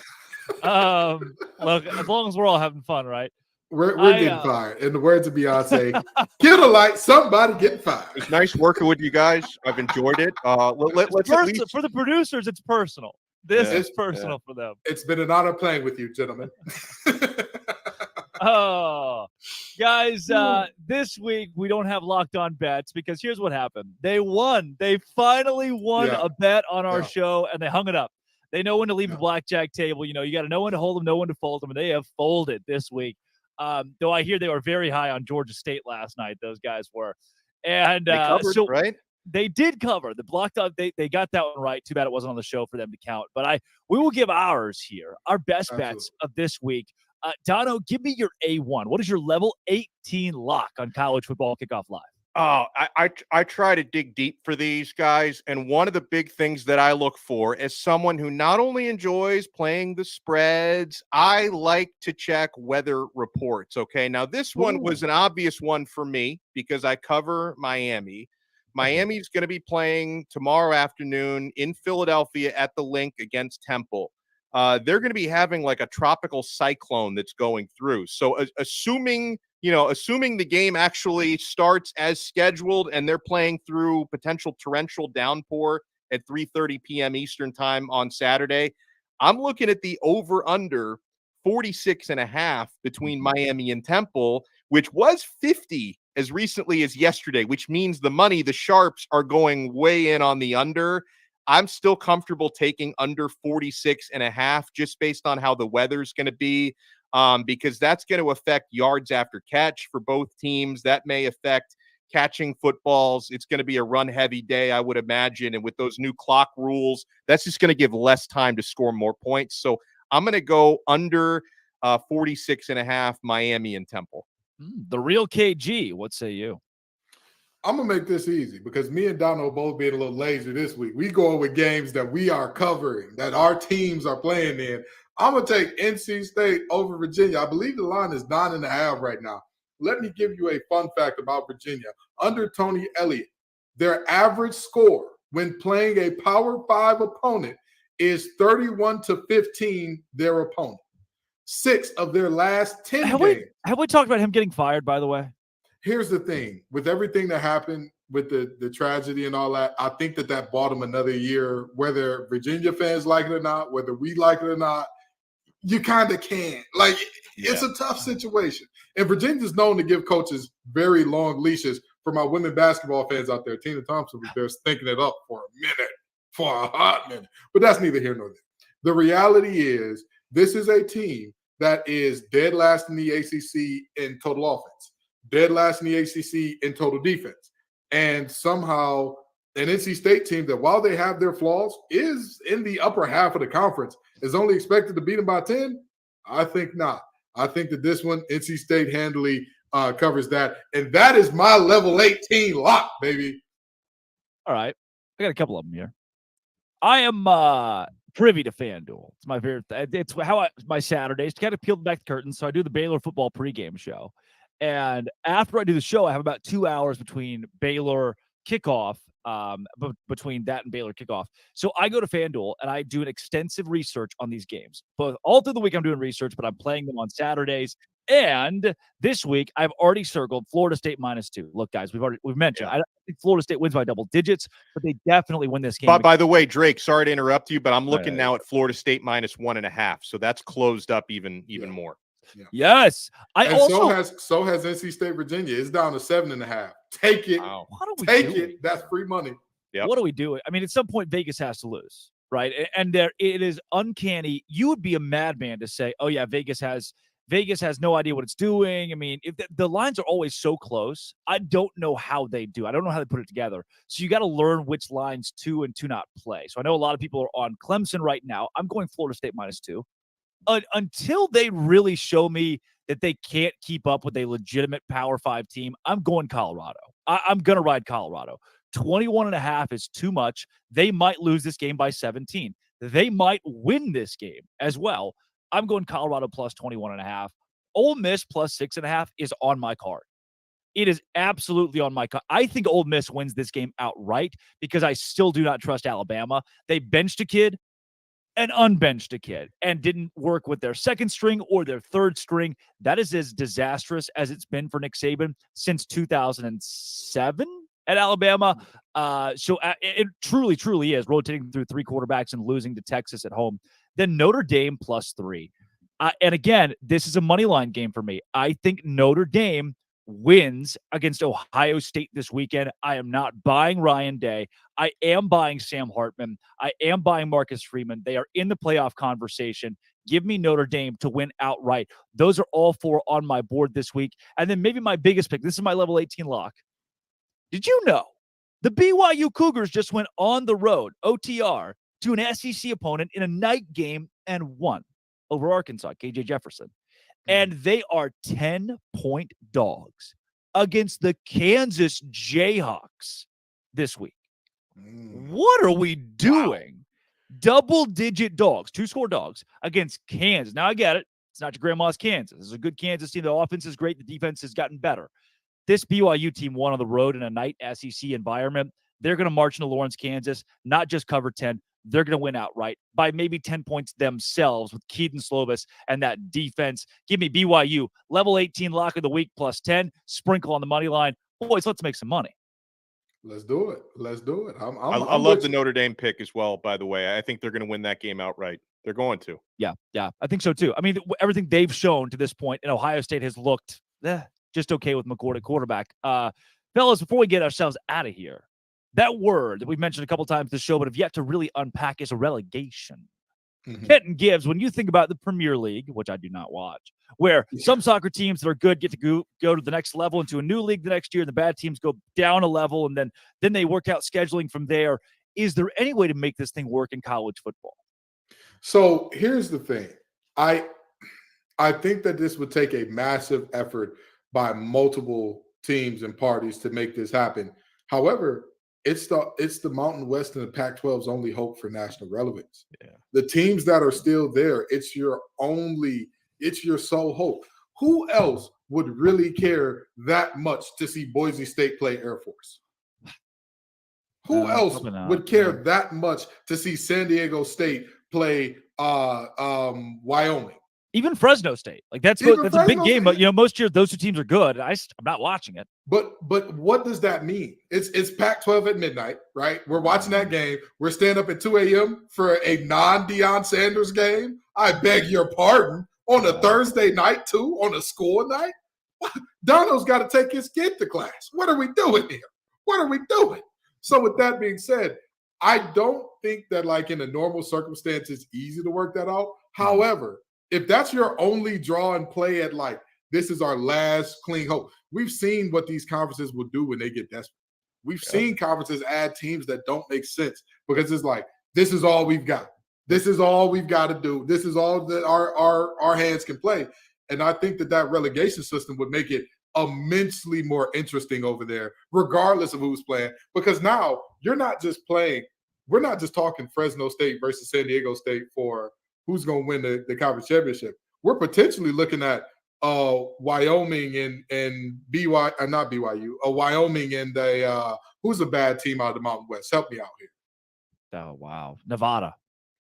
Look, as long as we're all having fun, right? We're getting fired. In the words of Beyonce, kill the light, somebody getting fired. It's nice working with you guys. I've enjoyed it. Let's at least... For the producers, it's personal. This is personal for them. It's been an honor playing with you, gentlemen. Oh, guys, this week we don't have locked on bets because here's what happened. They won. They finally won a bet on our show, and they hung it up. They know when to leave the blackjack table. You know, you got to know when to hold them, know when to fold them, and they have folded this week. Though I hear they were very high on Georgia State last night. Those guys were. And they covered, so right? They did cover the blocked out. They got that one right. Too bad it wasn't on the show for them to count. But we will give ours here, our best bets of this week. Dono, give me your A1. What is your level 18 lock on College Football Kickoff Live? Oh, I try to dig deep for these guys. And one of the big things that I look for as someone who not only enjoys playing the spreads, I like to check weather reports. Okay. Now, this one was an obvious one for me because I cover Miami. Miami's going to be playing tomorrow afternoon in Philadelphia at the Link against Temple. They're going to be having like a tropical cyclone that's going through. So assuming the game actually starts as scheduled and they're playing through potential torrential downpour at 3:30 p.m. Eastern time on Saturday, I'm looking at the over-under 46.5 between Miami and Temple, which was 50 as recently as yesterday, which means the sharps are going way in on the under. I'm still comfortable taking under 46.5 just based on how the weather's going to be, because that's going to affect yards after catch for both teams. That may affect catching footballs. It's going to be a run-heavy day, I would imagine. And with those new clock rules, that's just going to give less time to score more points. So I'm going to go under 46.5 Miami and Temple. The real KG, what say you? I'm going to make this easy because me and Donald both being a little lazy this week. We go with games that we are covering, that our teams are playing in. I'm going to take NC State over Virginia. I believe the line is 9.5 right now. Let me give you a fun fact about Virginia. Under Tony Elliott, their average score when playing a Power 5 opponent is 31-15 their opponent. 6 of their last 10 games. Have we talked about him getting fired, by the way? Here's the thing. With everything that happened with the tragedy and all that, I think that bought him another year, whether Virginia fans like it or not, whether we like it or not. You kind of can't. It's a tough situation. And Virginia's known to give coaches very long leashes. For my women basketball fans out there, Tina Thompson was there thinking it up for a hot minute. But that's neither here nor there. The reality is this is a team that is dead last in the ACC in total offense, dead last in the ACC in total defense. And somehow an NC State team that, while they have their flaws, is in the upper half of the conference, is only expected to beat them by 10? I think not. I think that this one, NC State handily covers that. And that is my level 18 lock, baby. All right. I got a couple of them here. I am privy to FanDuel. It's my favorite. It's how my Saturdays kind of peeled back the curtains. So I do the Baylor football pregame show. And after I do the show, I have about 2 hours between Baylor kickoff, between that and Baylor kickoff. So I go to FanDuel and I do an extensive research on these games. But all through the week I'm doing research, but I'm playing them on Saturdays. And this week I've already circled Florida State -2. Look, guys, we've mentioned. I don't think Florida State wins by double digits, but they definitely win this game. By the way, Drake, sorry to interrupt you, but I'm looking now at Florida State -1.5. So that's closed up even more. Yeah. Yes. So has NC State Virginia. It's down to 7.5. Take it. Wow. What are we Take doing? it. That's free money. Yep. What are we doing? I mean, at some point, Vegas has to lose, right? And it is uncanny. You would be a madman to say, "Oh yeah, Vegas has no idea what it's doing." I mean, if the lines are always so close, I don't know how they do. I don't know how they put it together. So you got to learn which lines to and to not play. So I know a lot of people are on Clemson right now. I'm going Florida State -2. Until they really show me that they can't keep up with a legitimate Power 5 team, I'm going Colorado. I'm going to ride Colorado. 21.5 is too much. They might lose this game by 17. They might win this game as well. I'm going Colorado plus 21.5. Ole Miss plus 6.5 is on my card. It is absolutely on my card. I think Ole Miss wins this game outright because I still do not trust Alabama. They benched a kid and unbenched a kid and didn't work with their second string or their third string. That is as disastrous as it's been for Nick Saban since 2007 at Alabama. So it truly, truly is rotating through 3 quarterbacks and losing to Texas at home. Then Notre Dame +3. And again, this is a money line game for me. I think Notre Dame wins against Ohio State this weekend. I am not buying Ryan Day. I am buying Sam Hartman. I am buying Marcus Freeman. They are in the playoff conversation. Give me Notre Dame to win outright. Those are all 4 on my board this week. And then maybe my biggest pick. This is my level 18 lock. Did you know the BYU Cougars just went on the road, OTR, to an SEC opponent in a night game and won over Arkansas, KJ Jefferson? And they are 10-point dogs against the Kansas Jayhawks this week. What are we doing? Wow. Double-digit dogs, 2-score dogs against Kansas. Now, I get it. It's not your grandma's Kansas. This is a good Kansas team. The offense is great. The defense has gotten better. this BYU team won on the road in a night SEC environment. They're going to march into Lawrence, Kansas, not just cover 10. They're going to win outright by maybe 10 points themselves with Keaton Slovis and that defense. Give me BYU, level 18 lock of the week plus 10, sprinkle on the money line. Boys, let's make some money. Let's do it. Let's do it. I love the Notre Dame pick as well, by the way. I think they're going to win that game outright. They're going to. Yeah, I think so too. I mean, everything they've shown to this point, and Ohio State has looked just okay with McCord at quarterback. Fellas, before we get ourselves out of here, that word that we've mentioned a couple times this show, but have yet to really unpack is a relegation. Kenton Gibbs, when you think about the Premier League, which I do not watch, where some soccer teams that are good get to go to the next level into a new league the next year, the bad teams go down a level, and then they work out scheduling from there. Is there any way to make this thing work in college football? So here's the thing. I think that this would take a massive effort by multiple teams and parties to make this happen. However, it's the Mountain West and the Pac-12's only hope for national relevance. Yeah. The teams that are still there, it's your sole hope. Who else would really care that much to see Boise State play Air Force? Who else would care that much to see San Diego State play Wyoming? Even Fresno State, like that's a big game. But most years those two teams are good. I'm not watching it. But what does that mean? It's Pac-12 at midnight, right? We're watching that game. We're staying up at 2 a.m. for a non-Deion Sanders game. I beg your pardon. On a Thursday night too, on a school night. Dono's got to take his kid to class. What are we doing here? What are we doing? So with that being said, I don't think that like in a normal circumstance, it's easy to work that out. However, if that's your only draw and play at like, this is our last clean hope. We've seen what these conferences will do when they get desperate. We've seen conferences add teams that don't make sense because it's like, this is all we've got. This is all we've got to do. This is all that our hands can play. And I think that relegation system would make it immensely more interesting over there, regardless of who's playing. Because now you're not just playing, we're not just talking Fresno State versus San Diego State for who's going to win the conference championship. We're potentially looking at Wyoming and not BYU, Wyoming and who's a bad team out of the Mountain West? Help me out here. Oh, wow. Nevada.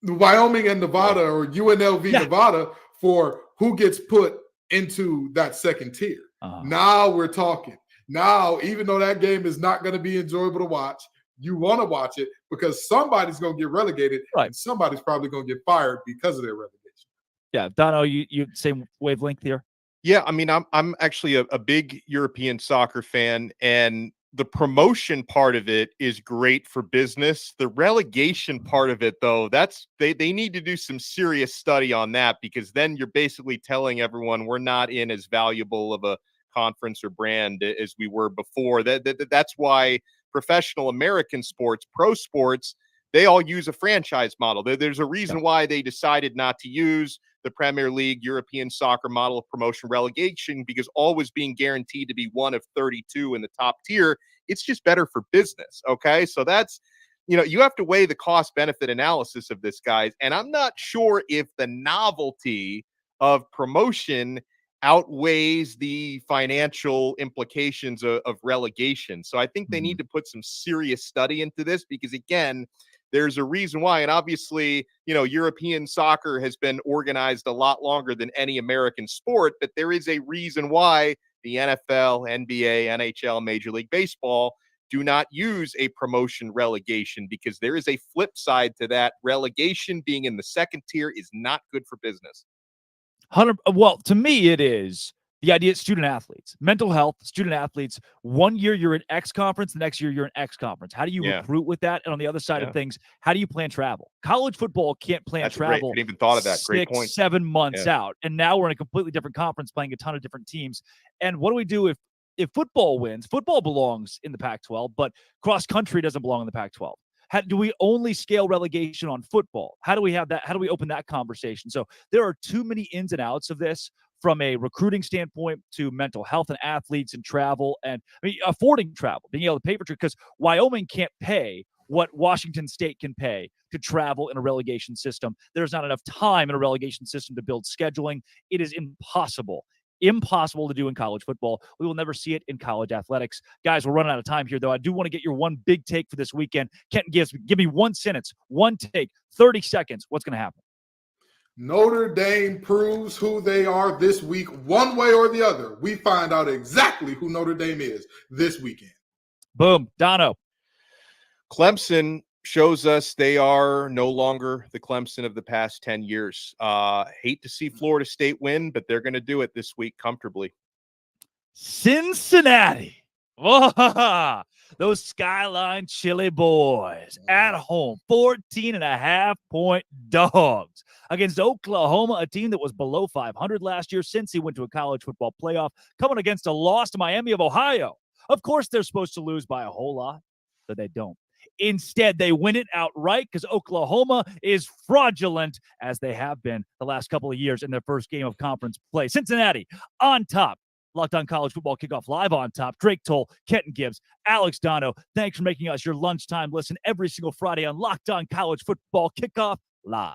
Wyoming and Nevada or UNLV Nevada for who gets put into that second tier. Now we're talking. Now, even though that game is not going to be enjoyable to watch, you want to watch it because somebody's going to get relegated and somebody's probably going to get fired because of their relegation. Yeah, Dono, you same wavelength here? Yeah, I mean, I'm actually a big European soccer fan, and the promotion part of it is great for business. The relegation part of it, though, they need to do some serious study on that because then you're basically telling everyone we're not in as valuable of a conference or brand as we were before. That's why professional American sports, pro sports, they all use a franchise model. There's a reason why they decided not to use the Premier League European soccer model of promotion relegation, because always being guaranteed to be one of 32 in the top tier, it's just better for business. Okay. So that's, you have to weigh the cost benefit analysis of this, guys. And I'm not sure if the novelty of promotion outweighs the financial implications of relegation. So I think they need to put some serious study into this because, again, there's a reason why. And obviously, European soccer has been organized a lot longer than any American sport, but there is a reason why the NFL, NBA, NHL, Major League Baseball do not use a promotion relegation because there is a flip side to that. Relegation being in the second tier is not good for business. Well, to me, it is the idea of student athletes, mental health, student athletes. 1 year you're in X conference, the next year you're in X conference. How do you recruit with that? And on the other side of things, how do you plan travel? College football can't plan travel. I didn't even thought of that. Great point. 7 months out. And now we're in a completely different conference playing a ton of different teams. And what do we do if football wins? Football belongs in the Pac-12, but cross country doesn't belong in the Pac-12. Do we only scale relegation on football? How do we have that? How do we open that conversation? So there are too many ins and outs of this from a recruiting standpoint to mental health and athletes and travel and affording travel, being able to pay for it because Wyoming can't pay what Washington State can pay to travel in a relegation system. There's not enough time in a relegation system to build scheduling. It is impossible impossible to do in college football. We will never see it in college athletics. Guys, we're running out of time here, though. I do want to get your one big take for this weekend. Kenton Gibbs, give me one sentence, one take, 30 seconds. What's going to happen? Notre Dame proves who they are this week, one way or the other. We find out exactly who Notre Dame is this weekend. Boom. Dono. Clemson shows us they are no longer the Clemson of the past 10 years. Hate to see Florida State win, but they're going to do it this week comfortably. Cincinnati. Whoa, those Skyline Chili boys at home, 14.5-point dogs against Oklahoma, a team that was below 500 last year. Cincy went to a college football playoff, coming against a loss to Miami of Ohio. Of course, they're supposed to lose by a whole lot, but they don't. Instead, they win it outright because Oklahoma is fraudulent, as they have been the last couple of years in their first game of conference play. Cincinnati on top. Locked On College Football Kickoff live on top. Drake Toll, Kenton Gibbs, Alex Dono. Thanks for making us your lunchtime listen every single Friday on Locked On College Football Kickoff live.